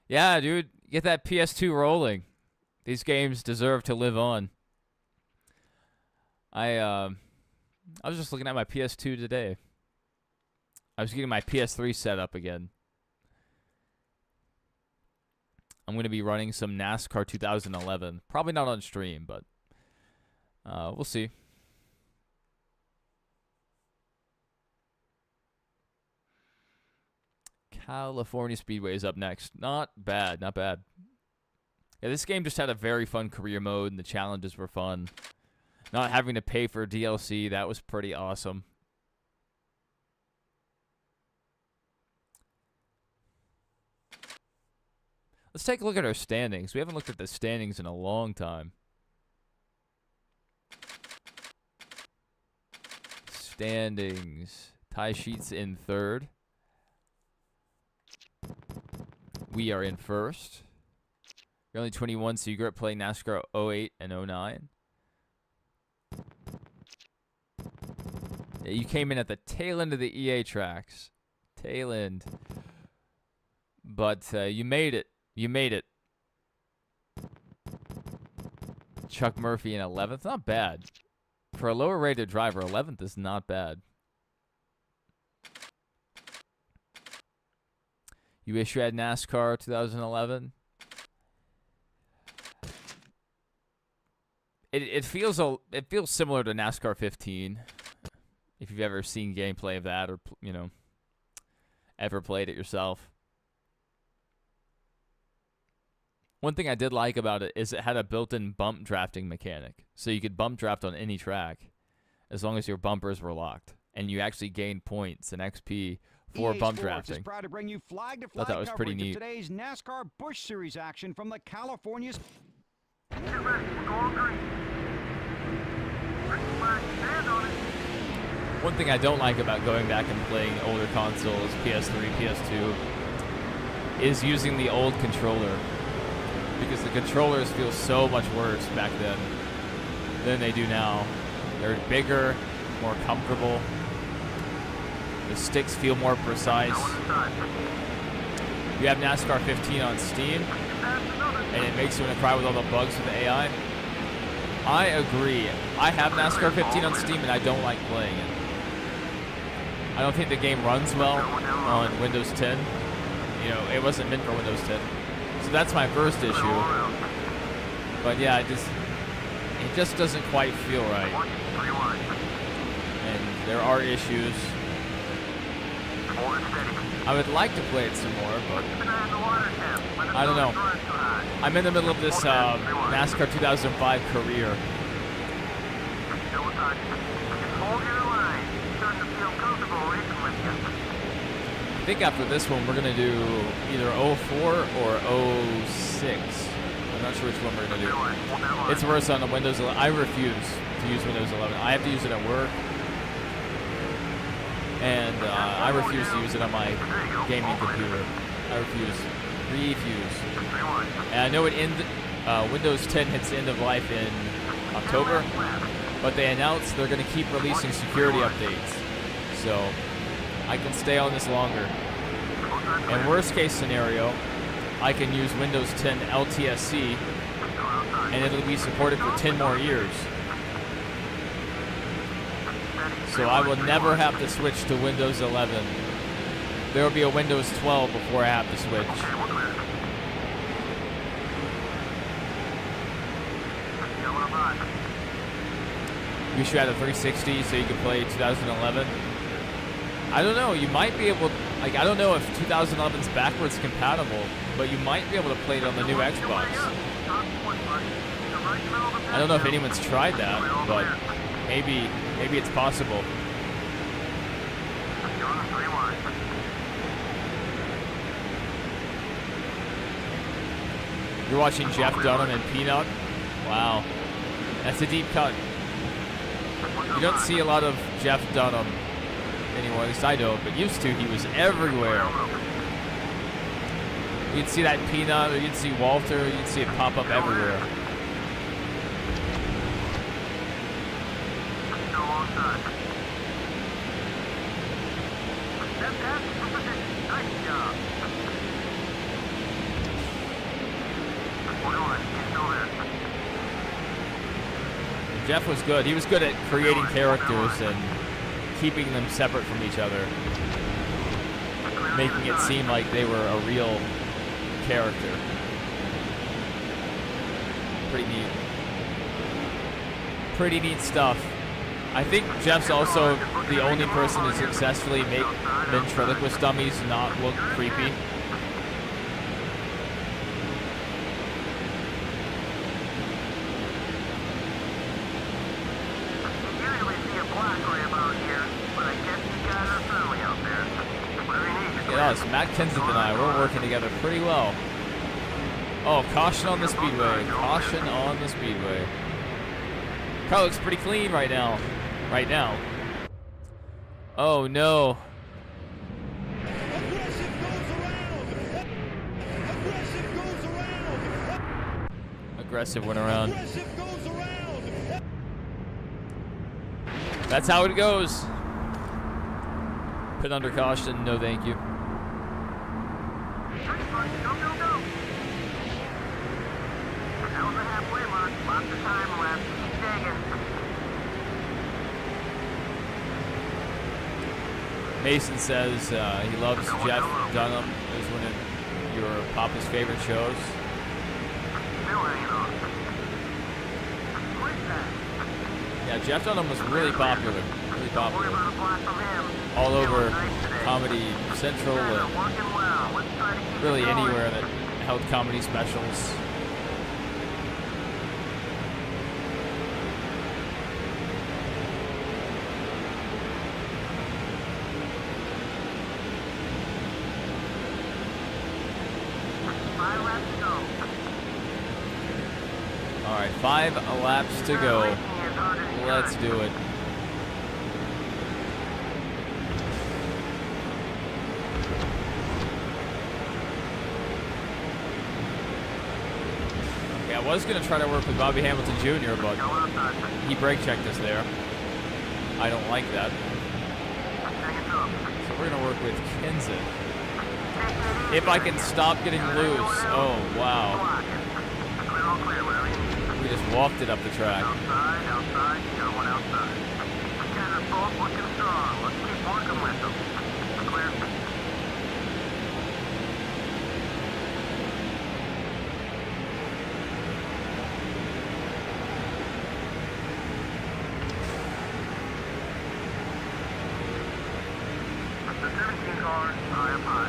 Yeah, dude. Get that PS2 rolling. These games deserve to live on. I was just looking at my PS2 today. I was getting my PS3 set up again. I'm going to be running some NASCAR 2011. Probably not on stream, but we'll see. California Speedway is up next. Not bad, not bad. Yeah, this game just had a very fun career mode, and the challenges were fun. Not having to pay for DLC, that was pretty awesome. Let's take a look at our standings. We haven't looked at the standings in a long time. Standings. Ty Sheets in third. We are in first. You're only 21, so you grew up playing NASCAR 08 and 09. Yeah, you came in at the tail end of the EA tracks. Tail end. But you made it. You made it. Chuck Murphy in 11th. Not bad. For a lower rated driver, 11th is not bad. You wish you had NASCAR 2011? It feels similar to NASCAR 15. If you've ever seen gameplay of that, or ever played it yourself. One thing I did like about it is it had a built-in bump drafting mechanic, so you could bump draft on any track, as long as your bumpers were locked, and you actually gained points and XP for bump drafting. Is proud to bring you flag to Thought that was pretty neat. Today's NASCAR Busch Series action from the California. One thing I don't like about going back and playing older consoles, PS3, PS2, is using the old controller. Because the controllers feel so much worse back then than they do now. They're bigger, more comfortable. The sticks feel more precise. You have NASCAR 15 on Steam, and it makes you want to cry with all the bugs with the AI. I agree. I have NASCAR 15 on Steam, and I don't like playing it. I don't think the game runs well on Windows 10. It wasn't meant for Windows 10. So that's my first issue. But yeah, it just doesn't quite feel right. And there are issues. I would like to play it some more, but I don't know. I'm in the middle of this NASCAR 2005 career. I think after this one, we're going to do either 04 or 06. I'm not sure which one we're going to do. It's worse on the Windows 11. I refuse to use Windows 11. I have to use it at work. And I refuse to use it on my gaming computer. I refuse. And I know Windows 10 hits end of life in October, but they announced they're going to keep releasing security updates. So I can stay on this longer. And worst case scenario, I can use Windows 10 LTSC, and it'll be supported for 10 more years. So I will never have to switch to Windows 11. There will be a Windows 12 before I have to switch. You should have a 360 so you can play 2011. I don't know. You might be able. Like, I don't know if 2011's backwards compatible, but you might be able to play it on the new Xbox. I don't know if anyone's tried that, but maybe it's possible. You're watching Jeff Dunham and Peanut? Wow. That's a deep cut. You don't see a lot of Jeff Dunham anymore, at least I don't, but used to, he was everywhere. You'd see that Peanut, or you'd see Walter, you'd see it pop up everywhere. Jeff was good. He was good at creating characters and keeping them separate from each other, making it seem like they were a real character. Pretty neat. Pretty neat stuff. I think Jeff's also the only person to successfully make ventriloquist dummies not look creepy. Us, Matt Kenseth and I, we're working together pretty well. Oh, caution on the speedway. Caution on the speedway. Car looks pretty clean right now. Right now. Oh no. Aggressive went around. That's how it goes. Put under caution, no thank you. Mason says he loves Jeff Dunham. It was one of your Papa's favorite shows. Yeah, Jeff Dunham was really popular. Really popular. All over Comedy Central and really anywhere that held comedy specials. All right, 5 laps to go. Let's do it. Okay, I was going to try to work with Bobby Hamilton Jr., but he brake checked us there. I don't like that. So we're going to work with Kenseth. If I can stop getting loose. Oh, wow. We just walked it up the track.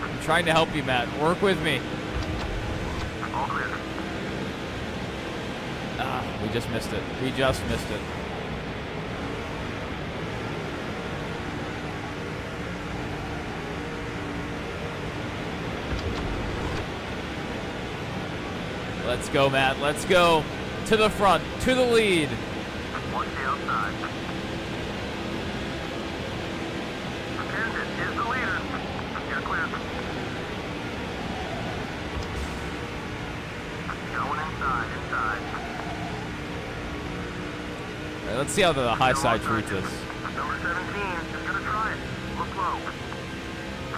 I'm trying to help you, Matt. Work with me. Ah, we just missed it. We just missed it. Let's go, Matt. Let's go. To the front. To the lead. Let's see how the high side treats us. Number 17 is going to try it. Look low.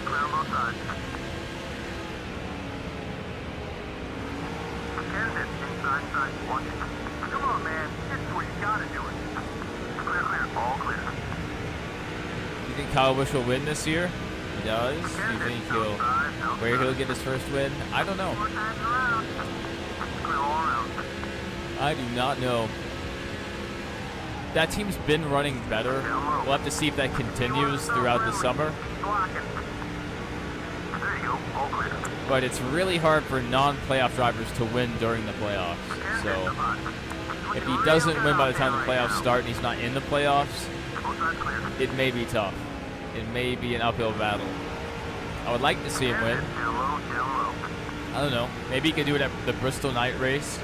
Clear on both sides. Kenseth, inside, side. Watch it. Come on, man. This is where you got to do it. Clear, clear. All clear. Do you think Kyle Busch will win this year? He does. Do you think he'll get his first win? I don't know. Clear all around. I do not know. that team's been running better. We'll have to see if that continues throughout the summer. But it's really hard for non-playoff drivers to win during the playoffs. So if he doesn't win by the time the playoffs start and he's not in the playoffs, it may be tough. It may be an uphill battle. I would like to see him win. I don't know. Maybe he could do it at the Bristol night race.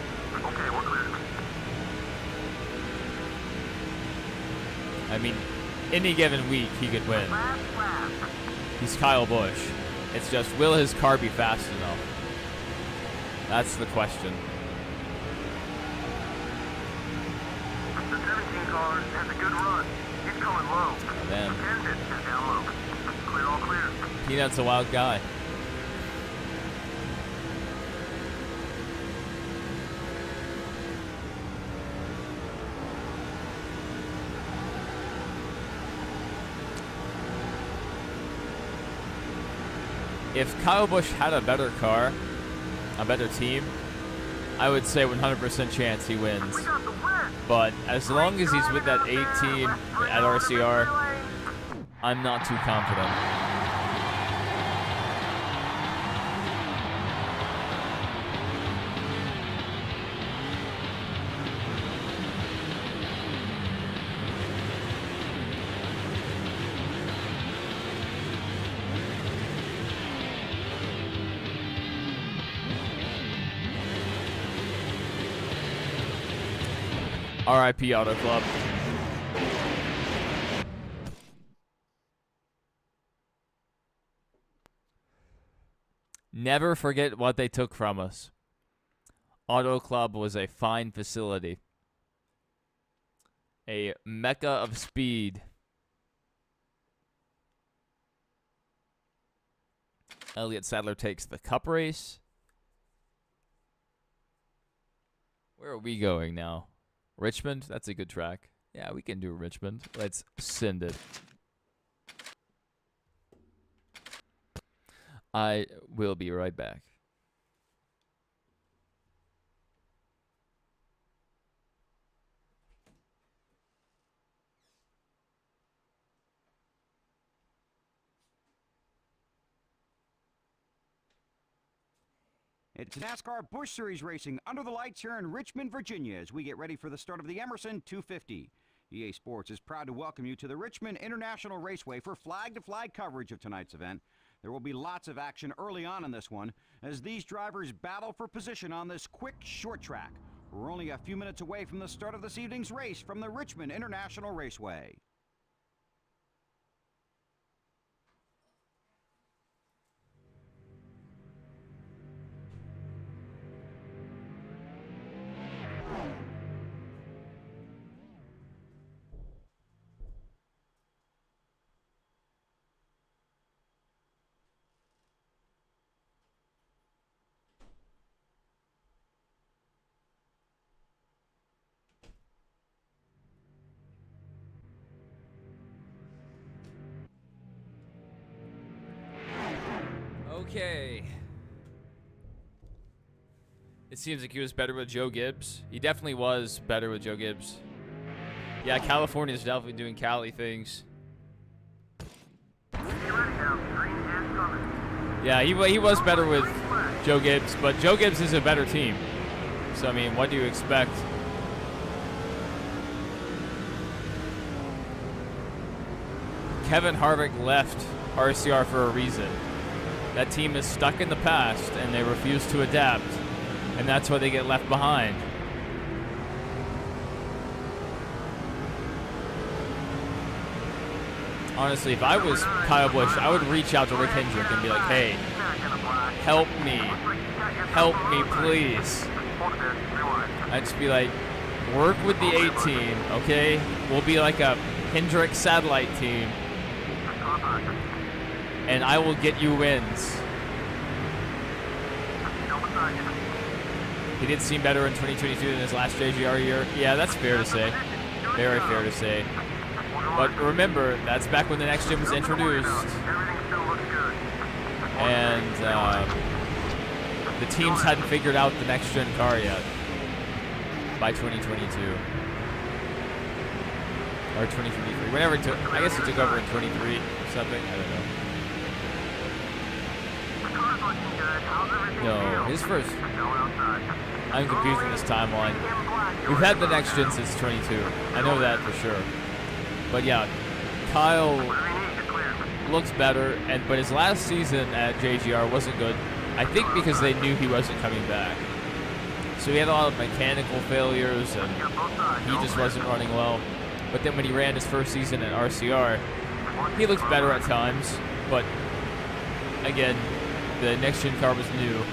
I mean, any given week he could win. He's Kyle Busch. It's just, will his car be fast enough? That's the question. The 17 car has a good run. He's going low. Oh, man. 10 is down low. Clear, all clear. Peanut's a wild guy. If Kyle Busch had a better car, a better team, I would say 100% chance he wins. But as long as he's with that A team at RCR, I'm not too confident. RIP Auto Club. Never forget what they took from us. Auto Club was a fine facility. A mecca of speed. Elliott Sadler takes the cup race. Where are we going now? Richmond? That's a good track. Yeah, we can do Richmond. Let's send it. I will be right back. It's NASCAR Busch Series racing under the lights here in Richmond, Virginia, as we get ready for the start of the Emerson 250. EA Sports is proud to welcome you to the Richmond International Raceway for flag-to-flag coverage of tonight's event. There will be lots of action early on in this one as these drivers battle for position on this quick, short track. We're only a few minutes away from the start of this evening's race from the Richmond International Raceway. Okay. It seems like he was better with Joe Gibbs. He definitely was better with Joe Gibbs. Yeah, California's definitely doing Cali things. Yeah, he was better with Joe Gibbs, but Joe Gibbs is a better team. So, I mean, what do you expect? Kevin Harvick left RCR for a reason. That team is stuck in the past, and they refuse to adapt, and that's why they get left behind. Honestly, if I was Kyle Busch, I would reach out to Rick Hendrick and be like, hey, help me, please. I'd just be like, work with the A team, okay? We'll be like a Hendrick satellite team, and I will get you wins. He did seem better in 2022 than his last JGR year. Yeah, that's fair to say. Very fair to say. But remember, that's back when the next gen was introduced. And the teams hadn't figured out the next gen car yet by 2022. or 2023. Whenever it took, I guess he took over in 23 or something. I don't know. No, his first. I'm confusing this timeline. We've had the next gen since 22. I know that for sure. But yeah, Kyle looks better, but his last season at JGR wasn't good. I think because they knew he wasn't coming back. So he had a lot of mechanical failures, and he just wasn't running well. But then when he ran his first season at RCR, he looks better at times. But again, the next gen car was new,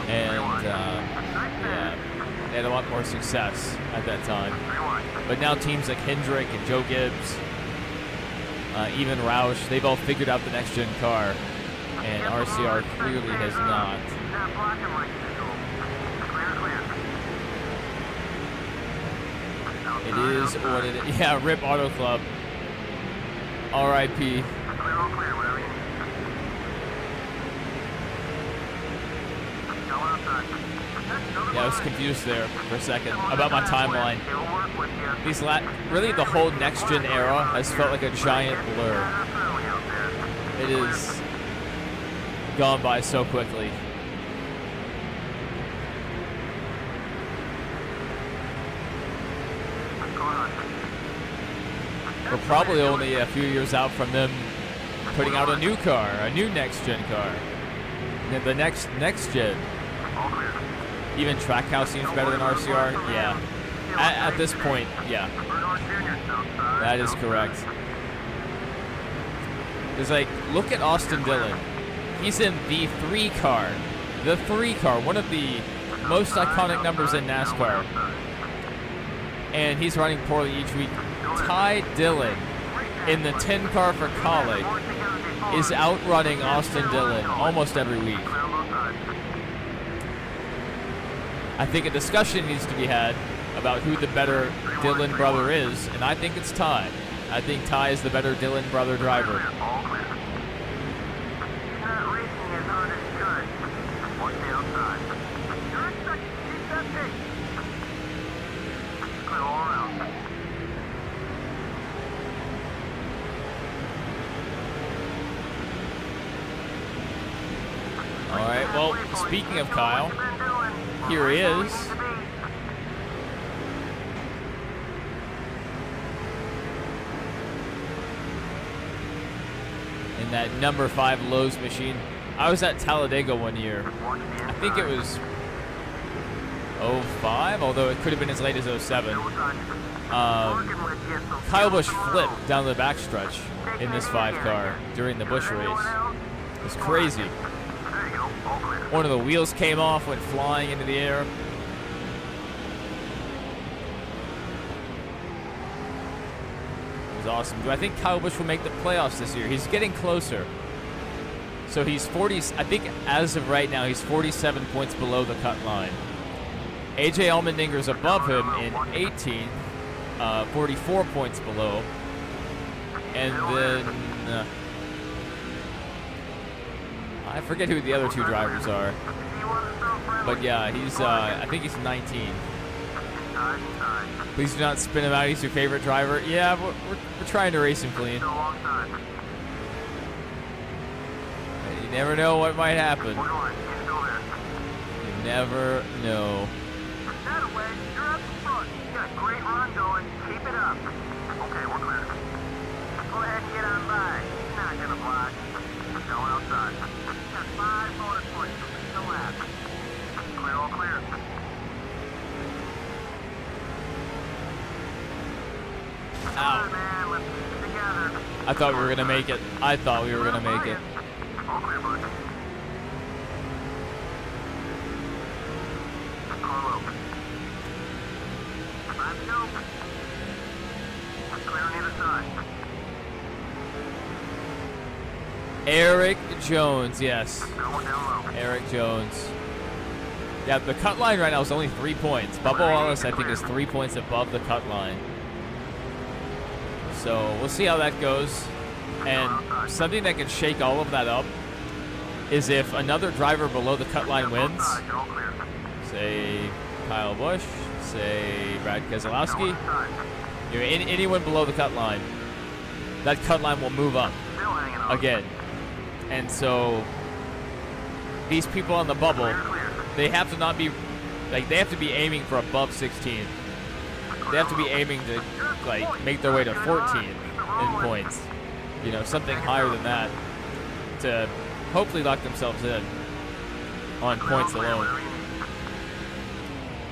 and yeah, they had a lot more success at that time. But now teams like Hendrick and Joe Gibbs, even Roush, they've all figured out the next gen car, and RCR clearly has not. It is what it is. Yeah, RIP Auto Club. R.I.P. Yeah, I was confused there for a second about my timeline. Really the whole next gen era has felt like a giant blur. It is gone by so quickly. We're probably only a few years out from them putting out a new car, a new next gen car. And the next gen. Even Trackhouse seems better than RCR. Yeah. At this point, yeah. That is correct. It's like, look at Austin Dillon. He's in the 3 car. The 3 car, one of the most iconic numbers in NASCAR. And he's running poorly each week. Ty Dillon in the 10 car for Kaulig is outrunning Austin Dillon almost every week. I think a discussion needs to be had about who the better Dillon brother is, and I think it's Ty. I think Ty is the better Dillon brother driver. Alright, well, speaking of Kyle, here he is. In that number 5 Lowe's machine. I was at Talladega one year. I think it was 05, although it could have been as late as 07. Kyle Busch flipped down the backstretch in this 5 car during the Busch race. It was crazy. One of the wheels came off, went flying into the air. It was awesome. Do I think Kyle Busch will make the playoffs this year? He's getting closer. So he's 40, I think as of right now, he's 47 points below the cut line. AJ Allmendinger's above him in 18th, 44 points below. And then I forget who the other 2 drivers are. But yeah, he's I think he's 19. Please do not spin him out. He's your favorite driver. Yeah, we're trying to race him clean. You never know what might happen. You never know. Go ahead and get on by. He's not gonna block. Going outside. He's got 5 bonus points to lead the lap. Clear, all clear. Ow. Man, let's keep it together. I thought we were gonna make it. I thought we were gonna make it. All clear, bud. Carlo. 5 to go. Clear on either side. Eric Jones, yes. Eric Jones. Yeah, the cut line right now is only 3 points. Bubba Wallace, I think, is 3 points above the cut line. So we'll see how that goes. And something that can shake all of that up is if another driver below the cut line wins, say Kyle Busch, say Brad Keselowski, You know, anyone below the cut line, that cut line will move up again. And so these people on the bubble, they have to not be, like, they have to be aiming for above 16. They have to be aiming to, like, make their way to 14 in points. You know, something higher than that to hopefully lock themselves in on points alone.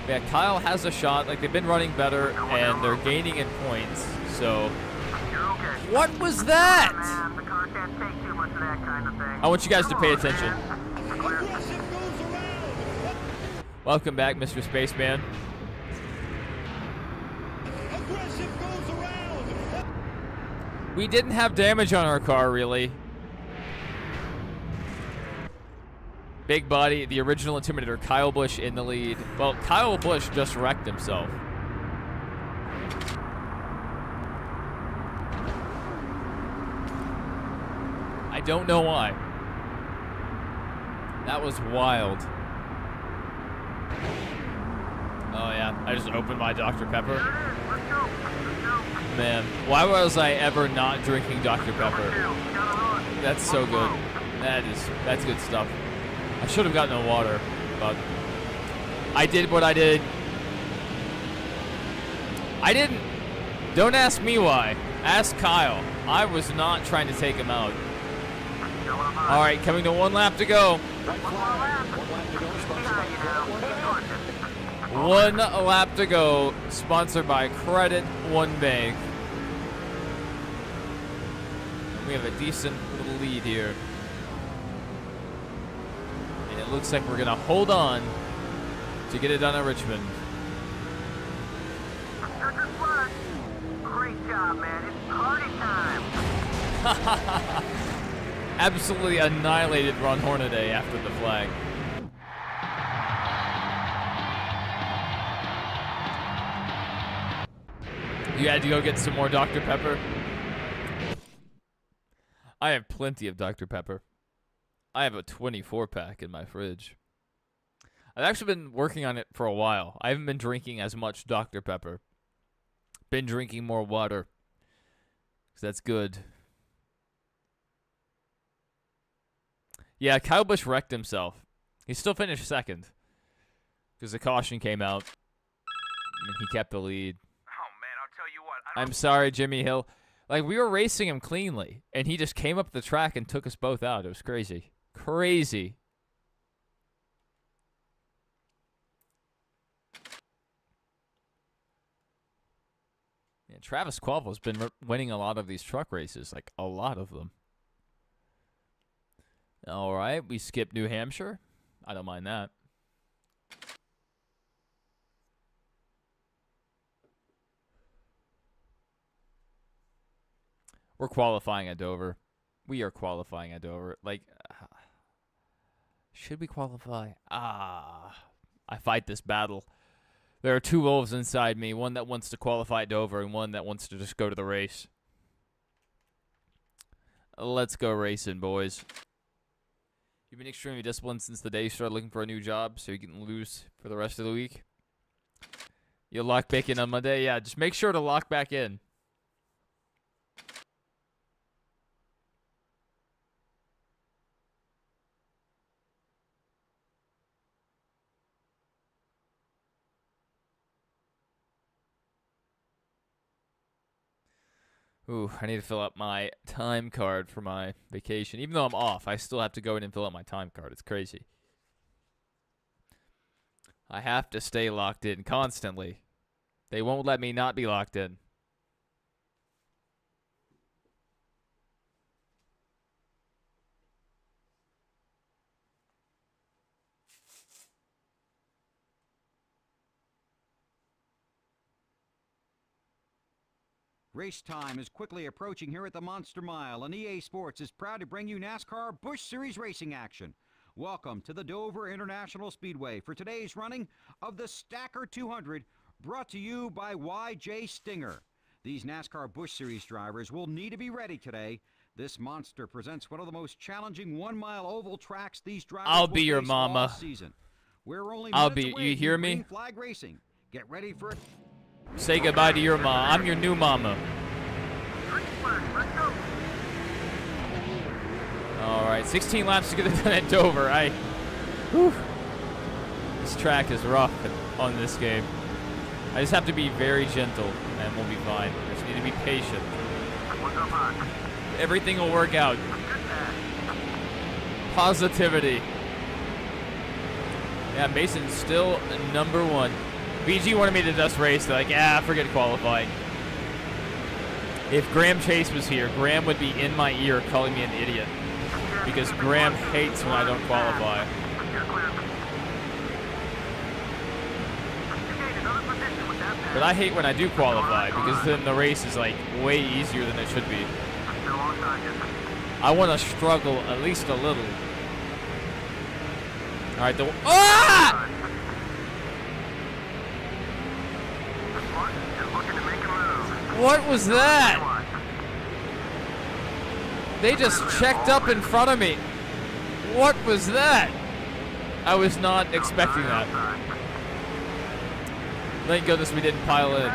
Yeah, Kyle has a shot. Like, they've been running better, and they're gaining in points. So, what was that? I want you guys to pay attention. Aggressive goes around. Welcome back, Mr. Spaceman. Aggressive goes around. We didn't have damage on our car, really. Big body, the original Intimidator, Kyle Busch in the lead. Well, Kyle Busch just wrecked himself. I don't know why. That was wild. Oh yeah, I just opened my Dr. Pepper. Man, why was I ever not drinking Dr. Pepper? That's so good. That's good stuff. I should have gotten a water, but I did what I did. I didn't. Don't ask me why. Ask Kyle. I was not trying to take him out. All right, coming to 1 lap to go. Right flag. 1 lap to go. Sponsored by 1 lap to go. Sponsored by Credit One Bank. We have a decent little lead here. And it looks like we're going to hold on to get it done at Richmond. Great job, man. It's party time. Absolutely annihilated Ron Hornaday after the flag. You had to go get some more Dr. Pepper? I have plenty of Dr. Pepper. I have a 24-pack in my fridge. I've actually been working on it for a while. I haven't been drinking as much Dr. Pepper. Been drinking more water. 'Cause that's good. Yeah, Kyle Busch wrecked himself. He still finished second. Because the caution came out. And he kept the lead. Oh, man, I'll tell you what. I'm sorry, Jimmy Hill. Like, we were racing him cleanly. And he just came up the track and took us both out. It was crazy. Crazy. Yeah, Travis Quavell's been winning a lot of these truck races. Like, a lot of them. All right, we skipped New Hampshire. I don't mind that. We're qualifying at Dover. We are qualifying at Dover. Like, should we qualify? I fight this battle. There are two wolves inside me. One that wants to qualify at Dover and one that wants to just go to the race. Let's go racing, boys. You've been extremely disciplined since the day you started looking for a new job, so you can lose for the rest of the week. You'll lock back in on Monday? Yeah, just make sure to lock back in. Ooh, I need to fill up my time card for my vacation. Even though I'm off, I still have to go in and fill up my time card. It's crazy. I have to stay locked in constantly. They won't let me not be locked in. Race time is quickly approaching here at the Monster Mile, and EA Sports is proud to bring you NASCAR Busch Series racing action. Welcome to the Dover International Speedway for today's running of the Stacker 200, brought to you by YJ Stinger. These NASCAR Busch Series drivers will need to be ready today. This monster presents one of the most challenging one-mile oval tracks these drivers I'll will be your face all mama. season. We're only I'll minutes be. away You from hear Green me? Flag Racing. Get ready for it. Say goodbye to your mom. I'm your new mama. All right, 16 laps to get it done at Dover. This track is rough on this game. I just have to be very gentle, and we'll be fine. I just need to be patient. Everything will work out. Positivity. Yeah, Mason's still number 1. BG wanted me to just race. They're like, forget qualifying. If Graham Chase was here, Graham would be in my ear calling me an idiot. Because Graham hates when I don't qualify. But I hate when I do qualify, because then the race is like way easier than it should be. I want to struggle at least a little. Alright, What was that? They just checked up in front of me. What was that? I was not expecting that. Thank goodness we didn't pile in.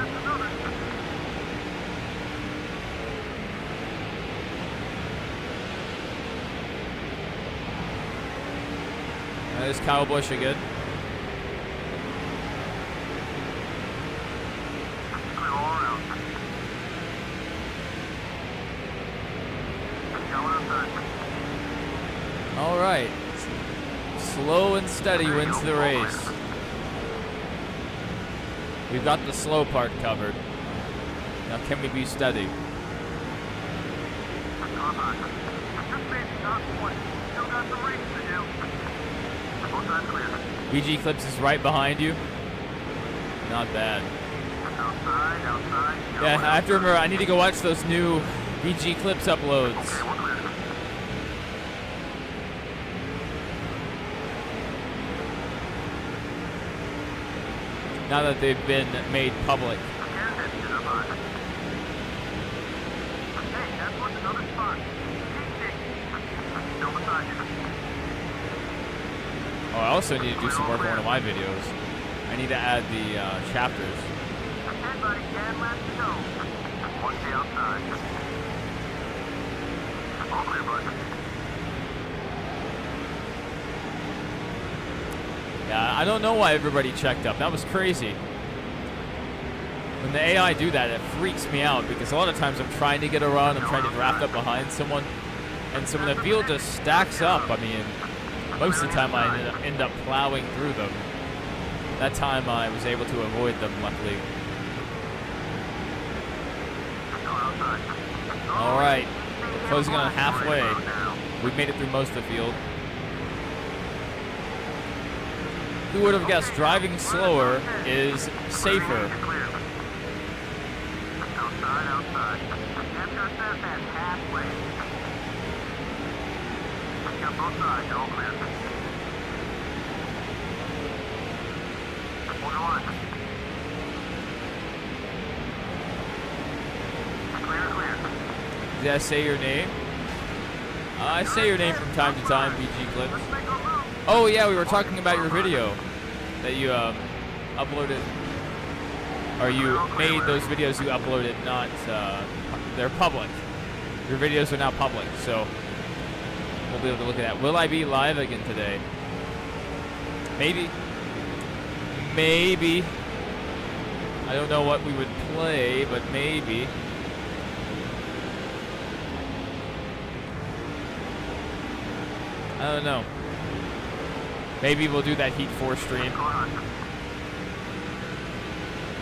There's Kyle Busch again. All right. Slow and steady wins the race. We've got the slow part covered. Now can we be steady? VG Clips is right behind you. Not bad. Yeah, I have to remember, I need to go watch those new VG Clips uploads. Now that they've been made public. Oh, I also need to do some work on one of my videos. I need to add the chapters. Yeah, I don't know why everybody checked up. That was crazy. When the AI do that, it freaks me out because a lot of times I'm trying to get a run, I'm trying to draft up behind someone, and so when the field just stacks up, I mean, most of the time I end up plowing through them. That time I was able to avoid them, luckily. All right, closing on halfway. We've made it through most of the field. Who would have guessed driving slower is safer? Did I say your name? I say your name from time to time, VG Clips. Oh yeah, we were talking about your video that you uploaded, or you made those videos you uploaded. Not they're public. Your videos are now public, so we'll be able to look at that. Will I be live again today? Maybe. Maybe. I don't know what we would play, but maybe. I don't know. Maybe we'll do that Heat 4 stream.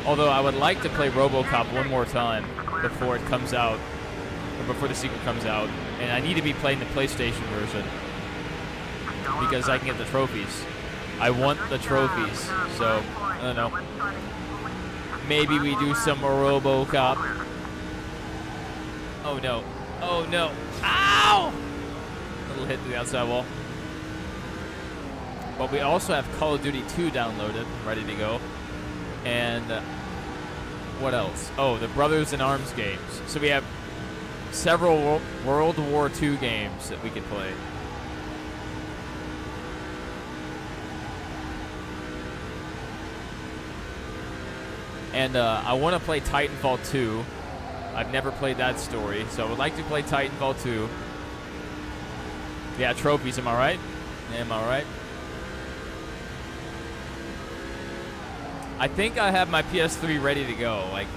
Although I would like to play RoboCop one more time before it comes out, or before the sequel comes out. And I need to be playing the PlayStation version because I can get the trophies. I want the trophies, so I don't know. Maybe we do some RoboCop. Oh no! Oh no! Ow! Little hit to the outside wall. But we also have Call of Duty 2 downloaded, ready to go. And what else? Oh, the Brothers in Arms games. So we have several World War II games that we can play. And I want to play Titanfall 2. I've never played that story, so I would like to play Titanfall 2. Yeah, trophies, am I right? Am I right? I think I have my PS3 ready to go. Like,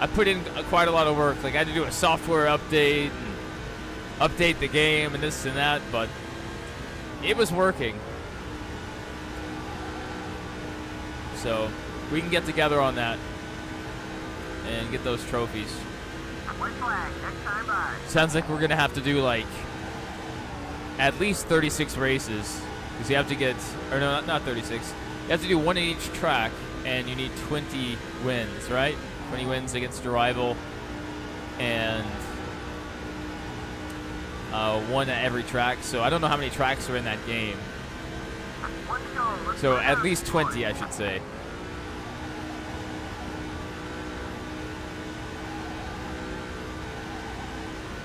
I put in quite a lot of work. Like, I had to do a software update and update the game and this and that, but it was working. So we can get together on that and get those trophies. Sounds like we're gonna have to do like at least 36 races, because you have to get, or no, not 36. You have to do one in each track, and you need 20 wins, right? 20 wins against a rival, and one at every track. So I don't know how many tracks are in that game. So at least 20, I should say.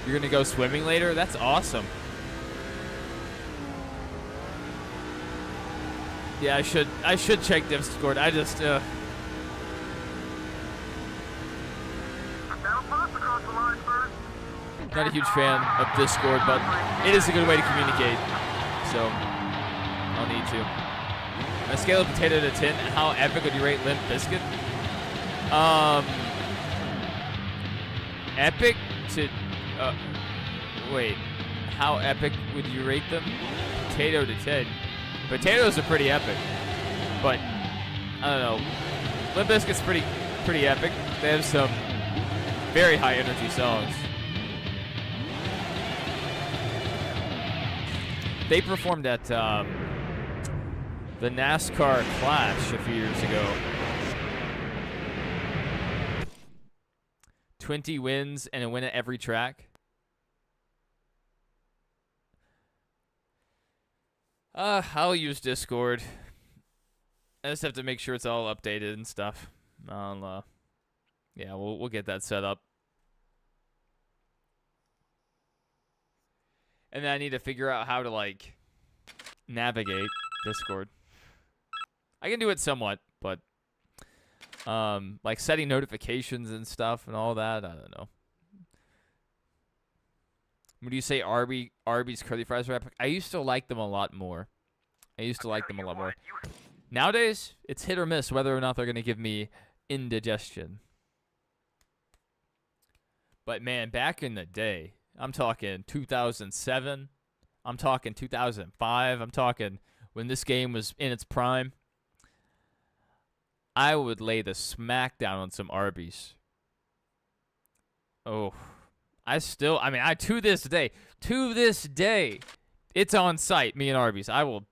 You're gonna go swimming later? That's awesome. Yeah, I should check Discord. I just not a huge fan of Discord, but it is a good way to communicate. So I'll need to. On a scale of potato to 10, how epic would you rate Limp Bizkit? Epic to wait, how epic would you rate them? Potato to 10. Potatoes are pretty epic, but I don't know. Limp Bizkit's pretty epic. They have some very high energy songs. They performed at the NASCAR Clash a few years ago. 20 wins and a win at every track. I'll use Discord. I just have to make sure it's all updated and stuff. Yeah, we'll get that set up. And then I need to figure out how to, like, navigate Discord. I can do it somewhat, but like setting notifications and stuff and all that, I don't know. Would you say Arby's curly fries are epic? I used to like them a lot more. Nowadays, it's hit or miss whether or not they're going to give me indigestion. But man, back in the day, I'm talking 2007, I'm talking 2005, I'm talking when this game was in its prime, I would lay the smack down on some Arby's. Oh, to this day, it's on site, me and Arby's. I will,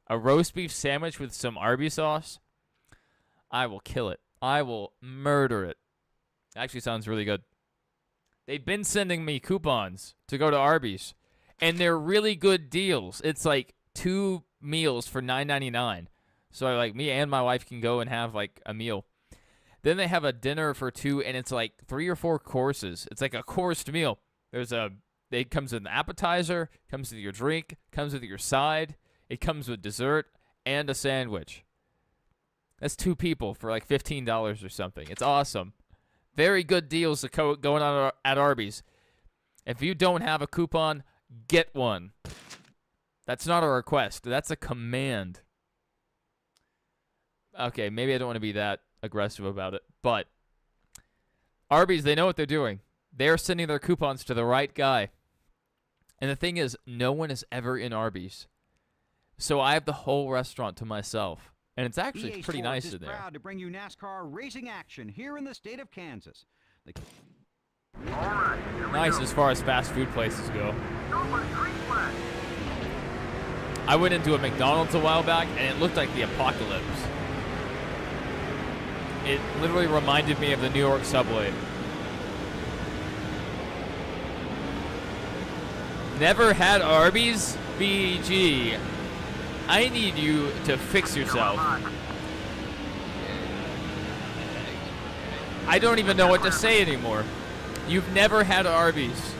a roast beef sandwich with some Arby's sauce, I will kill it. I will murder it. Actually sounds really good. They've been sending me coupons to go to Arby's, and they're really good deals. It's like 2 meals for $9.99. So like me and my wife can go and have like a meal. Then they have a dinner for 2, and it's like 3 or 4 courses. It's like a coursed meal. It comes with an appetizer, comes with your drink, comes with your side. It comes with dessert and a sandwich. That's 2 people for like $15 or something. It's awesome. Very good deals going on at Arby's. If you don't have a coupon, get one. That's not a request. That's a command. Okay, maybe I don't want to be that aggressive about it, but Arby's, they know what they're doing. They're sending their coupons to the right guy. And the thing is, no one is ever in Arby's. So I have the whole restaurant to myself. And it's actually pretty nice in there. Proud to bring you NASCAR racing action here in the state of Kansas. Nice as far as fast food places go. I went into a McDonald's a while back, and it looked like the apocalypse. It literally reminded me of the New York subway. Never had Arby's? BG. I need you to fix yourself. I don't even know what to say anymore. You've never had Arby's.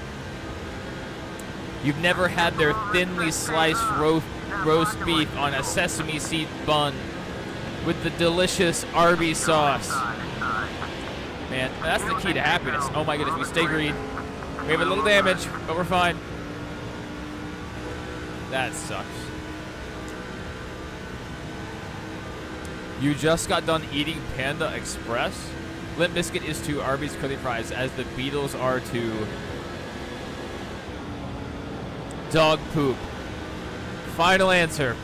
You've never had their thinly sliced roast beef on a sesame seed bun with the delicious Arby's sauce. Man, that's the key to happiness. Oh my goodness, we stay green. We have a little damage, but we're fine. That sucks. You just got done eating Panda Express? Limp Bizkit is to Arby's curly fries as the Beatles are to dog poop. Final answer.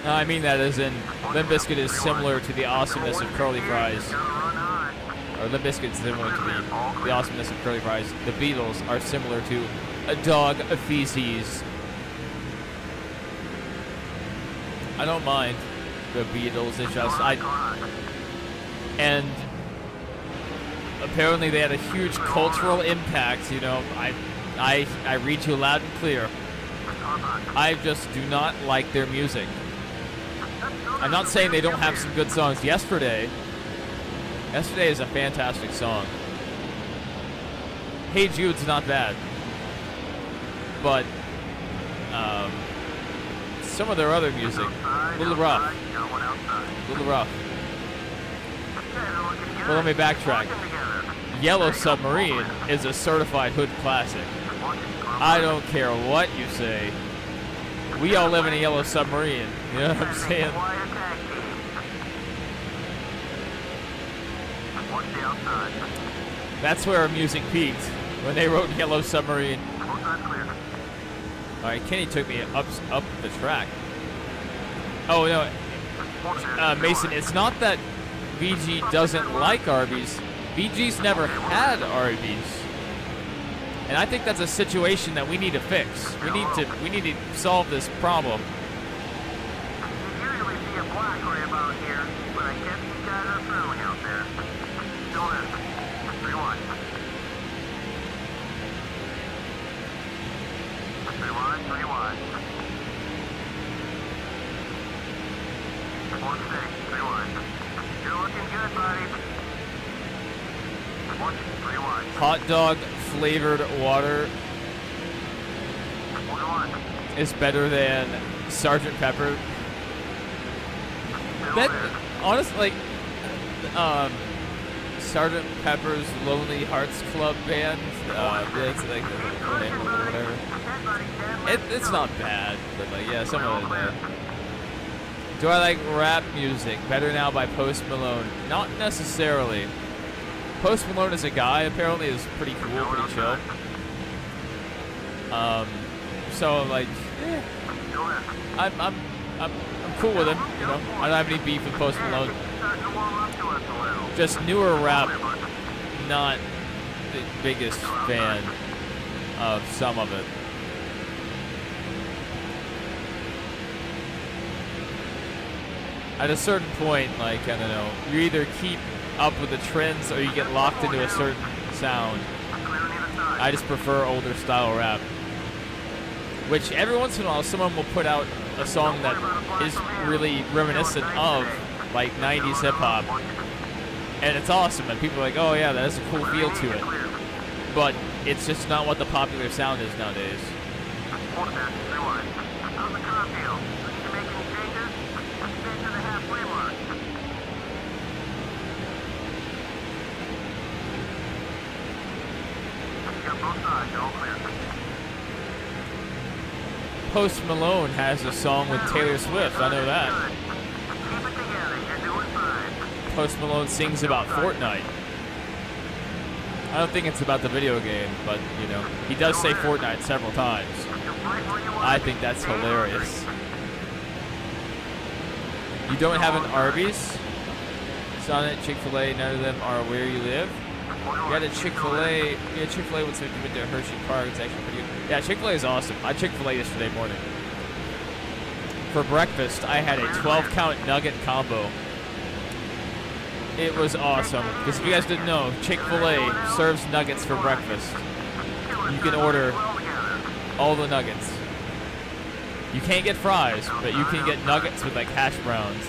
I mean that as in Limp Bizkit is similar to the awesomeness of curly fries. Or Limp Bizkit is similar to the awesomeness of curly fries. The Beatles are similar to a dog of feces. I don't mind the Beatles. It's just and apparently they had a huge cultural impact. You know, I read you loud and clear. I just do not like their music. I'm not saying they don't have some good songs. Yesterday is a fantastic song. Hey Jude's not bad. But some of their other music, a little rough. Well, let me backtrack. Yellow Submarine is a certified hood classic. I don't care what you say. We all live in a yellow submarine. You know what I'm saying? That's where our music peaked, when they wrote Yellow Submarine. Alright, Kenny took me up the track. Oh, no. Mason, it's not that VG doesn't like Arby's. VG's never had Arby's. And I think that's a situation that we need to fix. We need to solve this problem. Usually see a black ray about here, but I guess you guys are throwing out there. Still is. 3-1. 3-1. 4-6. 3-1. You're looking good, buddy. 3-1. Hot dog flavored water is better than Sgt. Pepper. That honestly, like, Sgt. Pepper's Lonely Hearts Club Band. It's like the name of it, whatever. It's not bad, but like yeah, some of it. Yeah. Do I like rap music? Better Now by Post Malone. Not necessarily. Post Malone as a guy apparently is pretty cool, pretty chill. So like, I'm cool with him. You know, I don't have any beef with Post Malone. Just newer rap, not the biggest fan of some of it. At a certain point, like, I don't know, you either keep up with the trends or you get locked into a certain sound. I just prefer older style rap. Which every once in a while someone will put out a song that is really reminiscent of like 90s hip hop. And it's awesome and people are like, oh yeah, that has a cool feel to it. But it's just not what the popular sound is nowadays. Post Malone has a song with Taylor Swift, I know that. Post Malone sings about Fortnite. I don't think it's about the video game, but, you know, he does say Fortnite several times. I think that's hilarious. You don't have an Arby's? Sonnet, Chick-fil-A, none of them are where you live? You got a Chick-fil-A. Yeah, Chick-fil-A once we went to Hershey Park. It's actually pretty good. Yeah, Chick-fil-A is awesome. I had Chick-fil-A yesterday morning. For breakfast, I had a 12-count nugget combo. It was awesome. Because if you guys didn't know, Chick-fil-A serves nuggets for breakfast. You can order all the nuggets. You can't get fries, but you can get nuggets with like hash browns.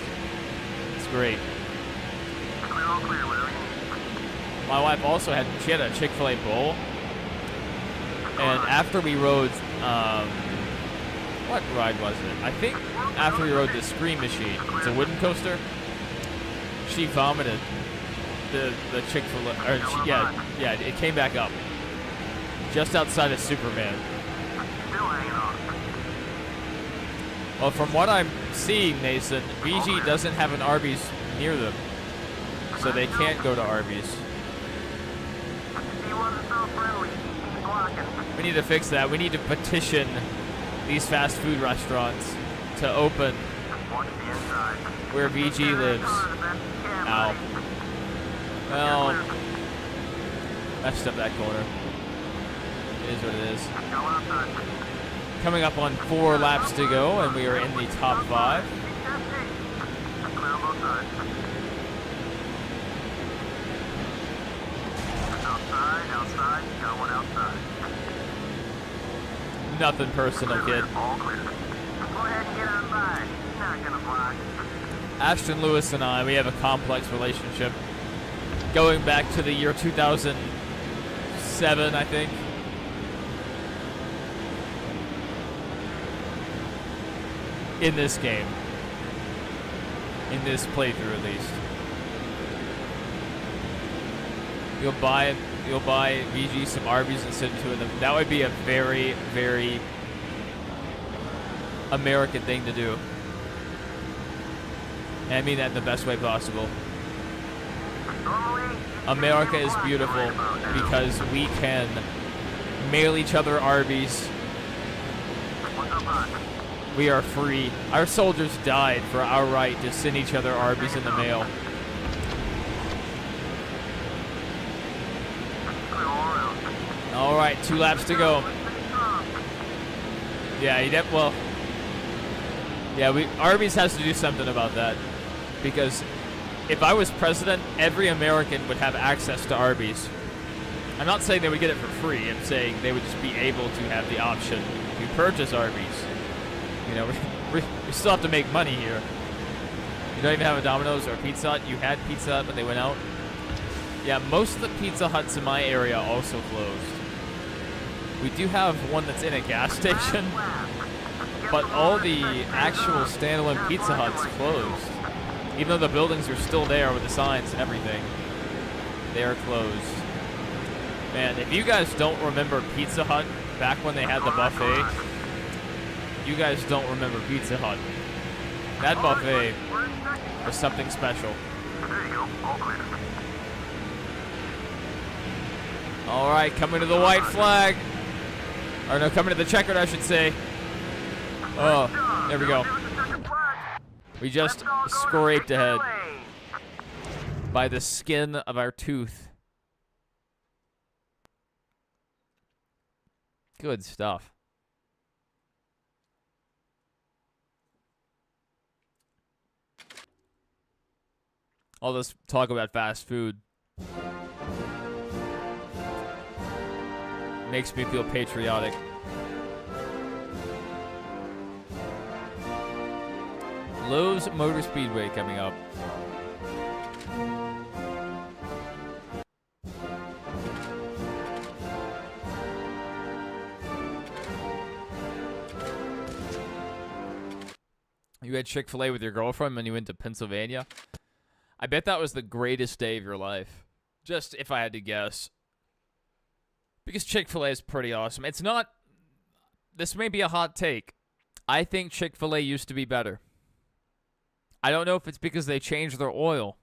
It's great. My wife also had a Chick-fil-A bowl. And after we rode, what ride was it? I think after we rode the Scream Machine, it's a wooden coaster. She vomited the Chick-fil-A, or yeah, it came back up just outside of Superman. Well, from what I'm seeing, Mason, VG doesn't have an Arby's near them, so they can't go to Arby's. We need to fix that. We need to petition these fast food restaurants to open where VG lives. Ow. Well, messed up that corner. It is what it is. Coming up on 4 laps to go, and we are in the top 5. Outside, got one outside. Nothing personal, kid. All clear. Go ahead and get on by. He's not gonna block. Ashton Lewis and I, we have a complex relationship going back to the year 2007, I think. In this game. In this playthrough, at least. You'll buy VG some Arby's and send 2 of them. That would be a very, very American thing to do. And I mean that in the best way possible. America is beautiful because we can mail each other Arby's. We are free. Our soldiers died for our right to send each other Arby's in the mail. All right, 2 laps to go. Yeah, Arby's has to do something about that. Because if I was president, every American would have access to Arby's. I'm not saying they would get it for free. I'm saying they would just be able to have the option to purchase Arby's. You know, we still have to make money here. You don't even have a Domino's or a Pizza Hut. You had Pizza Hut, but they went out. Yeah, most of the Pizza Huts in my area also closed. We do have one that's in a gas station, but all the actual standalone Pizza Huts closed. Even though the buildings are still there with the signs and everything, they are closed. Man, if you guys don't remember Pizza Hut back when they had the buffet, you guys don't remember Pizza Hut. That buffet was something special. All right, coming to the white flag. Or no, coming to the checkered, I should say. Oh, there we go. We just scraped ahead by the skin of our tooth. Good stuff. All this talk about fast food makes me feel patriotic. Lowe's Motor Speedway coming up. You had Chick-fil-A with your girlfriend when you went to Pennsylvania? I bet that was the greatest day of your life. Just if I had to guess. Because Chick-fil-A is pretty awesome. It's not... This may be a hot take. I think Chick-fil-A used to be better. I don't know if it's because they changed their oil.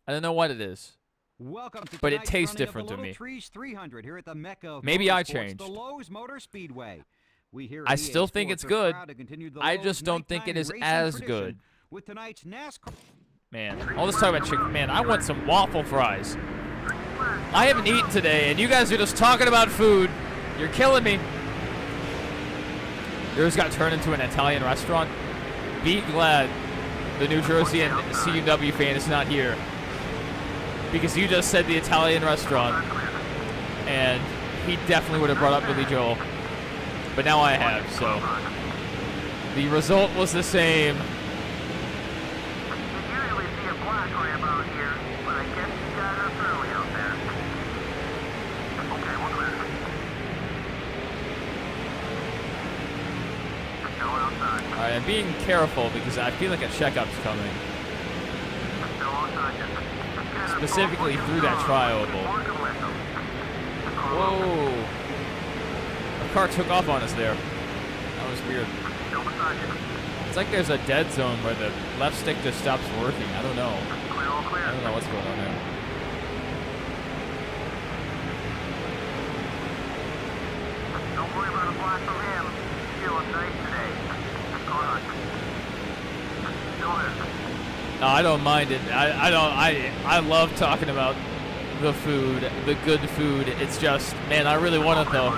I don't know what it is. Welcome to but it tonight's tastes running of different the to me. Little Trees 300 here at the Mecca of Maybe I Motorsports, changed. The Lowe's Motor Speedway. We here I at still EA think Sports it's are good. proud to continue the I Lowe's just don't think it nighttime is racing as tradition good. With tonight's NASCAR. Man, all this talk about chicken. Man, I want some waffle fries. I haven't eaten today, and you guys are just talking about food. You're killing me. Yours got turned into an Italian restaurant. Be glad the New Jersey and CUW fan is not here. Because you just said the Italian restaurant, and he definitely would have brought up Billy Joel. But now I have, so. The result was the same. Alright, I'm being careful because I feel like a checkup's coming. Specifically through that tri-oval. Whoa! A car took off on us there. That was weird. It's like there's a dead zone where the left stick just stops working. I don't know. I don't know what's going on there. Don't worry about a block from him. Feeling nice today. No, I don't mind it. I love talking about the food, the good food. It's just, man, I really want it though.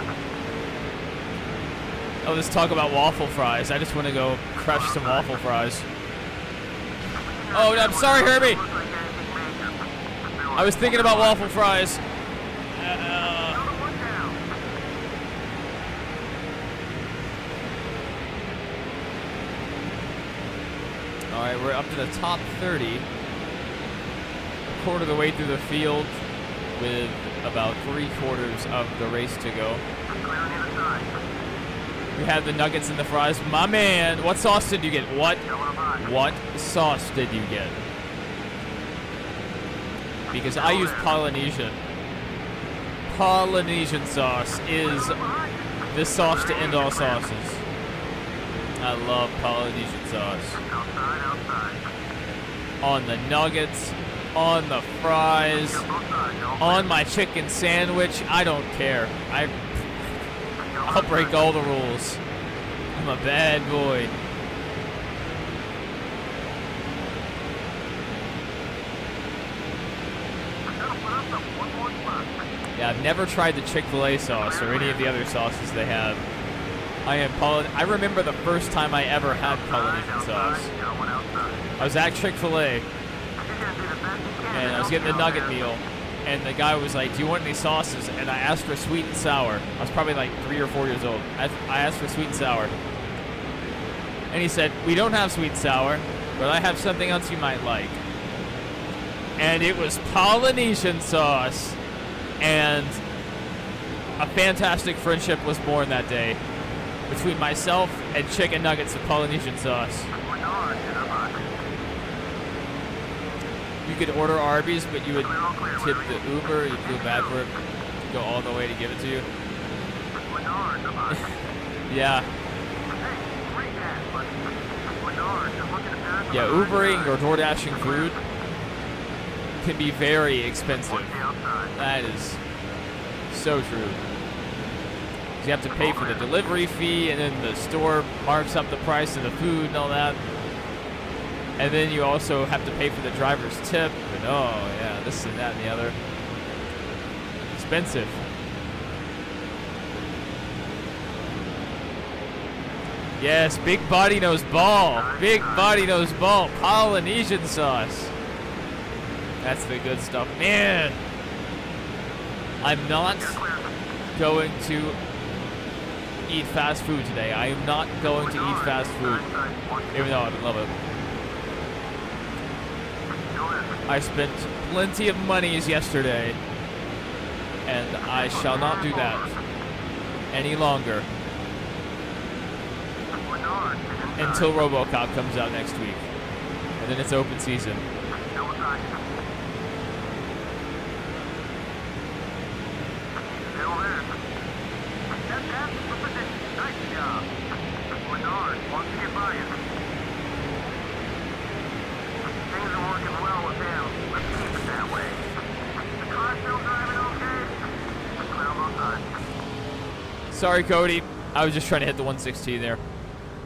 Oh, let's talk about waffle fries. I just want to go crush some waffle fries. Oh, I'm sorry, Herbie. I was thinking about waffle fries. All right, we're up to the top 30. A quarter of the way through the field with about 3/4 of the race to go. We have the nuggets and the fries. My man, what sauce did you get? What sauce did you get? Because I use Polynesian. Polynesian sauce is the sauce to end all sauces. I love Polynesian sauce. On the nuggets, on the fries, on my chicken sandwich. I don't care. I'll break all the rules. I'm a bad boy. Yeah, I've never tried the Chick-fil-A sauce or any of the other sauces they have. I remember the first time I ever had Polynesian sauce. I was at Chick-fil-A, and I was getting the nugget meal, and the guy was like, do you want any sauces? And I asked for sweet and sour. I was probably like 3 or 4 years old. I asked for sweet and sour. And he said, we don't have sweet and sour, but I have something else you might like. And it was Polynesian sauce. And a fantastic friendship was born that day between myself and chicken nuggets of Polynesian sauce. You could order Arby's, but you would tip the Uber. You'd feel bad for it. Go all the way to give it to you. Yeah. Yeah, Ubering or DoorDashing food can be very expensive. That is so true. You have to pay for the delivery fee, and then the store marks up the price of the food and all that. And then you also have to pay for the driver's tip. And oh, yeah, this and that and the other. Expensive. Yes, big body knows ball. Big body knows ball. Polynesian sauce. That's the good stuff. Man, I'm not going to eat fast food today. I am not going to eat fast food, even though I would love it. I spent plenty of monies yesterday, and I shall not do that any longer until RoboCop comes out next week, and then it's open season. Sorry, Cody. I was just trying to hit the 116 there.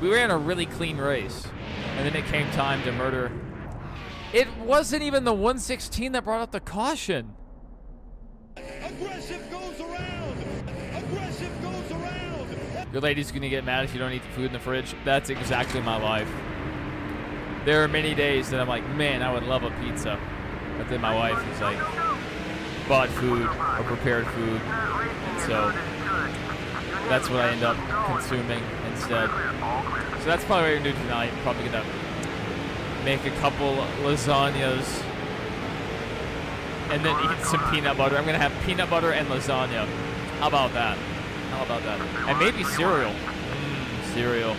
We ran a really clean race, and then it came time to murder. It wasn't even the 116 that brought up the caution. Aggressive goes around. Aggressive goes around. Your lady's gonna get mad if you don't eat the food in the fridge. That's exactly my life. There are many days that I'm like, man, I would love a pizza. But then my wife is like, bought food or prepared food. And so that's what I end up consuming instead. So that's probably what we're gonna do tonight. Probably gonna make a couple lasagnas and then eat some peanut butter. I'm gonna have peanut butter and lasagna. How about that? How about that? And maybe cereal. Cereal.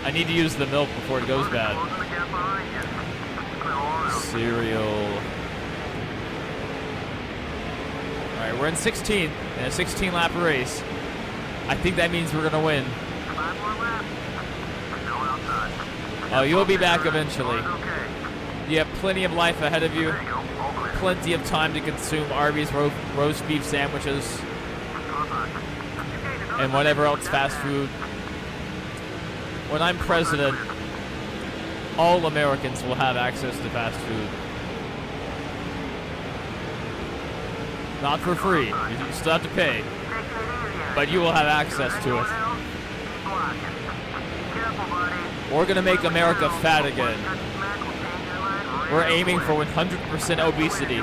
I need to use the milk before it goes bad. Cereal. Alright, we're in 16th in a 16-lap race. I think that means we're going to win. Oh, you'll be back eventually. You have plenty of life ahead of you. Plenty of time to consume Arby's roast beef sandwiches. And whatever else fast food. When I'm president, all Americans will have access to fast food. Not for free. You still have to pay. But you will have access to it. We're going to make America fat again. We're aiming for 100% obesity.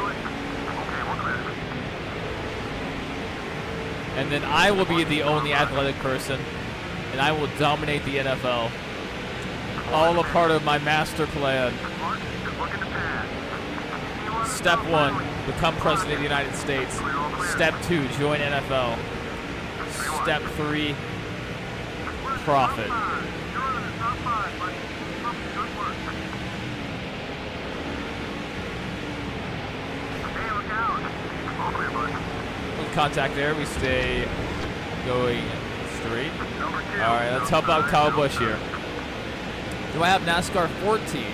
And then I will be the only athletic person, and I will dominate the NFL. All a part of my master plan. Step 1, become president of the United States. Step 2, join NFL. Step 3, profit. Contact there. We stay going straight. All right, let's help out Kyle Busch here. Do I have NASCAR 14?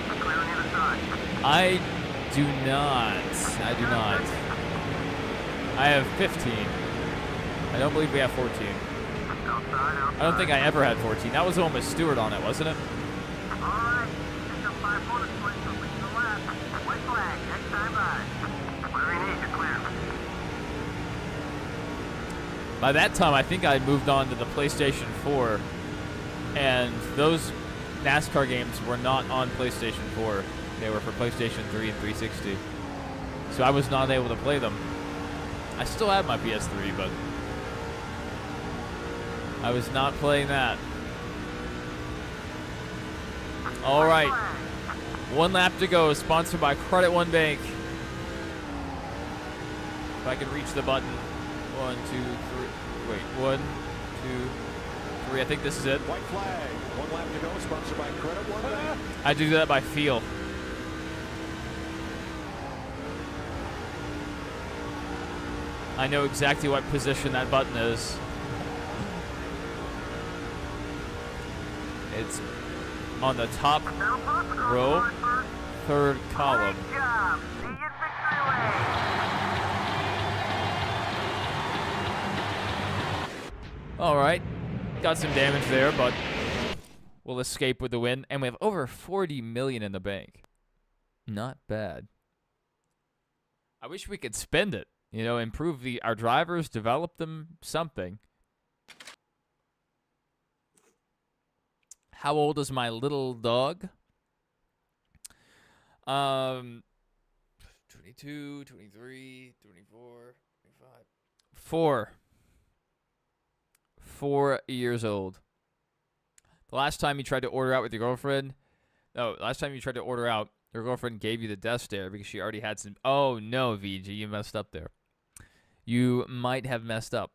I do not. I do not. I have 15. I don't believe we have 14. I don't think I ever had 14. That was the one with Stewart on it, wasn't it? By that time, I think I moved on to the PlayStation 4, and those NASCAR games were not on PlayStation 4. They were for PlayStation 3 and 360. So I was not able to play them. I still have my PS3, but I was not playing that. All right. 1 lap to go, sponsored by Credit One Bank. If I can reach the button. 1, 2, 3. Wait, 1, 2, 3. I think this is it. White flag. 1 lap to go, sponsored by Credit One Bank. I do that by feel. I know exactly what position that button is. It's on the top row, 3rd column. Alright, got some damage there, but we'll escape with the win. And we have over 40 million in the bank. Not bad. I wish we could spend it. You know, improve our drivers, develop them, something. How old is my little dog? 22, 23, 24, 25. 4. 4 years old. The last time you tried to order out with your girlfriend, last time you tried to order out, your girlfriend gave you the death stare because she already had some. Oh no, VG, you messed up there. You might have messed up.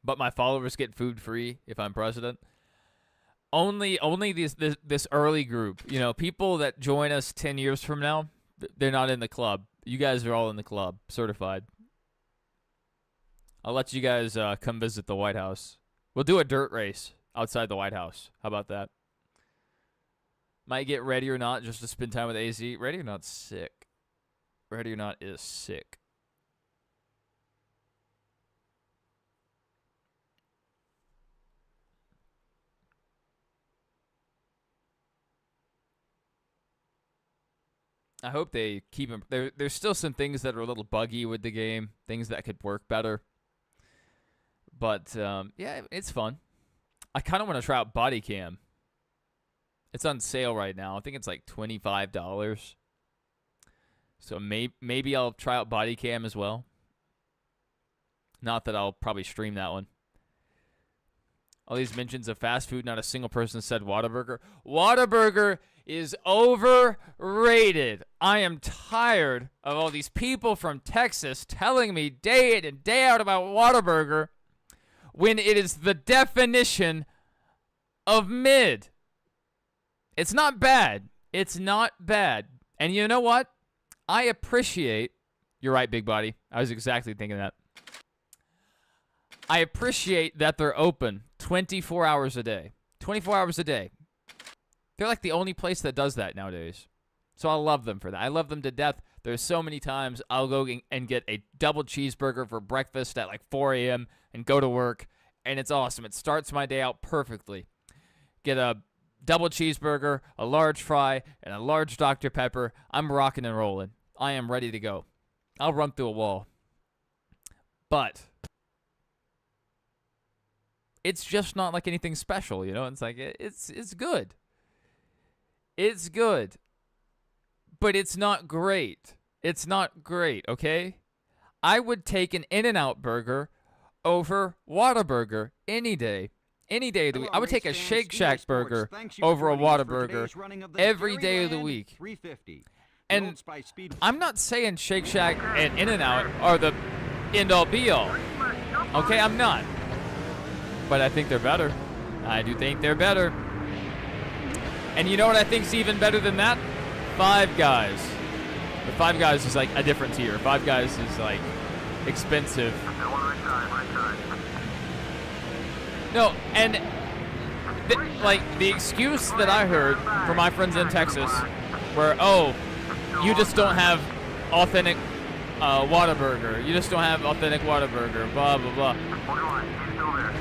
But my followers get food free if I'm president. Only this early group, you know, people that join us 10 years from now, they're not in the club. You guys are all in the club, certified. I'll let you guys come visit the White House. We'll do a dirt race outside the White House. How about that? Might get Ready or Not just to spend time with AZ. Ready or Not's sick. Ready or Not is sick. I hope they keep him. There's still some things that are a little buggy with the game, things that could work better. But, yeah, it's fun. I kind of want to try out Body Cam. It's on sale right now. I think it's like $25. So maybe I'll try out Body Cam as well. Not that I'll probably stream that one. All these mentions of fast food, not a single person said Whataburger. Whataburger is overrated. I am tired of all these people from Texas telling me day in and day out about Whataburger when it is the definition of mid. It's not bad. It's not bad. And you know what? I appreciate... You're right, big body. I was exactly thinking that. I appreciate that they're open 24 hours a day. 24 hours a day. They're like the only place that does that nowadays. So I love them for that. I love them to death. There's so many times I'll go and get a double cheeseburger for breakfast at like 4 a.m. and go to work, and it's awesome. It starts my day out perfectly. Get a double cheeseburger, a large fry, and a large Dr. Pepper. I'm rocking and rolling. I am ready to go. I'll run through a wall. But it's just not like anything special, you know? It's like, it's good. It's good. But it's not great. It's not great, okay? I would take an In-N-Out burger over Whataburger any day. Any day of the week. I would take a Shake Shack burger over a Whataburger every day of the week. And I'm not saying Shake Shack and In-N-Out are the end-all be-all. Okay, I'm not. But I think they're better. I do think they're better. And you know what I think's even better than that? Five Guys. But Five Guys is like a different tier. Five Guys is like expensive. No, and like the excuse that I heard from my friends in Texas where, oh, you just don't have authentic Whataburger. You just don't have authentic Whataburger, blah, blah, blah.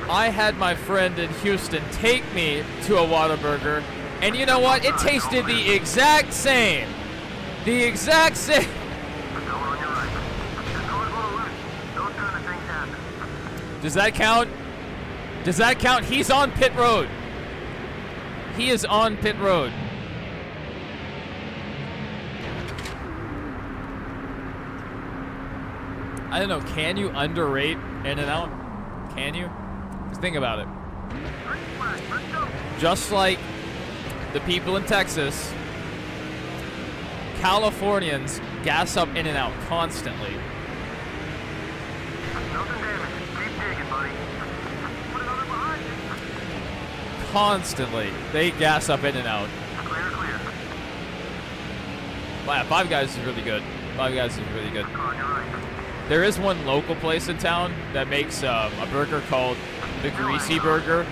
I had my friend in Houston take me to a Whataburger, and you know what? It tasted the exact same. The exact same. Does that count? Does that count? He's on pit road. He is on pit road. I don't know, can you underrate In-N-Out? Can you? Just think about it. Just like the people in Texas, Californians gas up In-N-Out constantly. Constantly. They gas up In-N-Out. Wow, Five Guys is really good. Five Guys is really good. There is one local place in town that makes a burger called the Greasy Burger,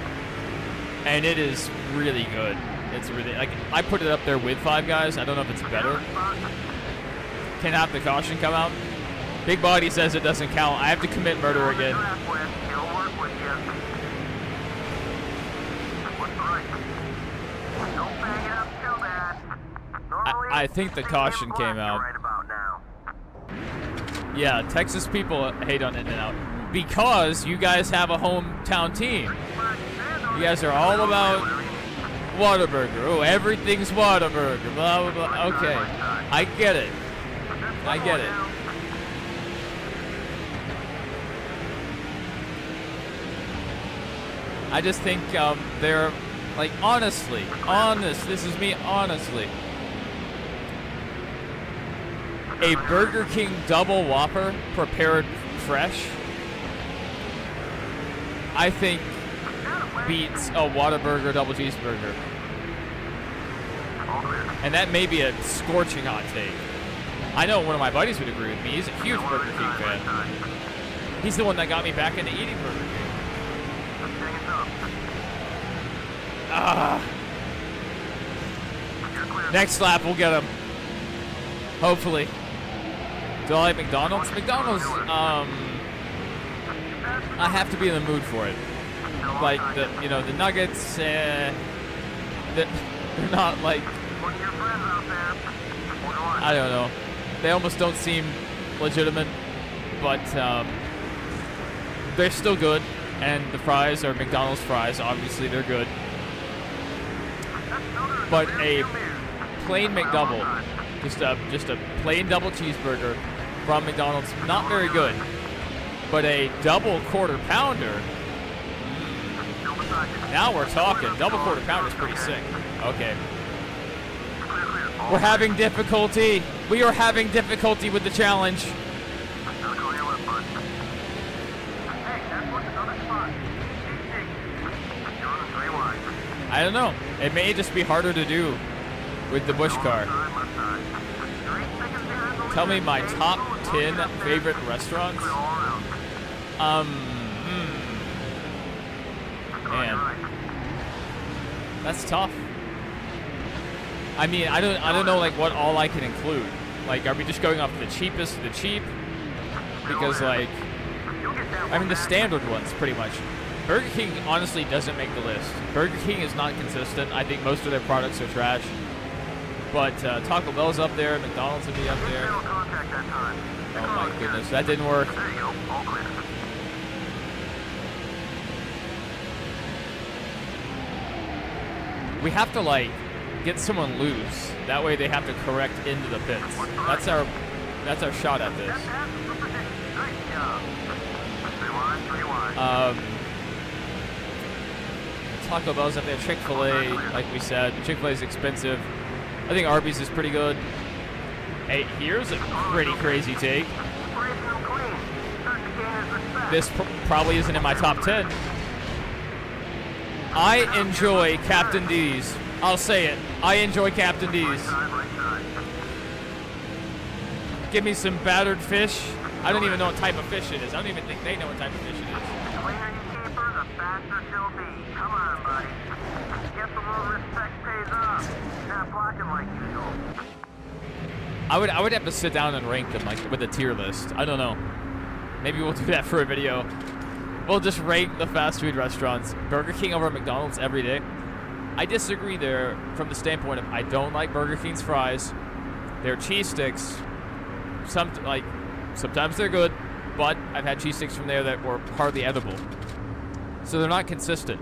and it is really good. It's really, like, I put it up there with Five Guys. I don't know if it's better. Can have the caution come out? Big Body says it doesn't count. I have to commit murder again. I think the caution came out. Yeah, Texas people hate on In-N-Out because you guys have a hometown team. You guys are all about Whataburger. Oh, everything's Whataburger. Blah, blah, blah. Okay, I get it. I get it. I just think they're, like, honestly, this is me honestly. A Burger King double Whopper prepared fresh, I think, beats a Whataburger double cheeseburger. And that may be a scorching hot take. I know one of my buddies would agree with me. He's a huge Burger King fan. He's the one that got me back into eating Burger King. Next lap, we'll get him. Hopefully. Do I like McDonald's? McDonald's, I have to be in the mood for it. Like, the nuggets, they're not like, I don't know. They almost don't seem legitimate, but they're still good. And the fries are McDonald's fries. Obviously, they're good. But a plain McDouble, just a plain double cheeseburger from McDonald's, not very good. But a double quarter pounder, now we're talking. Double quarter pounder is pretty sick. Okay. We're having difficulty. We are having difficulty with the challenge. I don't know. It may just be harder to do with the Busch car. Tell me my top 10 favorite restaurants. Man, that's tough. I mean, I don't know like what all I can include. Like, are we just going off the cheapest of the cheap? Because like, I mean the standard ones pretty much. Burger King honestly doesn't make the list. Burger King is not consistent. I think most of their products are trash. But Taco Bell's up there. McDonald's would be up there. Oh my goodness, that didn't work. We have to like get someone loose. That way they have to correct into the pits. That's our shot at this. Taco Bell's up there. Chick-fil-A, like we said. Chick-fil-A is expensive. I think Arby's is pretty good. Hey, here's a pretty crazy take. This probably isn't in my top 10. I enjoy Captain D's. I'll say it. I enjoy Captain D's. Give me some battered fish. I don't even know what type of fish it is. I don't even think they know what type of fish it is. The cleaner you keep her, the faster she'll be. Come on, buddy. Get the little respect pays off. Not blocking like usual. I would have to sit down and rank them like with a tier list. I don't know. Maybe we'll do that for a video. We'll just rank the fast food restaurants. Burger King over Mcdonald's every day. I disagree there from the standpoint of I don't like Burger King's fries. Their cheese sticks, sometimes they're good, but I've had cheese sticks from there that were hardly edible. So they're not consistent.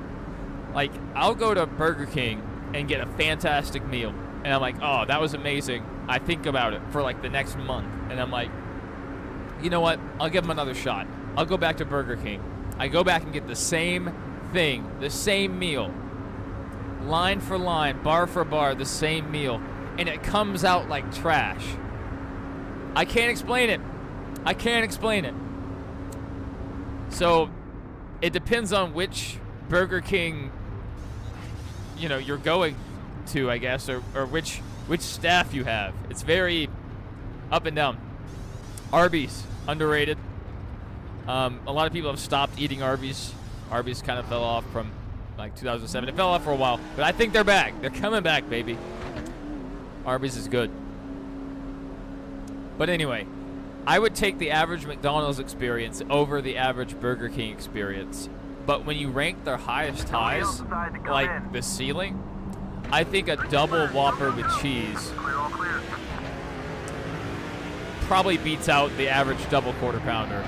Like, I'll go to Burger King and get a fantastic meal, and I'm like, oh, that was amazing. I think about it for like the next month, and I'm like, you know what? I'll give them another shot. I'll go back to Burger King. I go back and get the same thing, the same meal. Line for line, bar for bar, the same meal. And it comes out like trash. I can't explain it. I can't explain it. So, it depends on which Burger King, you know, you're going to, I guess, or which staff you have. It's very up and down. Arby's, underrated. A lot of people have stopped eating Arby's. Arby's kind of fell off from like 2007. It fell off for a while, but I think they're back. They're coming back, baby. Arby's is good. But anyway, I would take the average McDonald's experience over the average Burger King experience. But when you rank their highest highs, like the ceiling, I think a double Whopper with cheese probably beats out the average double quarter pounder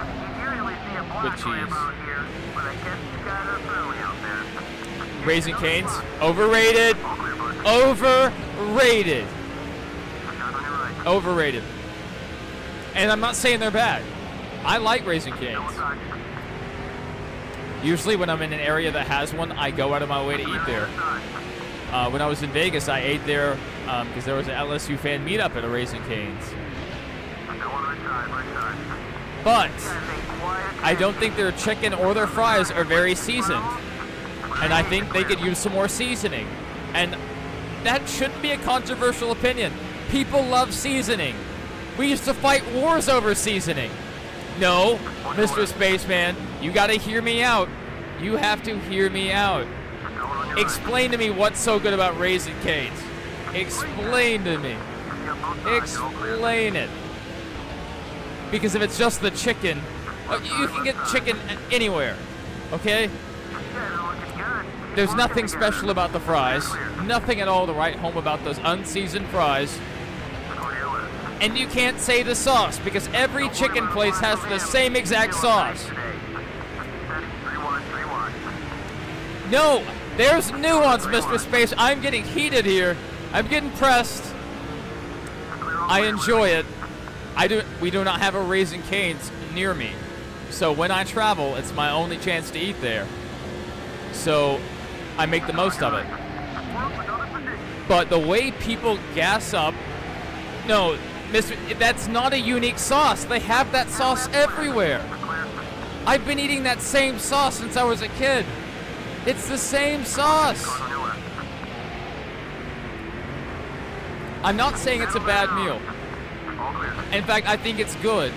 with cheese. Raising Cane's, overrated. Overrated. Overrated. And I'm not saying they're bad. I like Raising Cane's. Usually when I'm in an area that has one, I go out of my way to eat there. When I was in Vegas, I ate there because there was an LSU fan meetup at a Raising Cane's. But I don't think their chicken or their fries are very seasoned. And I think they could use some more seasoning. And that shouldn't be a controversial opinion. People love seasoning. We used to fight wars over seasoning. No, Mr. Spaceman, you gotta hear me out. You have to hear me out. Explain to me what's so good about Raising Cane's. Explain to me. Explain it. Because if it's just the chicken, you can get chicken anywhere, okay? There's nothing special about the fries. Nothing at all to write home about those unseasoned fries. And you can't say the sauce because every chicken place has the same exact sauce. No, there's nuance, Mr. Space. I'm getting heated here. I'm getting pressed. I enjoy it. We do not have a Raising Cane's near me. So when I travel, it's my only chance to eat there. So I make the most of it. But the way people gas up, no, that's not a unique sauce. They have that sauce everywhere. I've been eating that same sauce since I was a kid. It's the same sauce. I'm not saying it's a bad meal. In fact, I think it's good.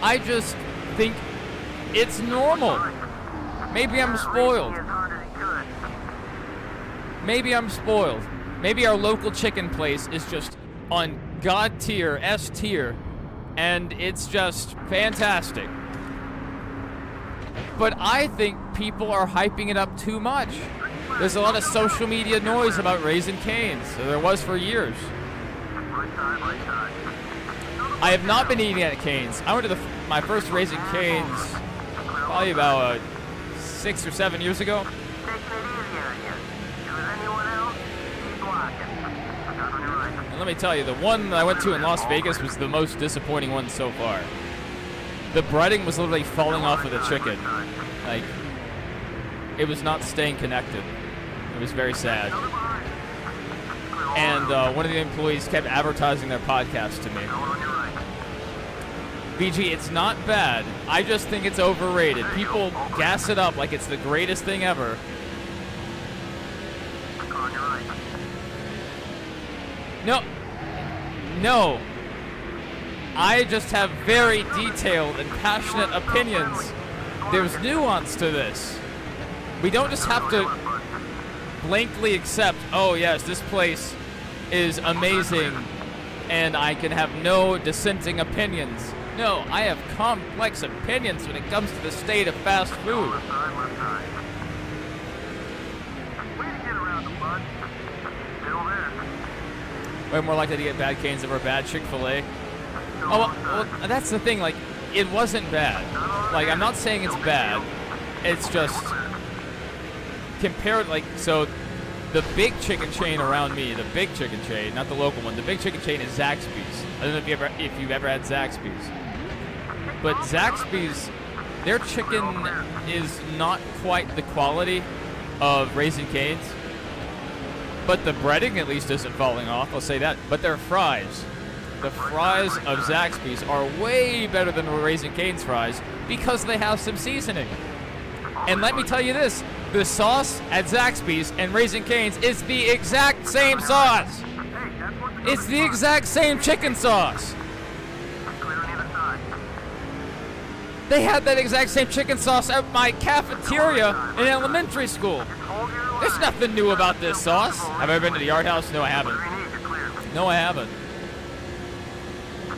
I just think it's normal. Maybe I'm spoiled. Maybe I'm spoiled. Maybe our local chicken place is just on God tier, S tier, and it's just fantastic. But I think people are hyping it up too much. There's a lot of social media noise about Raising Cane's. So there was for years. I have not been eating at Cane's. I went to my first Raising Cane's probably about 6 or 7 years ago. And let me tell you, the one that I went to in Las Vegas was the most disappointing one so far. The breading was literally falling off of the chicken. Like, it was not staying connected. It was very sad. And one of the employees kept advertising their podcast to me. BG, it's not bad. I just think it's overrated. People gas it up like it's the greatest thing ever. No. I just have very detailed and passionate opinions. There's nuance to this. We don't just have to blankly accept, oh yes, this place is amazing and I can have no dissenting opinions. No, I have complex opinions when it comes to the state of fast food. We're more likely to get bad Cane's over bad Chick-fil-A. Oh, well, that's the thing, like, it wasn't bad. Like, I'm not saying it's bad. It's just, compared, like, so, the big chicken chain around me, the big chicken chain, not the local one, the big chicken chain is Zaxby's. I don't know if you've ever had Zaxby's. But Zaxby's, their chicken is not quite the quality of Raising Cane's. But the breading at least isn't falling off, I'll say that. But their fries, the fries of Zaxby's are way better than Raising Cane's fries because they have some seasoning. And let me tell you this, the sauce at Zaxby's and Raising Cane's is the exact same sauce. It's the exact same chicken sauce. They had that exact same chicken sauce at my cafeteria in elementary school. There's nothing new about this sauce. Have I ever been to the Yard House? No, I haven't. No, I haven't.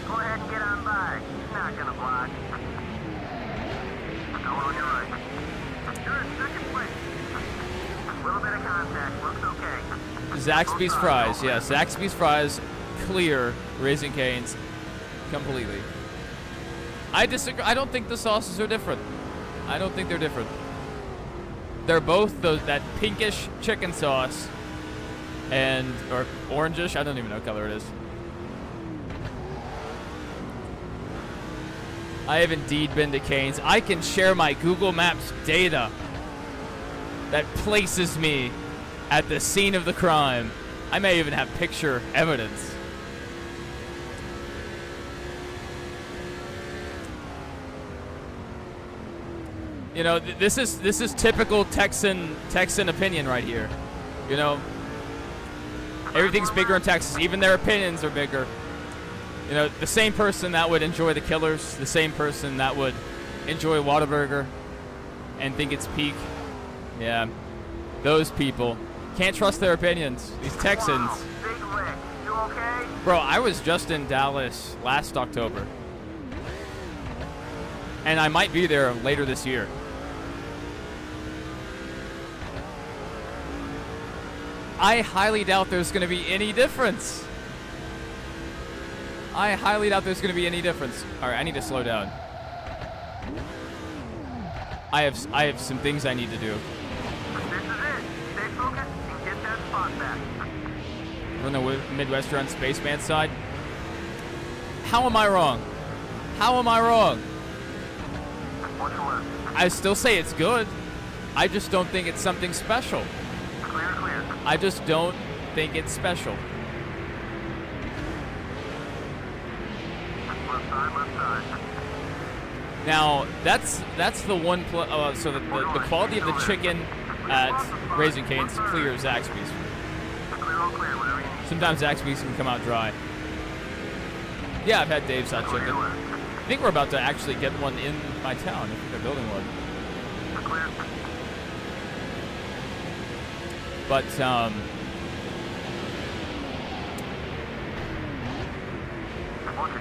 Go ahead and get on by. He's not gonna block. Going on your right. You're in second place. A little bit of contact. Looks okay. Zaxby's fries. Yeah, Zaxby's fries clear Raising Cane's completely. I disagree. I don't think the sauces are different. I don't think they're different. They're both that pinkish chicken sauce or orangish. I don't even know what color it is. I have indeed been to Cane's. I can share my Google Maps data that places me at the scene of the crime. I may even have picture evidence. You know, this is typical Texan opinion right here. You know, everything's bigger in Texas. Even their opinions are bigger. You know, the same person that would enjoy the Killers, the same person that would enjoy Whataburger and think it's peak. Yeah, those people can't trust their opinions. These Texans. Big lick. You okay? Bro, I was just in Dallas last October, and I might be there later this year. I highly doubt there's going to be any difference. I highly doubt there's going to be any difference. All right, I need to slow down. I have some things I need to do. This is it. Stay focused and get that spot back. From the Midwestern Spaceman side. How am I wrong? How am I wrong? What's left? I still say it's good. I just don't think it's something special. Clear, clear. I just don't think it's special. Left side. Now, that's the one. So the quality of the chicken at Raising Cane's clear Zaxby's. Clear, all clear. Whatever you need. Sometimes Zaxby's can come out dry. Yeah, I've had Dave's Hot Chicken. I think we're about to actually get one in my town. I think they're building one. But,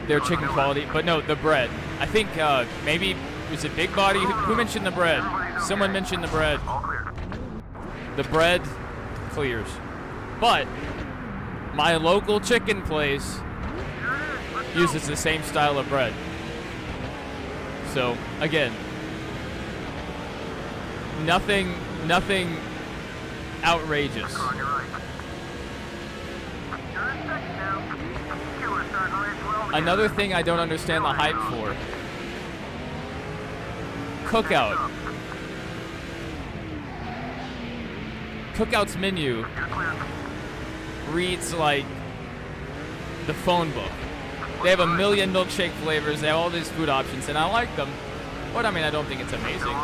their chicken quality. But no, the bread. I think, maybe, was it Big Body? Who mentioned the bread? Someone mentioned the bread. The bread clears. But my local chicken place uses the same style of bread. So, again, nothing outrageous. Another thing I don't understand the hype for. Cookout. Cookout's menu reads like the phone book. They have a million milkshake flavors. They have all these food options, and I like them. But I mean, I don't think it's amazing.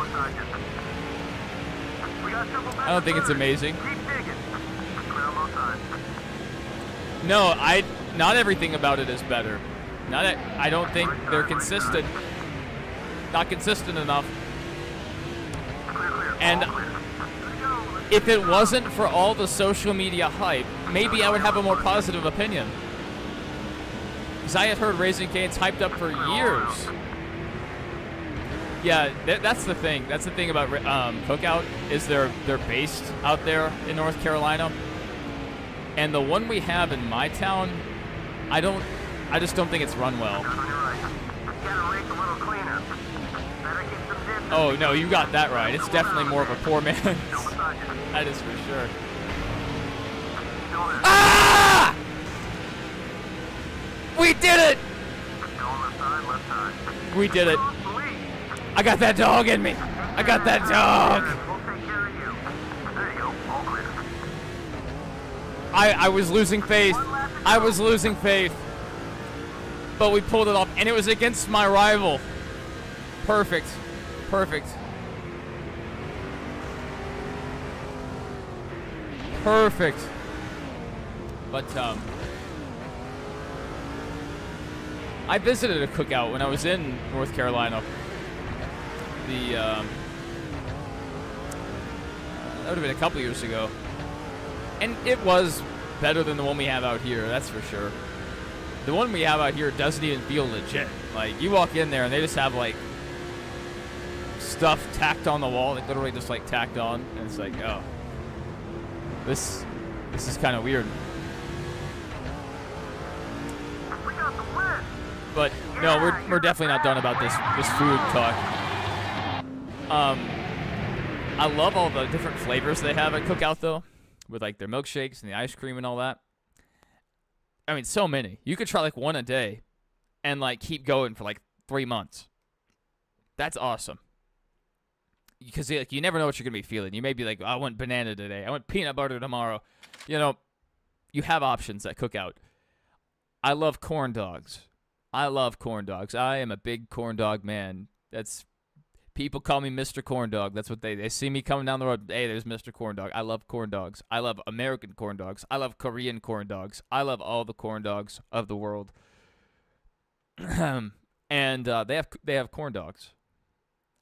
I don't think it's amazing. No, not everything about it is better. I don't think they're consistent. Not consistent enough. And if it wasn't for all the social media hype, maybe I would have a more positive opinion. Because I had heard Raising Cane's hyped up for years. Yeah, that's the thing. That's the thing about Cookout is they're based out there in North Carolina. And the one we have in my town, I just don't think it's run well. Oh, no, you got that right. It's definitely more of a poor man's. That is for sure. Ah! We did it! We did it. I got that dog in me. I got that dog. I was losing faith. I was losing faith. But we pulled it off, and it was against my rival. Perfect. Perfect. Perfect. But, I visited a cookout when I was in North Carolina. That would have been a couple years ago. And it was better than the one we have out here, that's for sure. The one we have out here doesn't even feel legit. Like, you walk in there and they just have, like, stuff tacked on the wall. Like, literally just, like, tacked on. And it's like, oh. This is kind of weird. But, no, we're definitely not done about this food talk. I love all the different flavors they have at Cookout, though. With, like, their milkshakes and the ice cream and all that. I mean, so many. You could try, like, one a day and, like, keep going for, like, 3 months. That's awesome. Because, like, you never know what you're going to be feeling. You may be like, oh, I want banana today. I want peanut butter tomorrow. You know, you have options at Cookout. I love corn dogs. I love corn dogs. I am a big corn dog man. People call me Mr. Corn Dog. That's what they see me coming down the road. Hey, there's Mr. Corn Dog. I love corn dogs. I love American corn dogs. I love Korean corn dogs. I love all the corn dogs of the world. And they have corn dogs.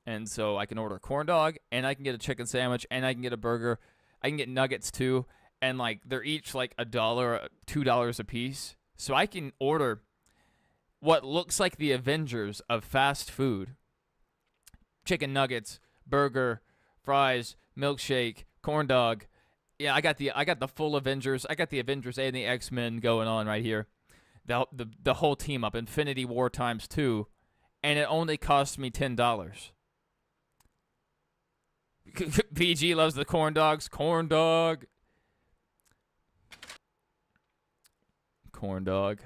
And so I can order a corn dog, and I can get a chicken sandwich, and I can get a burger. I can get nuggets too, and like they're each like $1, $2 a piece. So I can order what looks like the Avengers of fast food. Chicken nuggets, burger, fries, milkshake, corn dog. Yeah, I got the full Avengers. I got the Avengers and the X-Men going on right here. The whole team up, Infinity War times 2, and it only cost me $10. PG loves the corn dogs. Corn dog. Corn dog.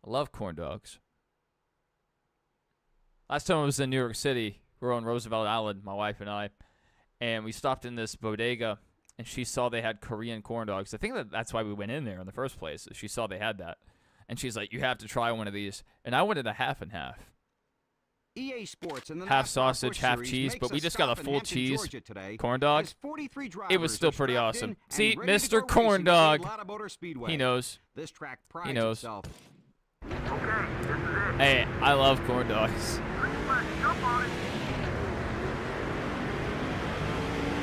I love corn dogs. Last time I was in New York City, we were on Roosevelt Island, my wife and I, and we stopped in this bodega, and she saw they had Korean corn dogs. I think that's why we went in there in the first place. She saw they had that. And she's like, you have to try one of these. And I wanted a half and half. EA Sports and the half NASCAR sausage, Busch half Series cheese, makes but we just got a stop in full Hampton, cheese Georgia today, corn dog. as 43 It was drivers still are pretty strapped awesome. in and See, ready to Mr. go Corn racing at Dog, Lotta Motor Speedway. he knows. This track prides He knows. itself. Okay, this is it. Hey, I love corn dogs. Jump on it.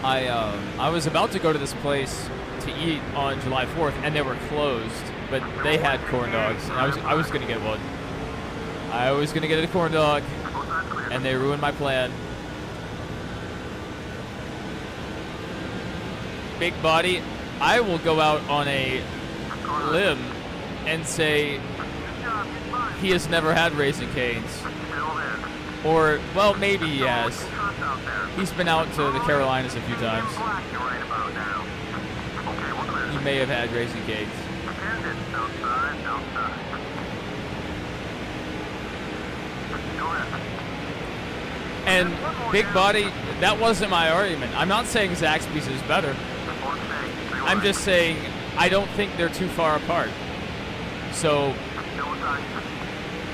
I was about to go to this place to eat on July 4th, and they were closed, but they had corn dogs, and I was gonna get one. I was gonna get a corn dog, and they ruined my plan. Big Body, I will go out on a limb and say he has never had Raising Cane's. Or, well, maybe he has. He's been out to the Carolinas a few times. He may have had Raising Cane's. And Big Body, that wasn't my argument. I'm not saying Zaxby's is better. I'm just saying I don't think they're too far apart. So,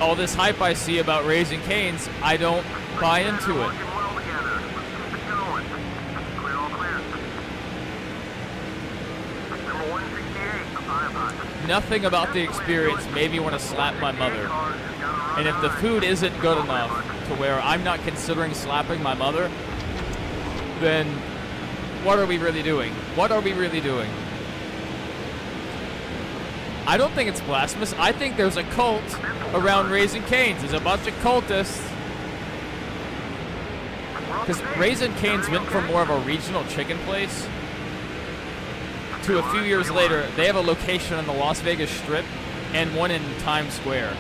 all this hype I see about Raising Cane's, I don't buy into it. Nothing about the experience made me want to slap my mother. And if the food isn't good enough to where I'm not considering slapping my mother, then what are we really doing? What are we really doing? I don't think it's blasphemous. I think there's a cult around Raising Cane's. There's a bunch of cultists. Because Raising Cane's went from more of a regional chicken place to a few years later, they have a location on the Las Vegas Strip and one in Times Square.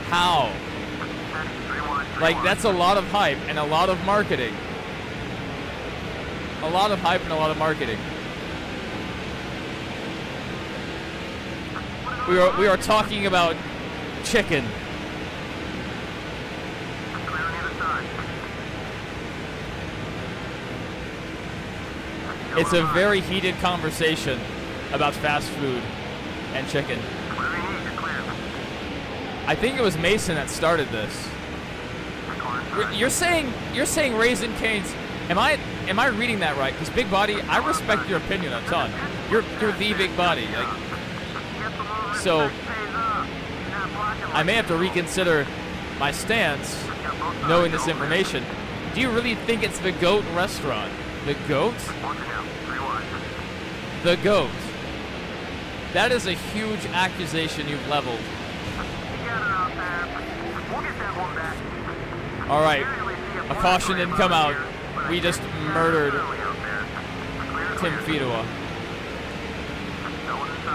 How? Like, that's a lot of hype and a lot of marketing. A lot of hype and a lot of marketing. We are talking about chicken. It's a very heated conversation about fast food and chicken. I think it was Mason that started this. You're saying Raising Cane's. Am I reading that right? Because Big Body, I respect your opinion a ton. You're the Big Body. Like, so I may have to reconsider my stance knowing this information. Do you really think it's the GOAT restaurant? The GOAT? The GOAT. That is a huge accusation you've leveled. All right, a caution didn't come out. We just murdered Tim Fedua.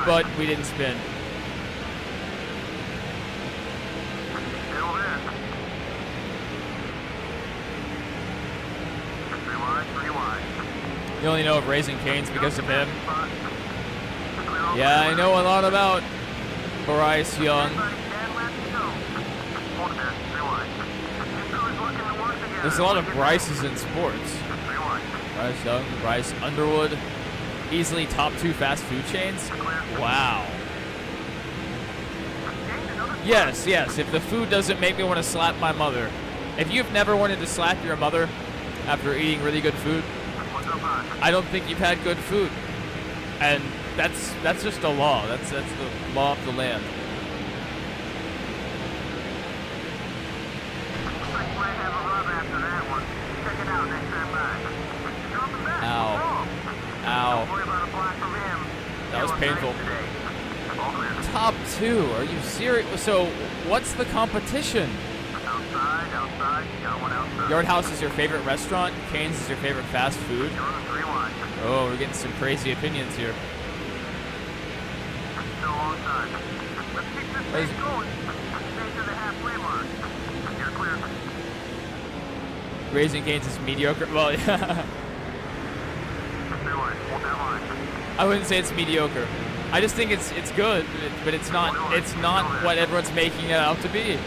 But we didn't spin. You only know of Raising Cane's because of him. Yeah, I know a lot about Bryce Young. There's a lot of Bryces in sports. Bryce Young, Bryce Underwood. Easily top 2 fast food chains. Wow. Yes, if the food doesn't make me want to slap my mother. If you've never wanted to slap your mother after eating really good food, I don't think you've had good food. And that's just a law. That's the law of the land. Ow. That was painful. Top 2? Are you serious? So, what's the competition? Yard House is your favorite restaurant? Cane's is your favorite fast food? Oh, we're getting some crazy opinions here. Raising Cane's is mediocre. Well, yeah. I wouldn't say it's mediocre. I just think it's good, but it's not what everyone's making it out to be.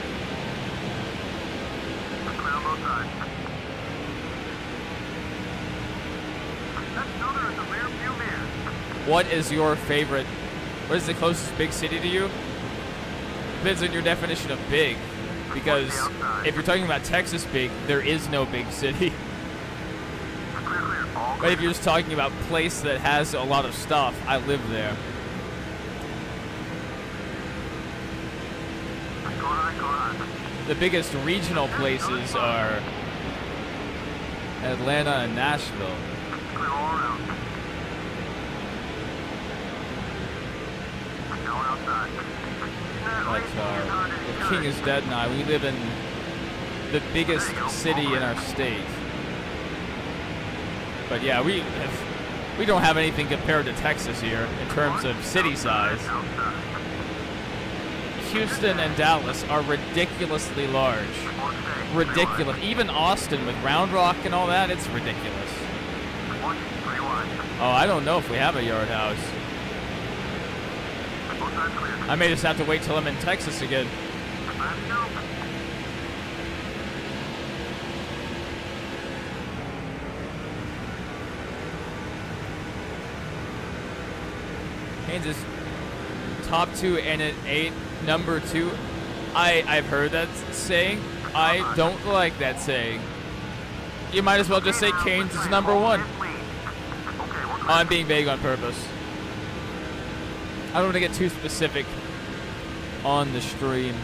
What is your favorite? What is the closest big city to you? Depends on your definition of big. Because if you're talking about Texas big, there is no big city. But if you're just talking about place that has a lot of stuff, I live there. The biggest regional places are Atlanta and Nashville. But the King is dead and I, we live in the biggest city in our state. But yeah, we don't have anything compared to Texas here in terms of city size. Houston and Dallas are ridiculously large. Ridiculous. Even Austin with Round Rock and all that, it's ridiculous. Oh, I don't know if we have a yard house. I may just have to wait till I'm in Texas again. Kansas top 2 and an 8, number 2. I've heard that saying. I don't like that saying. You might as well just say Canes is number 1. I'm being vague on purpose. I don't want to get too specific on the stream.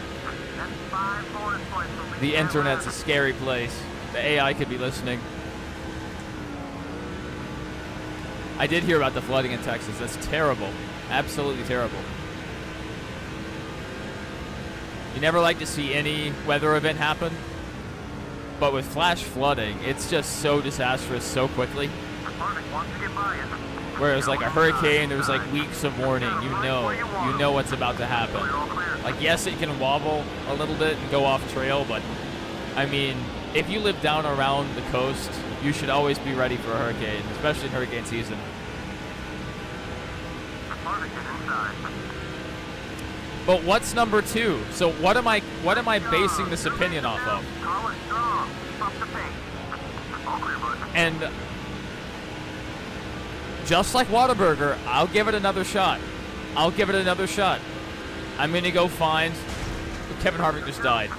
The internet's a scary place. The AI could be listening. I did hear about the flooding in Texas. That's terrible. Absolutely terrible. You never like to see any weather event happen, but with flash flooding, it's just so disastrous so quickly. Whereas like a hurricane, there's like weeks of warning. You know what's about to happen. Like yes, it can wobble a little bit and go off trail, but I mean, if you live down around the coast, you should always be ready for a hurricane, especially in hurricane season. But what's number 2? So what am I basing this opinion off of? And just like Whataburger, I'll give it another shot. I'm gonna go find. Kevin Harvick just died.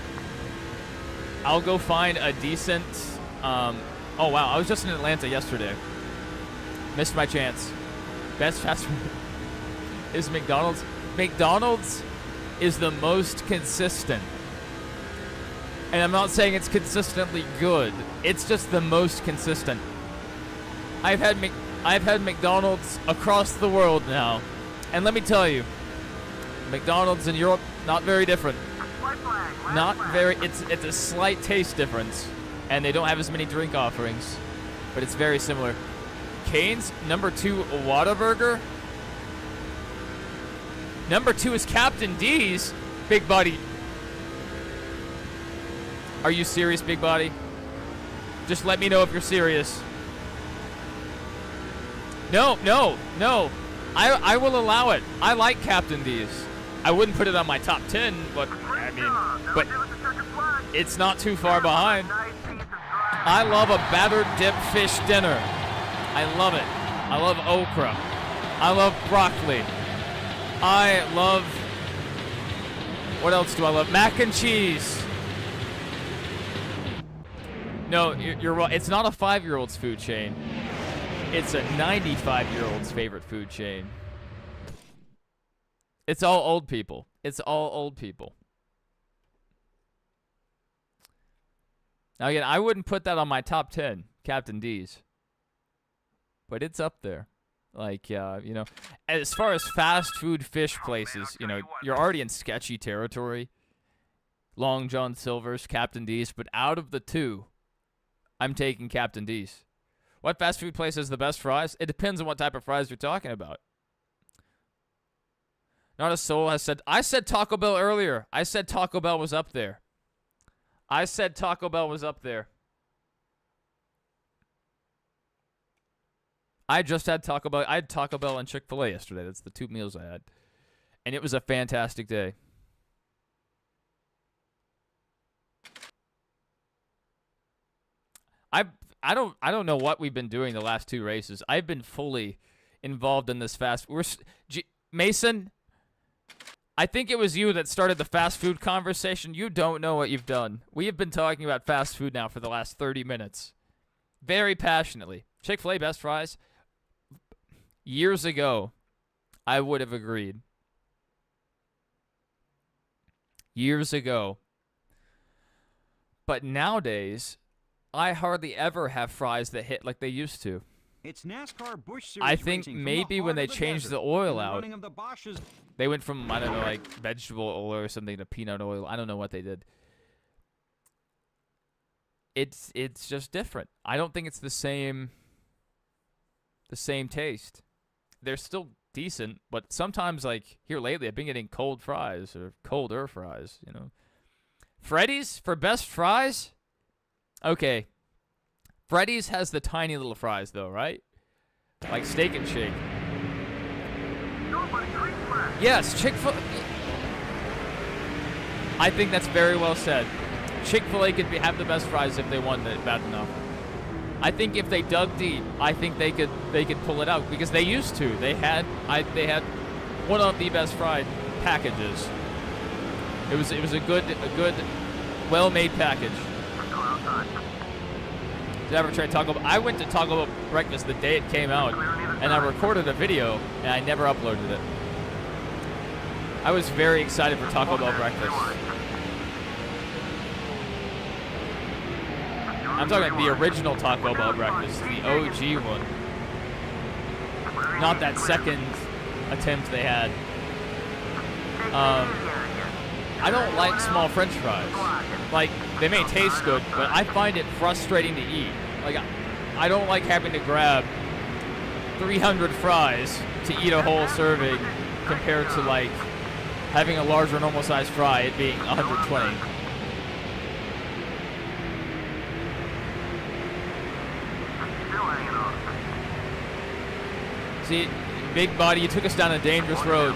I'll go find a decent. Oh wow, I was just in Atlanta yesterday. Missed my chance. Best fast food is McDonald's. McDonald's is the most consistent. And I'm not saying it's consistently good. It's just the most consistent. I've had McDonald's across the world now. And let me tell you, McDonald's in Europe, not very different. Not very, it's a slight taste difference. And they don't have as many drink offerings. But it's very similar. Cane's, number 2, Whataburger. Number 2 is Captain D's. Big Buddy. Are you serious, Big Buddy? Just let me know if you're serious. No. I will allow it. I like Captain D's. I wouldn't put it on my top 10, but I mean, but it's not too far behind. I love a battered dip fish dinner. I love it. I love okra. I love broccoli. I love, what else do I love? Mac and cheese. No, you're right. It's not a 5-year-old's food chain. It's a 95-year-old's favorite food chain. It's all old people. Now again, I wouldn't put that on my top 10, Captain D's. But it's up there. Like, as far as fast food fish places, you're already in sketchy territory. Long John Silver's, Captain D's, but out of the 2, I'm taking Captain D's. What fast food place has the best fries? It depends on what type of fries you're talking about. Not a soul has said, I said Taco Bell earlier. I said Taco Bell was up there. I just had Taco Bell. I had Taco Bell and Chick-fil-A yesterday. That's the 2 meals I had. And it was a fantastic day. I don't know what we've been doing the last 2 races. I've been fully involved in this fast. Mason, I think it was you that started the fast food conversation. You don't know what you've done. We have been talking about fast food now for the last 30 minutes. Very passionately. Chick-fil-A best fries? Years ago, I would have agreed. Years ago. But nowadays, I hardly ever have fries that hit like they used to. It's NASCAR Busch Series I think racing from the maybe when heart they of the changed desert. the oil In the out, running of the Bosch's they went from, I don't know, like vegetable oil or something to peanut oil. I don't know what they did. It's just different. I don't think it's the same taste. They're still decent, but sometimes, like here lately, I've been getting cold fries or colder fries, you know. Freddy's for best fries? Okay. Freddy's has the tiny little fries though, right? Like Steak and Shake. Yes, Chick-fil-A. I think that's very well said. Chick-fil-A could have the best fries if they wanted it bad enough. I think if they dug deep, I think they could pull it out because they used to. They had one of the best fried packages. It was a good well-made package. Did I ever try Taco Bell? I went to Taco Bell breakfast the day it came out, and I recorded a video, and I never uploaded it. I was very excited for Taco Bell breakfast. I'm talking the original Taco Bell breakfast, the OG one. Not that second attempt they had. I don't like small French fries. Like, they may taste good, but I find it frustrating to eat. Like, I don't like having to grab 300 fries to eat a whole serving compared to, like, having a larger normal-sized fry, it being 120. See, big body, you took us down a dangerous road.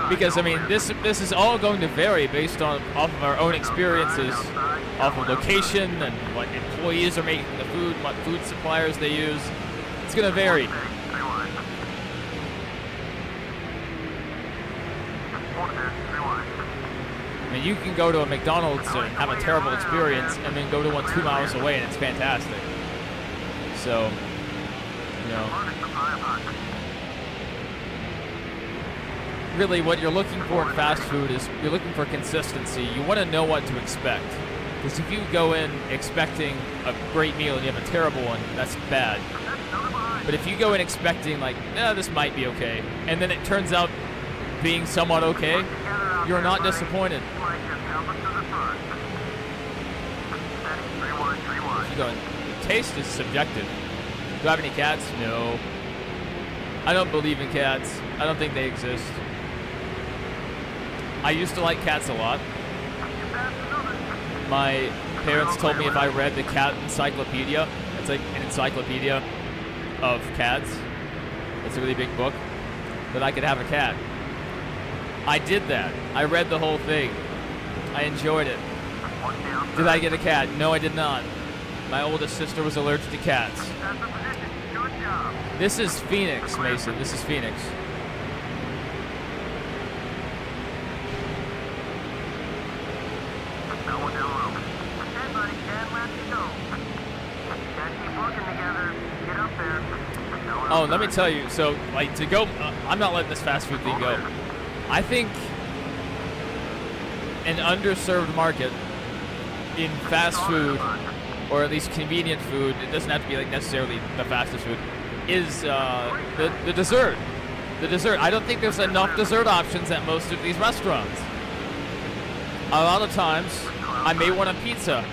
Because I mean, this is all going to vary based off of our own experiences, off of location and what employees are making the food, what food suppliers they use. It's going to vary. I mean, you can go to a McDonald's and have a terrible experience, and then go to one 2 miles away, and it's fantastic. So, you know, really what you're looking for in fast food is you're looking for consistency. You want to know what to expect. Because if you go in expecting a great meal and you have a terrible one, that's bad. But if you go in expecting, like, this might be okay, and then it turns out being somewhat okay, you're not disappointed. You go in, taste is subjective. Do I have any cats? No. I don't believe in cats. I don't think they exist. I used to like cats a lot. My parents told me if I read the cat encyclopedia, it's like an encyclopedia of cats, it's a really big book, that I could have a cat. I did that. I read the whole thing. I enjoyed it. Did I get a cat? No, I did not. My oldest sister was allergic to cats. This is Phoenix, Mason. This is Phoenix. Oh, let me tell you. So, like, to go, I'm not letting this fast food thing go. I think an underserved market in fast food, or at least convenient food, it doesn't have to be like necessarily the fastest food, is the dessert. The dessert. I don't think there's enough dessert options at most of these restaurants. A lot of times, I may want a pizza,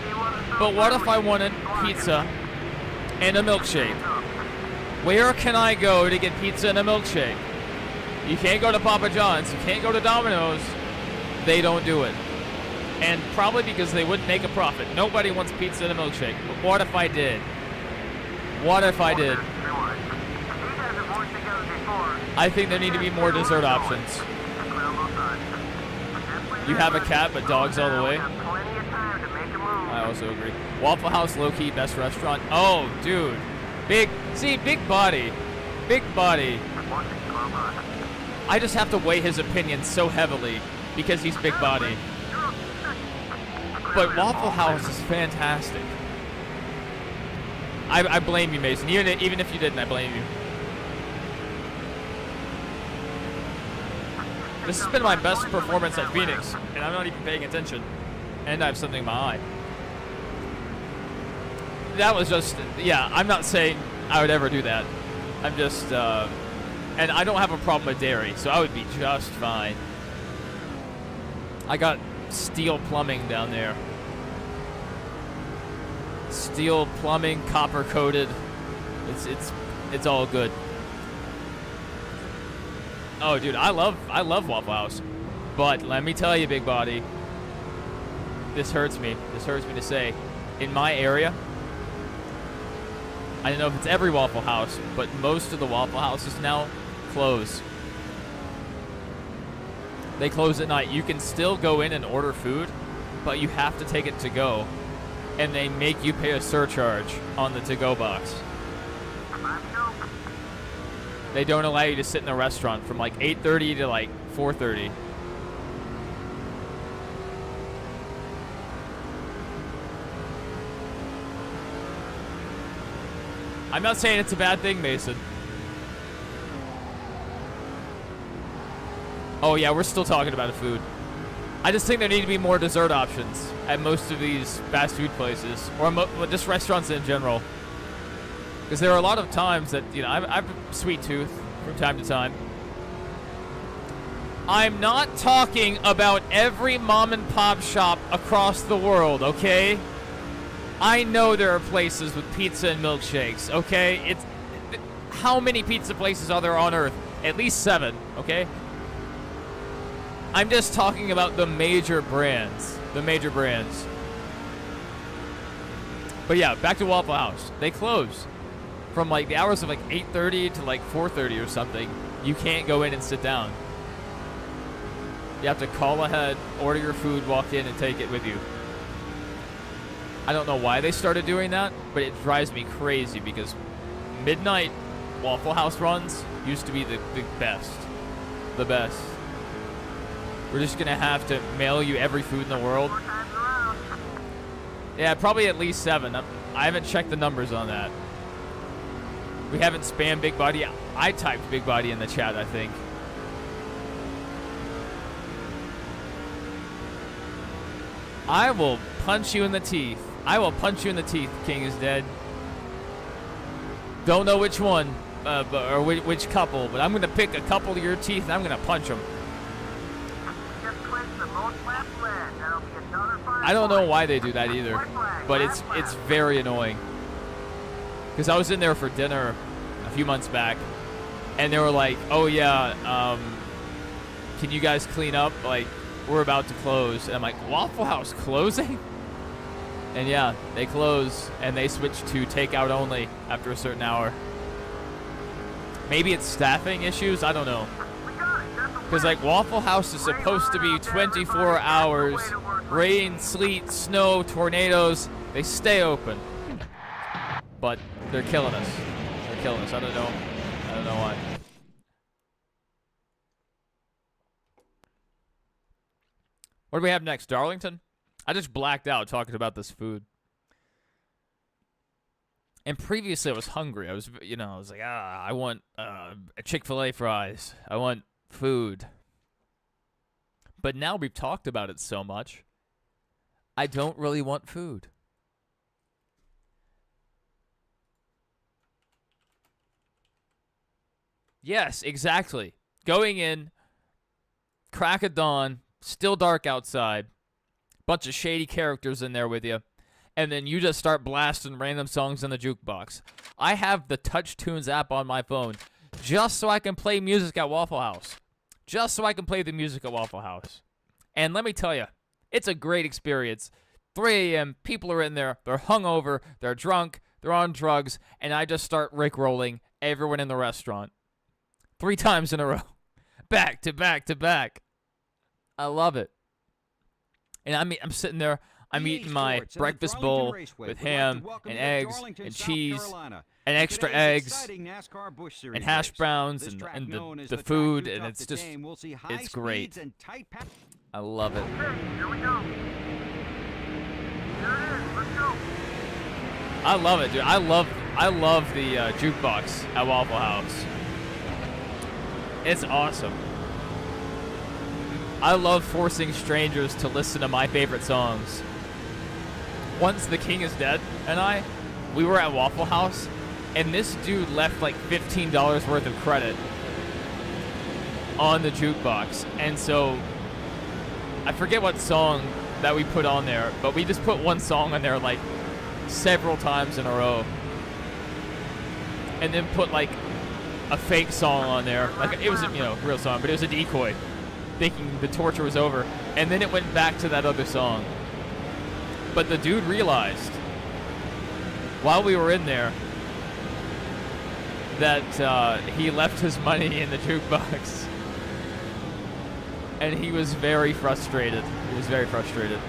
but what if I wanted pizza and a milkshake? Where can I go to get pizza and a milkshake? You can't go to Papa John's. You can't go to Domino's. They don't do it. And probably because they wouldn't make a profit. Nobody wants pizza and a milkshake. But what if I did? What if I did? I think there need to be more dessert options. You have a cat, but dogs all the way. I also agree. Waffle House, low-key, best restaurant. Oh, dude. Big body. Big body. I just have to weigh his opinion so heavily because he's big body. But Waffle House is fantastic. I blame you, Mason. Even if you didn't, I blame you. This has been my best performance at Phoenix, and I'm not even paying attention. And I have something in my eye. That was just, yeah, I'm not saying I would ever do that. I'm just, and I don't have a problem with dairy, so I would be just fine. I got steel plumbing down there. Steel plumbing, copper coated. It's all good. Oh, dude, I love Waffle House, but let me tell you, big body. This hurts me. This hurts me to say. In my area, I don't know if it's every Waffle House, but most of the Waffle Houses now close. They close at night. You can still go in and order food, but you have to take it to go. And they make you pay a surcharge on the to-go box. They don't allow you to sit in the restaurant from like 8:30 to like 4:30. I'm not saying it's a bad thing, Mason. Oh yeah, we're still talking about food. I just think there need to be more dessert options at most of these fast food places, or just restaurants in general. Because there are a lot of times that, you know, I have a sweet tooth from time to time. I'm not talking about every mom and pop shop across the world, okay? I know there are places with pizza and milkshakes, okay? How many pizza places are there on Earth? At least 7, okay? I'm just talking about the major brands. The major brands. But yeah, back to Waffle House. They close. From like the hours of like 8:30 to like 4:30 or something. You can't go in and sit down. You have to call ahead, order your food, walk in, and take it with you. I don't know why they started doing that, but it drives me crazy because midnight Waffle House runs used to be the best. The best. We're just going to have to mail you every food in the world. Yeah, probably at least 7. I haven't checked the numbers on that. We haven't spammed Big Body. I typed Big Body in the chat, I think. I will punch you in the teeth. I will punch you in the teeth. King is dead. Don't know which one, or which couple, but I'm going to pick a couple of your teeth and I'm going to punch them. I don't know why they do that either, but it's very annoying. Because I was in there for dinner a few months back, and they were like, "Oh yeah, can you guys clean up? Like, we're about to close." And I'm like, "Waffle House closing?" And yeah, they close, and they switch to takeout only after a certain hour. Maybe it's staffing issues. I don't know. Because like Waffle House is supposed to be 24 hours. Rain, sleet, snow, tornadoes, they stay open. But they're killing us. They're killing us. I don't know why. What do we have next? Darlington? I just blacked out talking about this food. And previously I was hungry. I was like, I want a Chick-fil-A fries. I want food. But now we've talked about it so much, I don't really want food. Yes, exactly. Going in, crack of dawn, still dark outside, bunch of shady characters in there with you, and then you just start blasting random songs in the jukebox. I have the Touch Tunes app on my phone just so I can play music at Waffle House. Just so I can play the music at Waffle House. And let me tell you, it's a great experience. 3 a.m., people are in there, they're hungover, they're drunk, they're on drugs, and I just start rickrolling everyone in the restaurant. 3 times in a row. Back to back to back. I love it. And I'm sitting there, I'm eating my breakfast bowl with ham and eggs and cheese and extra Today's eggs exciting NASCAR Busch Series and hash race. browns This track and known as the track food, too and tough it's to just, tame. We'll see high it's great. speeds and tight I love it. Okay, here we go. Here it is. Let's go. I love it, dude. I love the jukebox at Waffle House. It's awesome. I love forcing strangers to listen to my favorite songs. Once the King is Dead and we were at Waffle House, and this dude left like $15 worth of credit on the jukebox. And so I forget what song that we put on there, but we just put one song on there like several times in a row. And then put like a fake song on there. Like it wasn't, a real song, but it was a decoy, thinking the torture was over. And then it went back to that other song. But the dude realized while we were in there that he left his money in the jukebox. And he was very frustrated. He was very frustrated.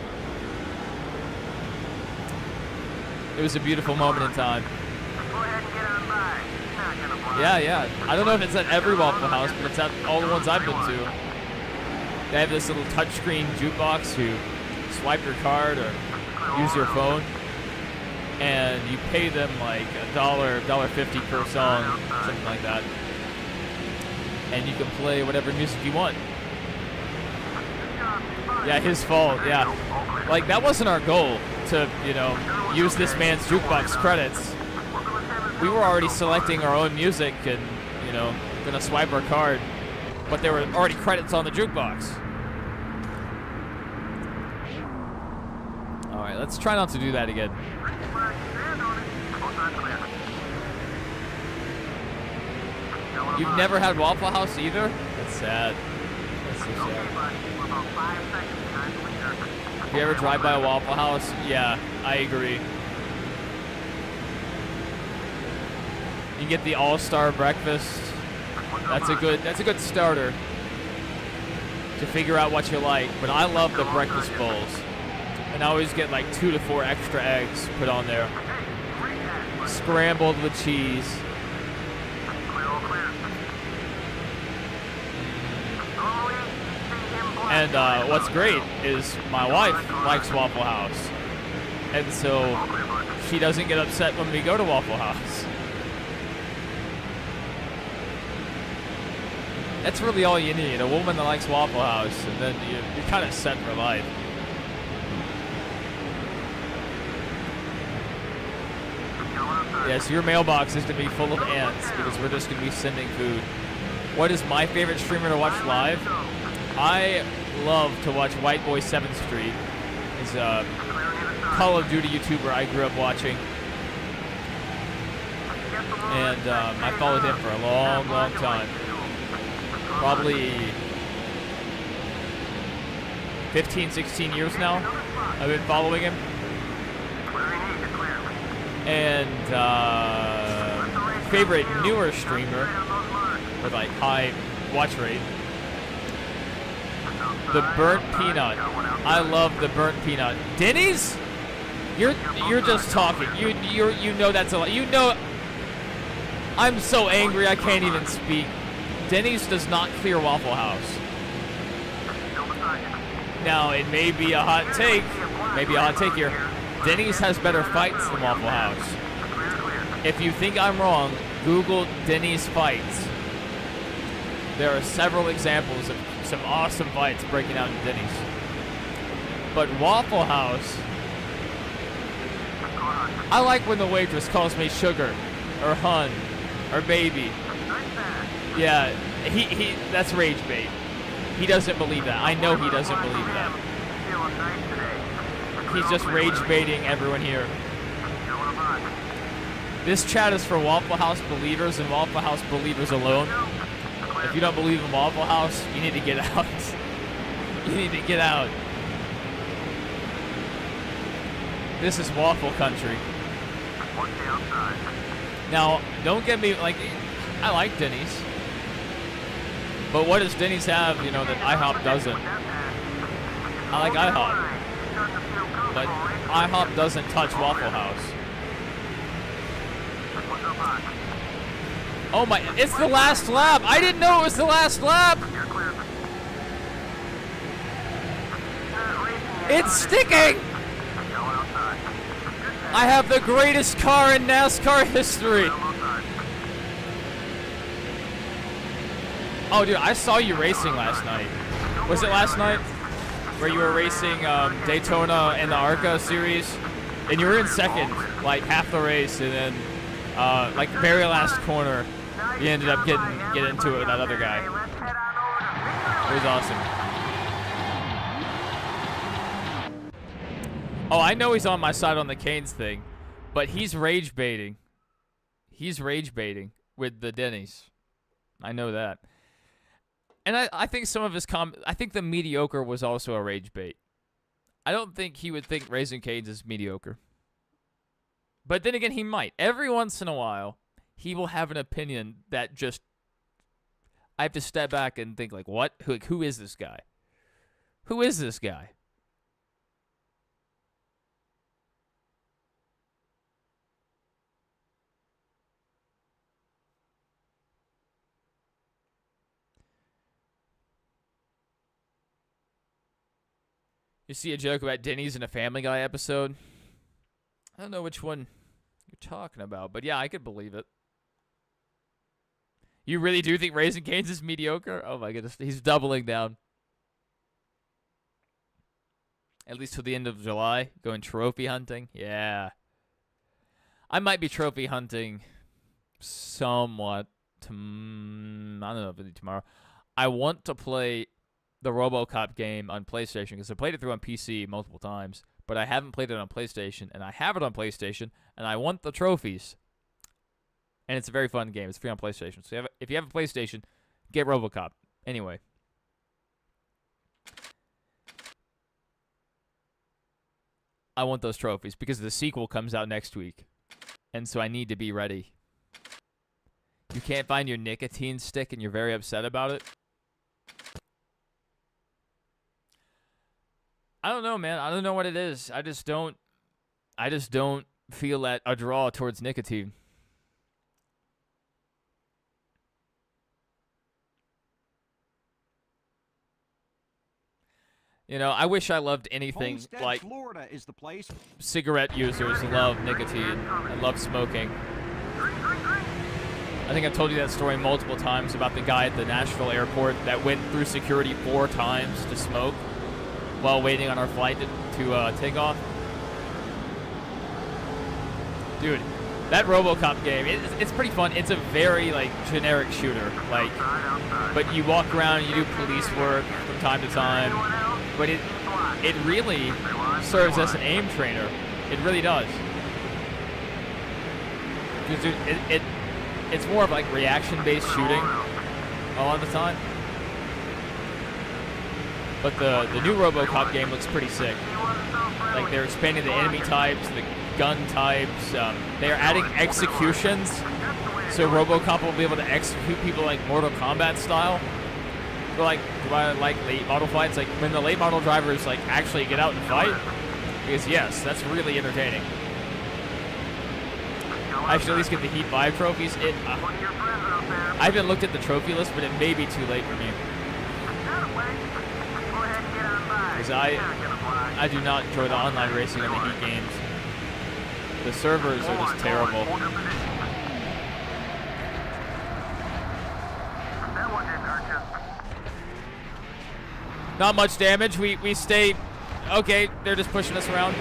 It was a beautiful moment in time. Go ahead and get on by. He's not gonna block. Yeah. I don't know if it's at every Waffle House, but it's at all the ones I've been to. They have this little touchscreen jukebox. You swipe your card or use your phone, and you pay them like $1.50 per song, something like that. And you can play whatever music you want. Yeah, his fault. Yeah, like that wasn't our goal to, use this man's jukebox credits. We were already selecting our own music and, gonna swipe our card, but there were already credits on the jukebox. All right, let's try not to do that again. You've never had Waffle House either? That's sad. That's so sad. If you ever drive by a Waffle House, yeah, I agree. You get the all-star breakfast. That's a good starter to figure out what you like. But I love the breakfast bowls, and I always get like 2 to 4 extra eggs put on there, scrambled with cheese. And what's great is my wife likes Waffle House, and so she doesn't get upset when we go to Waffle House. That's really all you need, a woman that likes Waffle House, and then you're kind of set for life. Yeah, so your mailbox is going to be full of ants because we're just going to be sending food. What is my favorite streamer to watch live? I love to watch White Boy 7th Street. He's a Call of Duty YouTuber I grew up watching. And I followed him for a long, long time. Probably 15, 16 years now I've been following him. And favorite newer streamer with like high watch rate, the Burnt Peanut. I love the Burnt Peanut. Denny's? You're just talking. You know that's a lot. You know, I'm so angry I can't even speak. Denny's does not clear Waffle House. Now it may be a hot take. Maybe a hot take here. Denny's has better fights than Waffle House. If you think I'm wrong, Google Denny's fights. There are several examples of some awesome fights breaking out in Denny's. But Waffle House, I like when the waitress calls me sugar, or hun, or baby. Yeah, he that's rage bait. He doesn't believe that. I know he doesn't believe that. He's just rage baiting everyone here. This chat is for Waffle House believers and Waffle House believers alone. If you don't believe in Waffle House, you need to get out. You need to get out. This is waffle country. Now, don't get me, like, I like Denny's. But what does Denny's have, that IHOP doesn't? I like IHOP. But IHOP doesn't touch Waffle House. Oh my, it's the last lap. I didn't know it was the last lap. It's sticking. I have the greatest car in NASCAR history. Oh, dude, I saw you racing last night. Was it last night? Where you were racing Daytona and the ARCA series? And you were in second, like half the race, and then like the very last corner, you ended up getting into it with that other guy. It was awesome. Oh, I know he's on my side on the Canes thing, but he's rage baiting. He's rage baiting with the Denny's. I know that. And I think some of his I think the mediocre was also a rage bait. I don't think he would think Raising Cane's is mediocre. But then again, he might. Every once in a while, he will have an opinion that just... I have to step back and think, like, what? Who is this guy? Who is this guy? You see a joke about Denny's in a Family Guy episode? I don't know which one you're talking about, but yeah, I could believe it. You really do think Raising Cane's is mediocre? Oh my goodness, he's doubling down. At least till the end of July, going trophy hunting. Yeah. I might be trophy hunting somewhat. I don't know if it'll be tomorrow. I want to play the RoboCop game on PlayStation because I played it through on PC multiple times, but I haven't played it on PlayStation, and I have it on PlayStation, and I want the trophies. And it's a very fun game. It's free on PlayStation. So if you have a PlayStation, get RoboCop. Anyway. I want those trophies because the sequel comes out next week. And so I need to be ready. You can't find your nicotine stick and you're very upset about it? I don't know, man. I don't know what it is. I just don't feel that a draw towards nicotine. You know, I wish I loved anything Homestead, like Florida is the place. cigarette users love nicotine and love smoking. I think I've told you that story multiple times about the guy at the Nashville airport that went through security 4 times to smoke while waiting on our flight to take off. Dude, that RoboCop game, it's pretty fun. It's a very, like, generic shooter. Like, but you walk around, you do police work from time to time. But it really serves as an aim trainer. It really does. Dude, it's more of like reaction-based shooting a lot of the time. But the new RoboCop game looks pretty sick. Like they're expanding the enemy types, the gun types. They're adding executions, so RoboCop will be able to execute people like Mortal Kombat style. But like late model fights, like when the late model drivers like actually get out and fight. Because yes, that's really entertaining. I should at least get the Heat 5 trophies. I haven't looked at the trophy list, but it may be too late for me. Because I do not enjoy the online racing on the Heat games. The servers are just terrible. Not much damage. We stay... Okay, they're just pushing us around.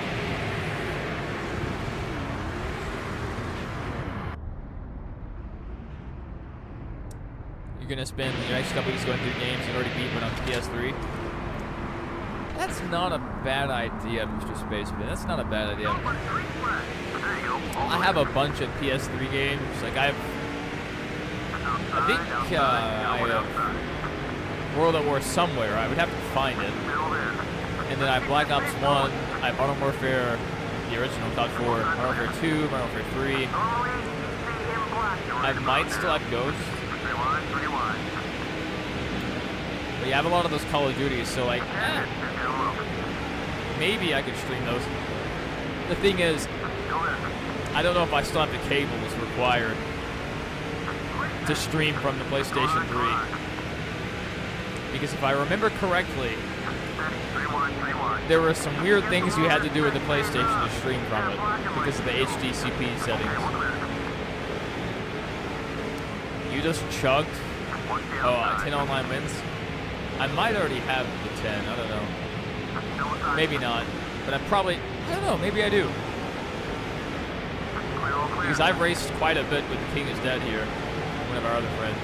You're going to spend the next couple weeks going through games and already beat one on PS3. That's not a bad idea, Mr. Spaceman. That's not a bad idea. I have a bunch of PS3 games. Like, I think I have World at War somewhere. I would have to find it. And then I have Black Ops 1, I have Modern Warfare, the original COD 4, Modern Warfare 2, Modern Warfare 3. I might still have Ghost. But yeah, I have a lot of those Call of Duties, so like, maybe I could stream those. The thing is, I don't know if I still have the cables required to stream from the PlayStation 3. Because if I remember correctly, there were some weird things you had to do with the PlayStation to stream from it because of the HDCP settings. You just chugged? Oh, 10 online wins? I might already have the 10, I don't know. Maybe not, but I don't know, maybe I do. Because I've raced quite a bit with the King is Dead here, one of our other friends.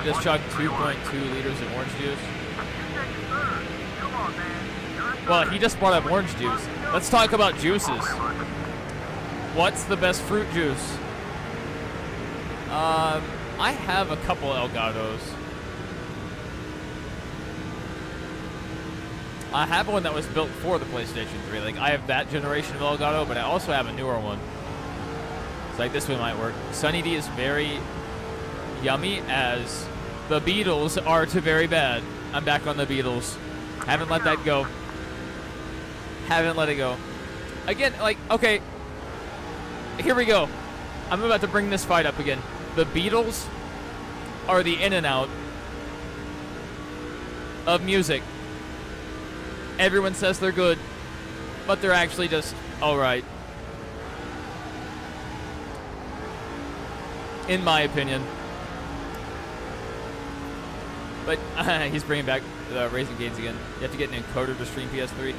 Just chugged 2.2 liters of orange juice. Well, he just brought up orange juice. Let's talk about juices. What's the best fruit juice? I have a couple Elgatos. I have one that was built for the PlayStation 3. Like, I have that generation of Elgato, but I also have a newer one. It's like, this one might work. Sunny D is very yummy, as the Beatles are to very bad. I'm back on the Beatles. Haven't let that go. Haven't let it go. Again, like, okay. Here we go. I'm about to bring this fight up again. The Beatles are the in and out of music. Everyone says they're good, but they're actually just alright. In my opinion. But he's bringing back Raising Cane's again. You have to get an encoder to stream PS3.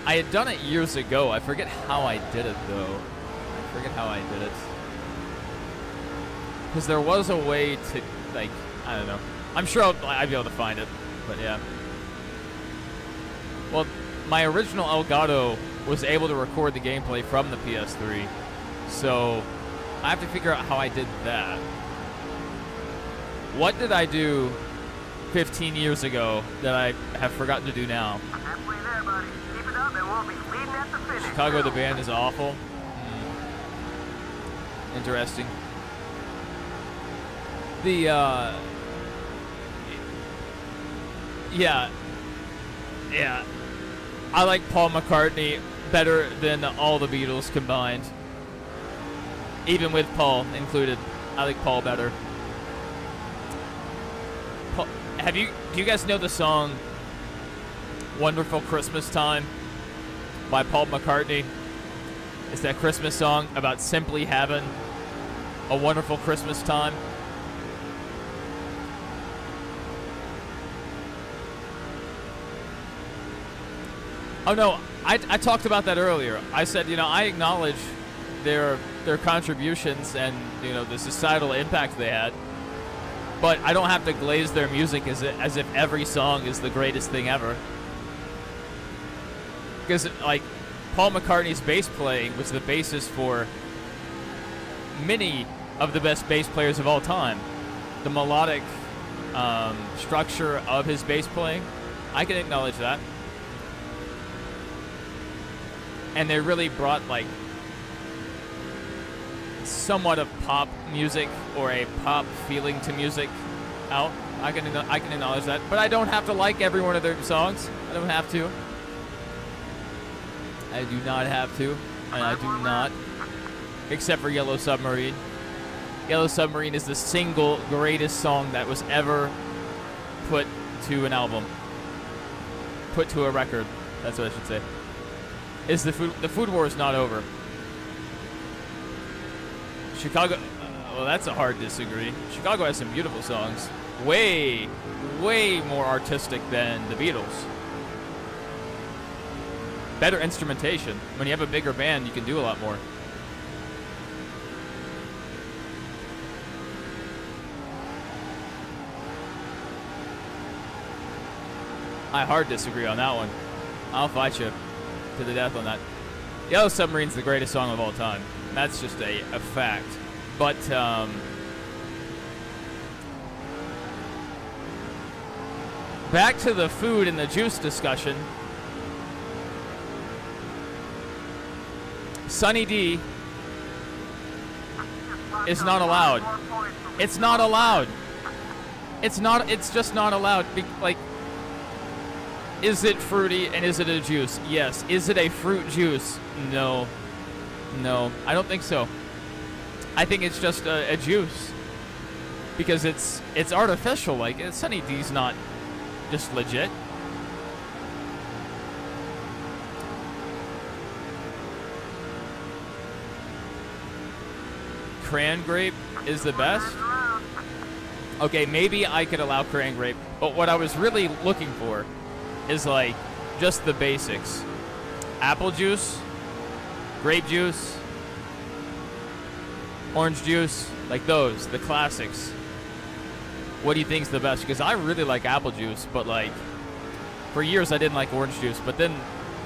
I had done it years ago. I forget how I did it, though. I forget how I did it. Because there was a way to, like, I don't know. I'm sure I'd be able to find it, but yeah. Well, my original Elgato was able to record the gameplay from the PS3, so I have to figure out how I did that. What did I do 15 years ago that I have forgotten to do now? Chicago the band is awful. Interesting. Yeah. I like Paul McCartney better than all the Beatles combined. Even with Paul included. I like Paul better. Paul, do you guys know the song Wonderful Christmas Time by Paul McCartney? It's that Christmas song about simply having a wonderful Christmas time. Oh no, I talked about that earlier. I said, you know, I acknowledge their contributions and, you know, the societal impact they had, but I don't have to glaze their music as if every song is the greatest thing ever. Because, like, Paul McCartney's bass playing was the basis for many of the best bass players of all time. The melodic structure of his bass playing, I can acknowledge that. And they really brought, like, somewhat of pop music or a pop feeling to music out. I can acknowledge that, but I don't have to like every one of their songs. I don't have to. I do not have to, and I do not, except for Yellow Submarine. Yellow Submarine is the single greatest song that was ever put to an album, put to a record. That's what I should say. Is the food war is not over. Chicago, well, that's a hard disagree. Chicago has some beautiful songs, way more artistic than the Beatles. Better instrumentation. When you have a bigger band, you can do a lot more. I hard disagree on that one. I'll fight you to the death on that. Yellow Submarine's the greatest song of all time. That's just a fact. But, back to the food and the juice discussion. Sunny D is not allowed. It's not allowed. It's just not allowed. Like, Is it fruity and is it a juice? Yes. Is it a fruit juice? No. No, I don't think so. I think it's just a juice. Because it's artificial. Like, Sunny D's not just legit. Cran grape is the best. Okay, maybe I could allow cran grape, but what I was really looking for is like just the basics. Apple juice, grape juice, orange juice, like those, the classics. What do you think's the best? Because I really like apple juice, but like for years I didn't like orange juice, but then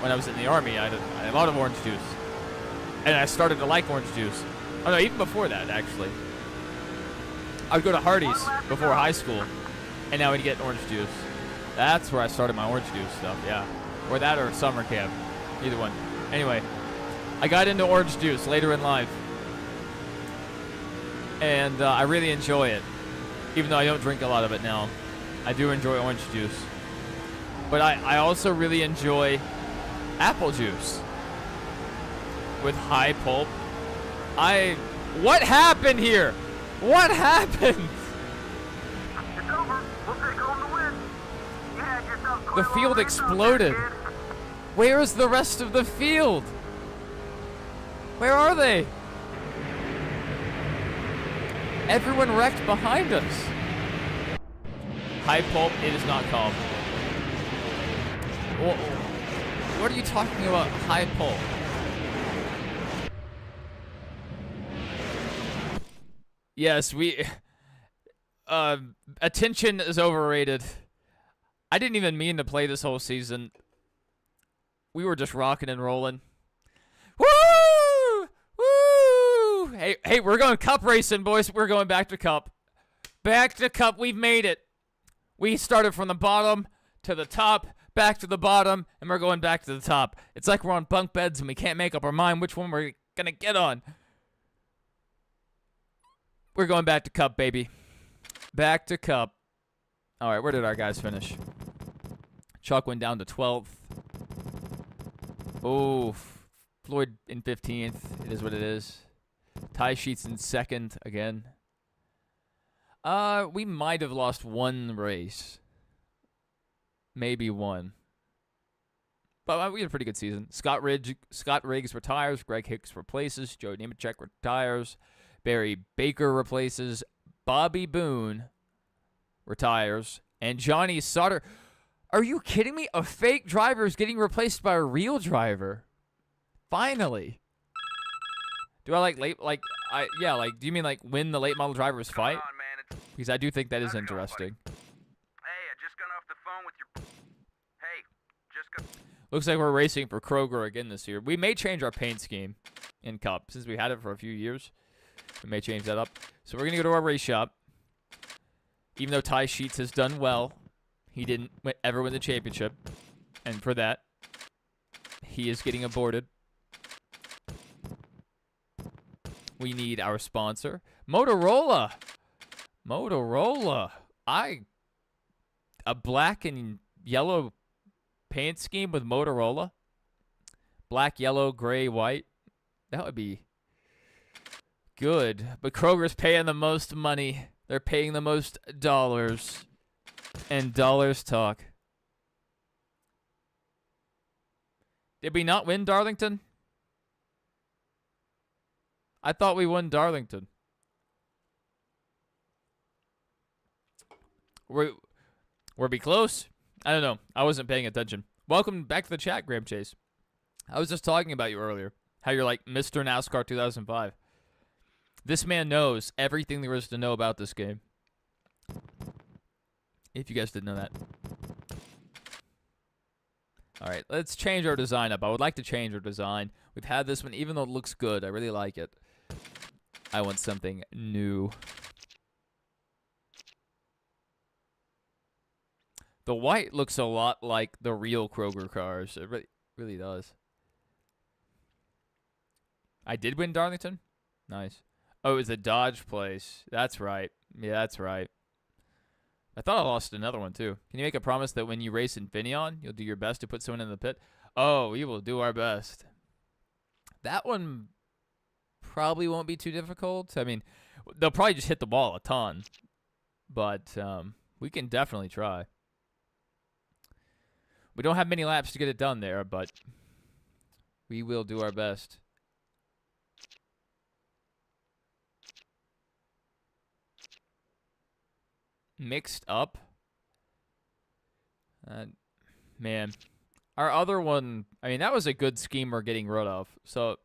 when I was in the Army, I had a lot of orange juice. And I started to like orange juice. Oh no, even before that, actually. I'd go to Hardee's before high school, and now I'd get orange juice. That's where I started my orange juice stuff, yeah. Or that or summer camp. Either one. Anyway, I got into orange juice later in life. And I really enjoy it. Even though I don't drink a lot of it now. I do enjoy orange juice. But I also really enjoy apple juice. With high pulp. What happened here? What happened? It's over. We'll take home the win. You had yourself quite The a field little exploded. kid. Where is the rest of the field? Where are they? Everyone wrecked behind us. High pulp, it is not called. What are you talking about, high pulp? Yes, attention is overrated. I didn't even mean to play this whole season. We were just rocking and rolling. Woo! Woo! Hey, we're going cup racing, boys. We're going back to cup. Back to cup. We've made it. We started from the bottom to the top, back to the bottom, and we're going back to the top. It's like we're on bunk beds and we can't make up our mind which one we're going to get on. We're going back to cup, baby. Back to cup. All right, where did our guys finish? Chuck went down to 12th. Oh, Floyd in 15th. It is what it is. Ty Sheets in 2nd again. We might have lost one race. Maybe one. But we had a pretty good season. Scott Riggs retires. Greg Hicks replaces. Joe Nemechek retires. Barry Baker replaces. Bobby Boone retires. And Johnny Sauter. Are you kidding me? A fake driver is getting replaced by a real driver. Finally. Do I like late? Like, do you mean like win the late model drivers fight? Come on, man. It's... Because I do think that is How's it going, interesting. Hey, I just got off the phone with your... Hey, just got... Looks like we're racing for Kroger again this year. We may change our paint scheme in Cup. Since we had it for a few years, we may change that up. So we're going to go to our race shop. Even though Ty Sheets has done well, he didn't ever win the championship. And for that, he is getting aborted. We need our sponsor, Motorola. Motorola. A black and yellow paint scheme with Motorola. Black, yellow, gray, white. That would be good. But Kroger's paying the most money. They're paying the most dollars. And dollars talk. Did we not win Darlington? I thought we won Darlington. Were we close? I don't know. I wasn't paying attention. Welcome back to the chat, Graham Chase. I was just talking about you earlier. How you're like Mr. NASCAR 2005. This man knows everything there is to know about this game. If you guys didn't know that. All right, let's change our design up. I would like to change our design. We've had this one, even though it looks good. I really like it. I want something new. The white looks a lot like the real Kroger cars. It really does. I did win Darlington? Nice. Oh, it was a Dodge place. That's right. Yeah, that's right. I thought I lost another one, too. Can you make a promise that when you race Infineon, you'll do your best to put someone in the pit? Oh, we will do our best. That one probably won't be too difficult. I mean, they'll probably just hit the ball a ton. But we can definitely try. We don't have many laps to get it done there, but we will do our best. Mixed up. Man. Our other one, I mean, that was a good scheme we're getting rid of. So,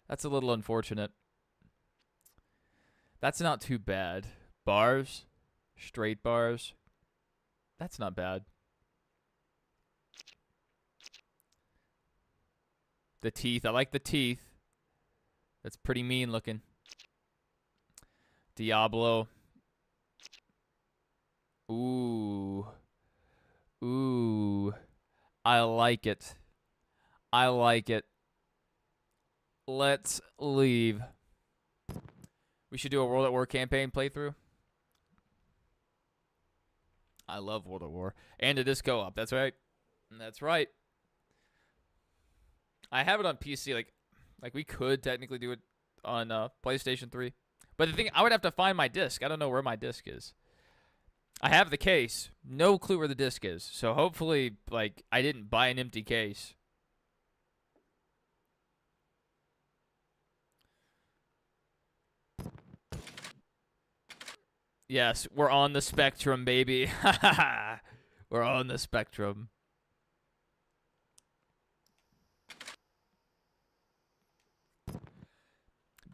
that's a little unfortunate. That's not too bad. Bars. Straight bars. That's not bad. The teeth. I like the teeth. That's pretty mean looking. Diablo. Ooh. Ooh. I like it. I like it. Let's leave. We should do a World at War campaign playthrough. I love World at War. And a disco op. That's right. That's right. I have it on PC. Like we could technically do it on PlayStation 3. But the thing, I would have to find my disc. I don't know where my disc is. I have the case. No clue where the disc is. So hopefully, like, I didn't buy an empty case. Yes, we're on the spectrum, baby. We're on the spectrum.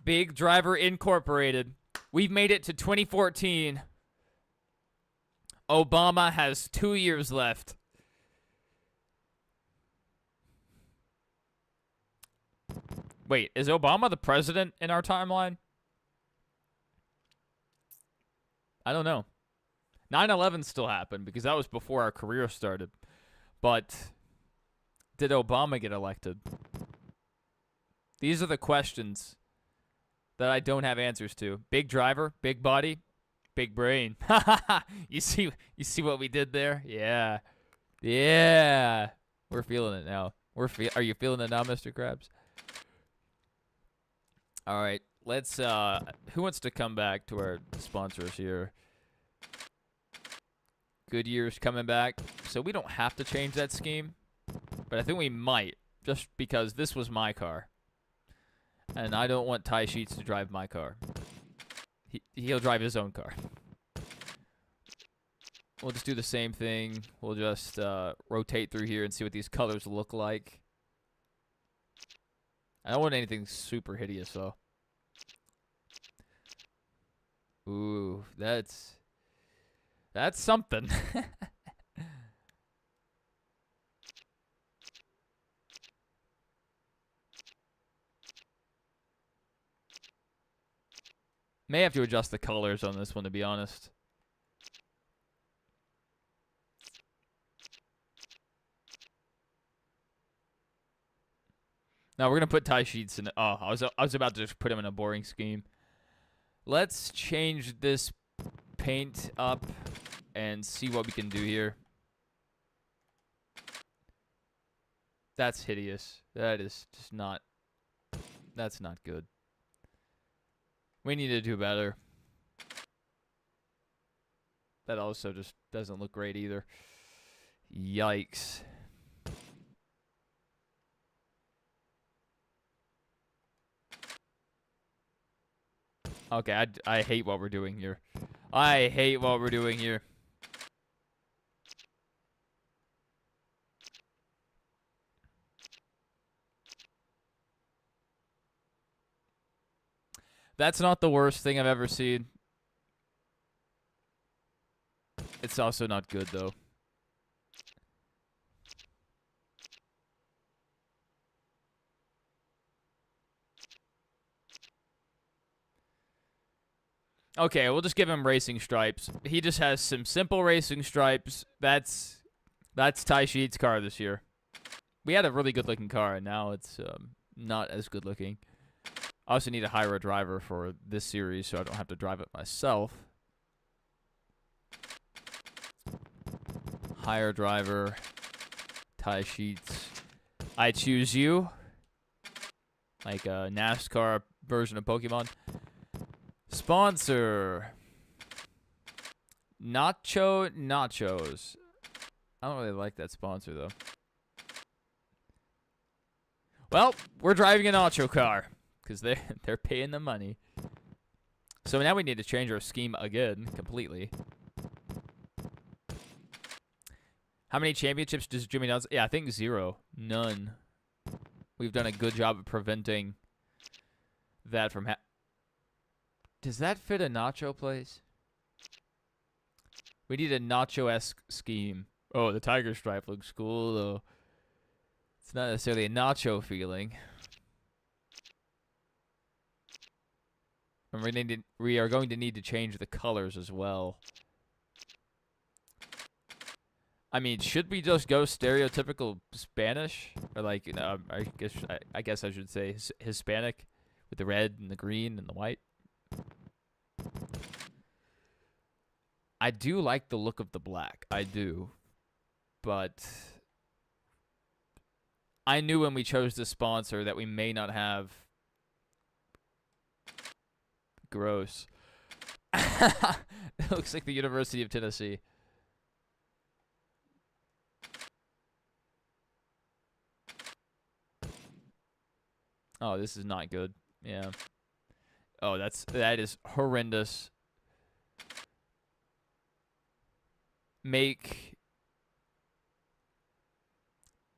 Big Driver Incorporated. We've made it to 2014. Obama has 2 years left. Wait, is Obama the president in our timeline? I don't know. 9/11 still happened because that was before our career started. But did Obama get elected? These are the questions that I don't have answers to. Big driver, big body, big brain. You see what we did there? Yeah. Yeah. We're feeling it now. Are you feeling it now, Mr. Krabs? All right. Let's who wants to come back to our sponsors here? Goodyear's coming back. So we don't have to change that scheme, but I think we might just because this was my car. And I don't want Ty Sheets to drive my car. He'll drive his own car. We'll just do the same thing. We'll just rotate through here and see what these colors look like. I don't want anything super hideous, though. Ooh, that's something. May have to adjust the colors on this one, to be honest. Now we're gonna put Ty Sheets in. Oh, I was about to just put him in a boring scheme. Let's change this paint up and see what we can do here. That's hideous. That is just not. That's not good. We need to do better. That also just doesn't look great either. Yikes. Okay, I hate what we're doing here. I hate what we're doing here. That's not the worst thing I've ever seen. It's also not good, though. Okay, we'll just give him racing stripes. He just has some simple racing stripes. That's Ty Sheets' car this year. We had a really good-looking car, and now it's not as good-looking. I also need to hire a driver for this series so I don't have to drive it myself. Hire driver. Tie sheets. I choose you. Like a NASCAR version of Pokemon. Sponsor. Nachos. I don't really like that sponsor, though. Well, we're driving a nacho car. Because they're paying the money. So now we need to change our scheme again, completely. How many championships does Jimmy Nuts? Yeah, I think 0. None. We've done a good job of preventing that from Does that fit a nacho place? We need a nacho-esque scheme. Oh, the tiger stripe looks cool, though. It's not necessarily a nacho feeling. And we are going to need to change the colors as well. I mean, should we just go stereotypical Spanish? Or like, you know, I guess I should say Hispanic with the red and the green and the white. I do like the look of the black. I do. But I knew when we chose this sponsor that we may not have. Gross. It looks like the University of Tennessee. Oh, this is not good. Yeah. Oh, that is horrendous. Make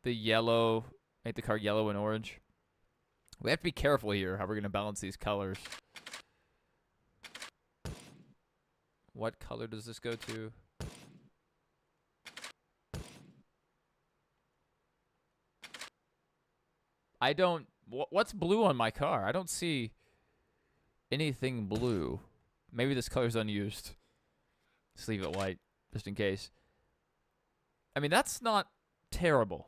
the car yellow and orange. We have to be careful here how we're going to balance these colors. What color does this go to? I don't... What's blue on my car? I don't see anything blue. Maybe this color's unused. Just leave it white, just in case. I mean, that's not terrible.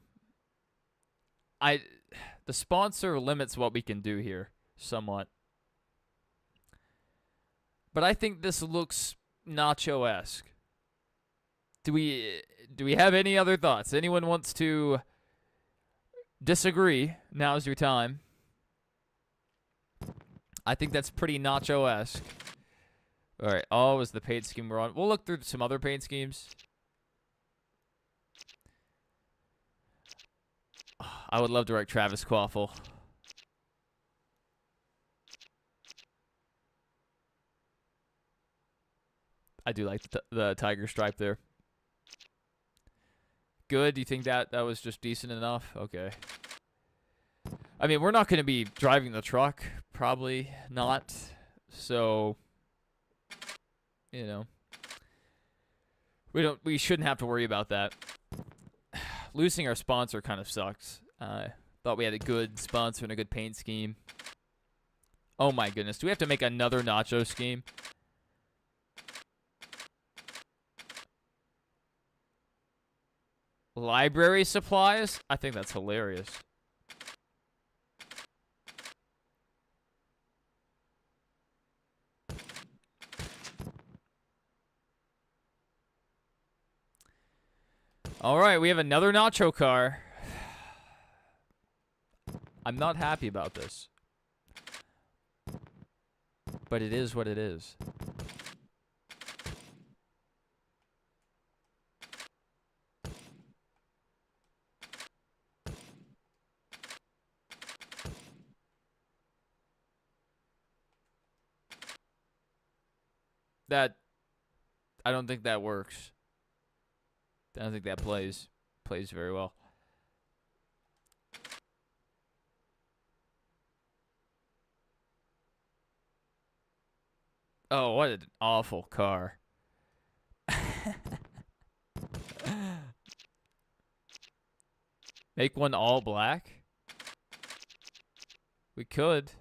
The sponsor limits what we can do here, somewhat. But I think this looks nacho-esque. Do we have any other thoughts? Anyone wants to disagree? Now's your time. I think that's pretty nacho-esque. Alright, oh, is the paint scheme we're on. We'll look through some other paint schemes. I would love to write Travis Quaffle. I do like the tiger stripe there. Good. Do you think that was just decent enough? Okay. I mean, we're not going to be driving the truck. Probably not. So, you know, we shouldn't have to worry about that. Losing our sponsor kind of sucks. Thought we had a good sponsor and a good paint scheme. Oh my goodness. Do we have to make another nacho scheme? Library supplies? I think that's hilarious. Alright, we have another nacho car. I'm not happy about this. But it is what it is. I don't think that works. I don't think that plays very well. Oh, what an awful car. Make one all black? We could.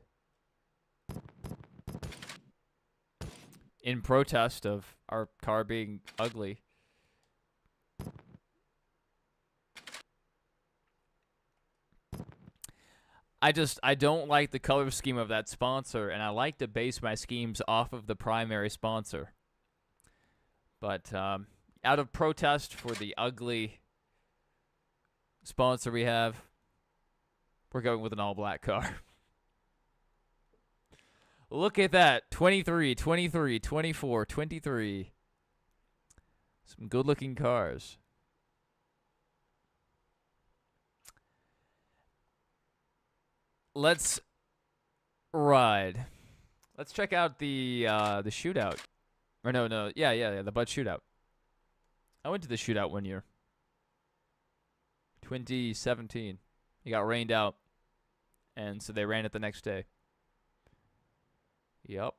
In protest of our car being ugly. I don't like the color scheme of that sponsor, and I like to base my schemes off of the primary sponsor. But, out of protest for the ugly sponsor we have, we're going with an all-black car. Look at that. 23, 23, 24, 23. Some good-looking cars. Let's ride. Let's check out the shootout. Or no. Yeah, the Bud shootout. I went to the shootout one year. 2017. It got rained out. And so they ran it the next day. Yup.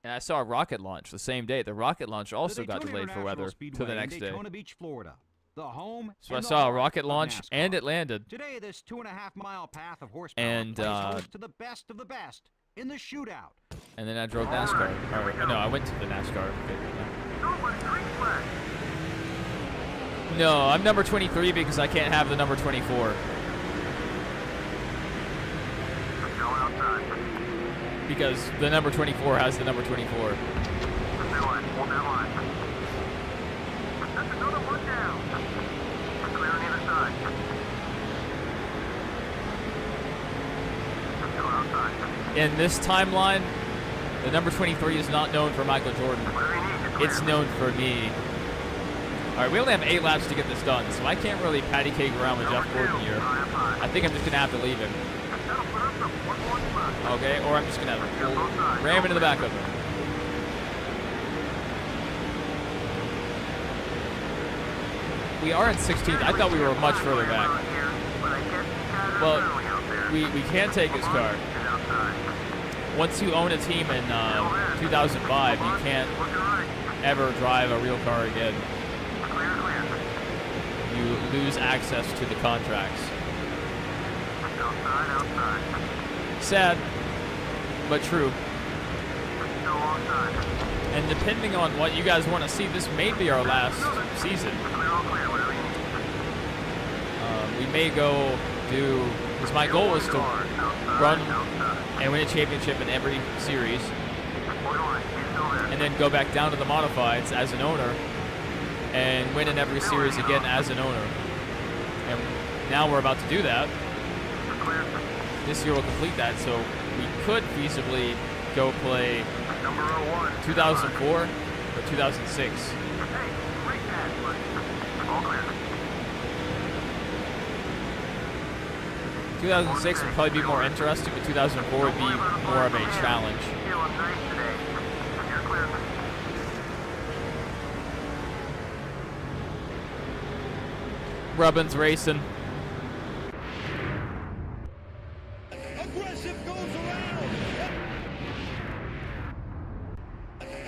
And I saw a rocket launch the same day. The rocket launch also got delayed for weather to the next day. Daytona Beach, Florida. The home So I saw a rocket launch and it NASCAR. landed. Today, this 2.5-mile path of horsepower And, plays host to the best of the best in the shootout. And then I drove NASCAR. Or, no, I went to the NASCAR. No, I'm number 23 because I can't have the number 24. Because the number 24 has the number 24. In this timeline, the number 23 is not known for Michael Jordan. It's known for me. Alright, we only have 8 laps to get this done, so I can't really patty cake around with Jeff Gordon here. I think I'm just going to have to leave him. Okay, or I'm just going to ram into the back of him. We are in 16th. I thought we were much further back. Well, we can take his car. Once you own a team in 2005, you can't ever drive a real car again. You lose access to the contracts. Sad, but true. And depending on what you guys want to see, this may be our last season. We may go do, because my goal is to run and win a championship in every series, and then go back down to the modifieds as an owner and win in every series again as an owner. And now we're about to do that. This year we'll complete that, so we could feasibly go play 2004 or 2006. 2006 would probably be more interesting, but 2004 would be more of a challenge. Rubbin's racing. Aggressive goes around.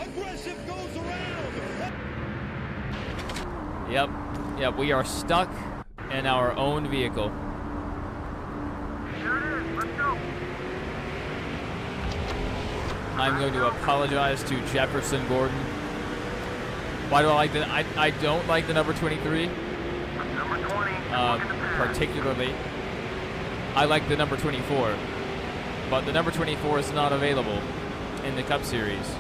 Aggressive goes around. Yep, we are stuck in our own vehicle. I'm going to apologize to Jefferson Gordon. Why do I like the? I don't like the number 23. Particularly, I like the number 24, but the number 24 is not available in the Cup Series.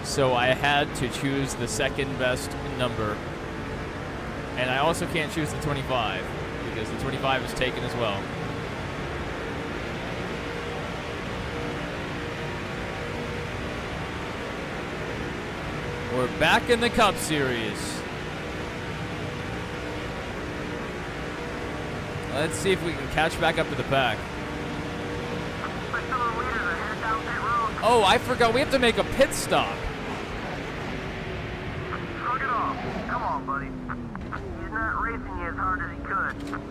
So I had to choose the second best number, and I also can't choose the 25 because the 25 is taken as well. We're back in the Cup Series. Let's see if we can catch back up to the pack. Oh, I forgot. We have to make a pit stop. Shrug it off. Come on, buddy. He's not racing you as hard as he could.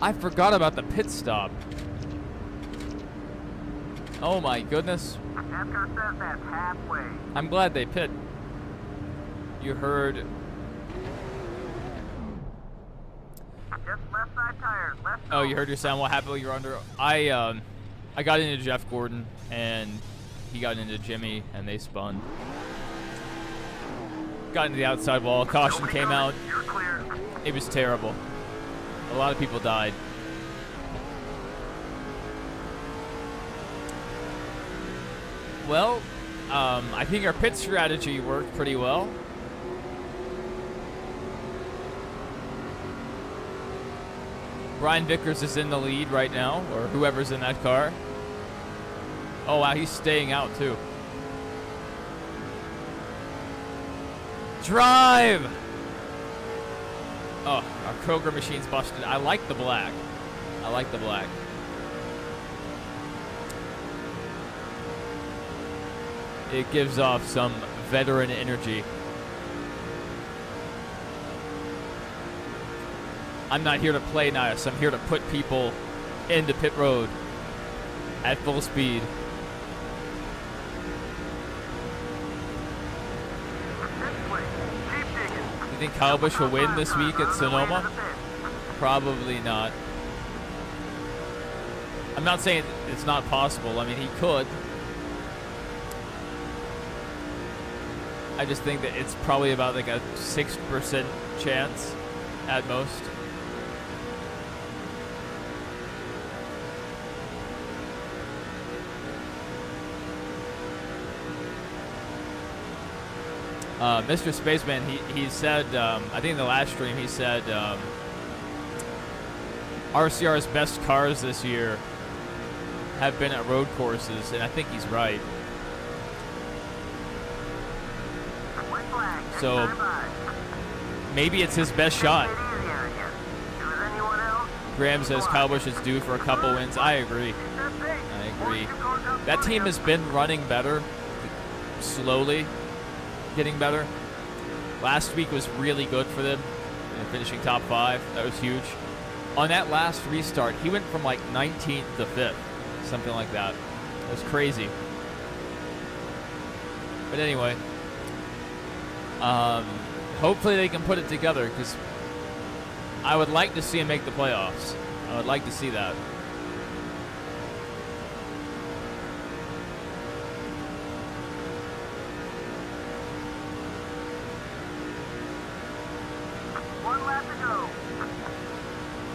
I forgot about the pit stop. Oh my goodness. NASCAR says that's halfway. I'm glad they pit. You heard. Just left side tires. Left. Oh, you heard your sound. What happened? You're under. I got into Jeff Gordon and he got into Jimmy and they spun. Got into the outside wall. Caution came out. You're clear. It was terrible. A lot of people died. Well, I think our pit strategy worked pretty well. Brian Vickers is in the lead right now, or whoever's in that car. Oh, wow, he's staying out, too. Drive! Oh, our Kroger machine's busted. I like the black. I like the black. It gives off some veteran energy. I'm not here to play nice. I'm here to put people into pit road at full speed. You think Kyle Busch will win this week at Sonoma? Probably not. I'm not saying it's not possible. I mean, he could. I just think that it's probably about like a 6% chance at most. Mr. Spaceman, he said, I think in the last stream, he said RCR's best cars this year have been at road courses, and I think he's right. So maybe it's his best shot. Graham says Kyle Busch is due for a couple wins. I agree. I agree. That team has been running better, slowly getting better. Last week was really good for them, finishing top 5. That was huge. On that last restart, he went from like 19th to 5th, something like that. It was crazy. But anyway, hopefully they can put it together, because I would like to see him make the playoffs. I would like to see that.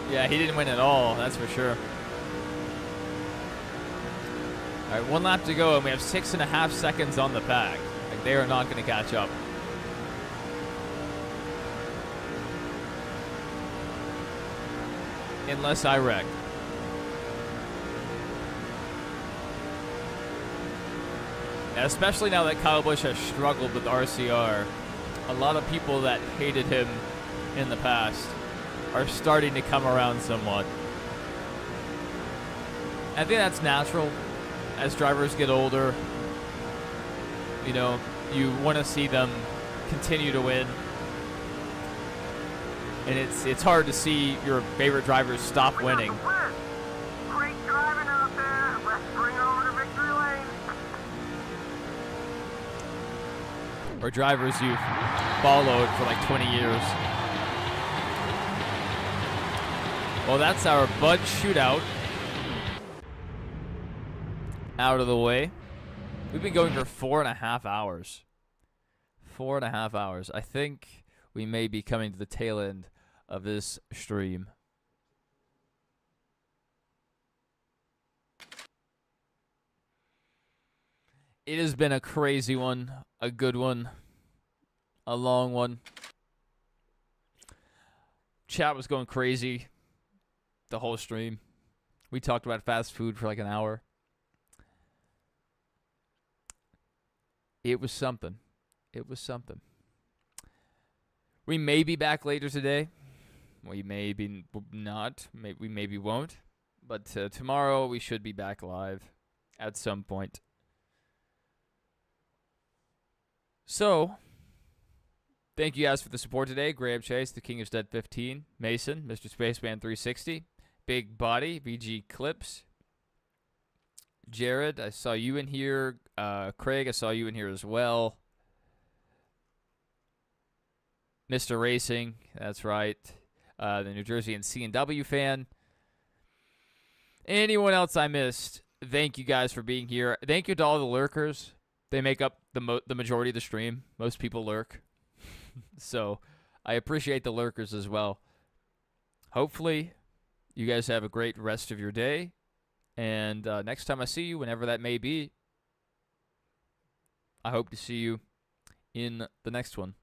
Yeah, he didn't win at all, that's for sure. All right, 1 lap to go, and we have 6.5 seconds on the pack. Like, they are not going to catch up. Unless I wreck. And especially now that Kyle Busch has struggled with RCR, a lot of people that hated him in the past are starting to come around somewhat. I think that's natural. As drivers get older, you know, you want to see them continue to win. And it's hard to see your favorite drivers stop winning. Great driving out there. Let's bring it over to victory lane. Or drivers you've followed for like 20 years. Well, that's our Bud Shootout out of the way. We've been going for 4.5 hours. 4.5 hours. I think we may be coming to the tail end of this stream. It has been a crazy one, a good one, a long one. Chat was going crazy the whole stream. We talked about fast food for like an hour. It was something. It was something. We may be back later today. We may be not. We maybe won't. But tomorrow we should be back live at some point. So, thank you guys for the support today. Graham Chase, the King of Stud 15. Mason, Mr. Spaceman 360. Big Body, VG Clips. Jared, I saw you in here. Craig, I saw you in here as well. Mr. Racing, that's right. The New Jersey and C&W fan. Anyone else I missed, thank you guys for being here. Thank you to all the lurkers. They make up the majority of the stream. Most people lurk. So I appreciate the lurkers as well. Hopefully, you guys have a great rest of your day. And next time I see you, whenever that may be, I hope to see you in the next one.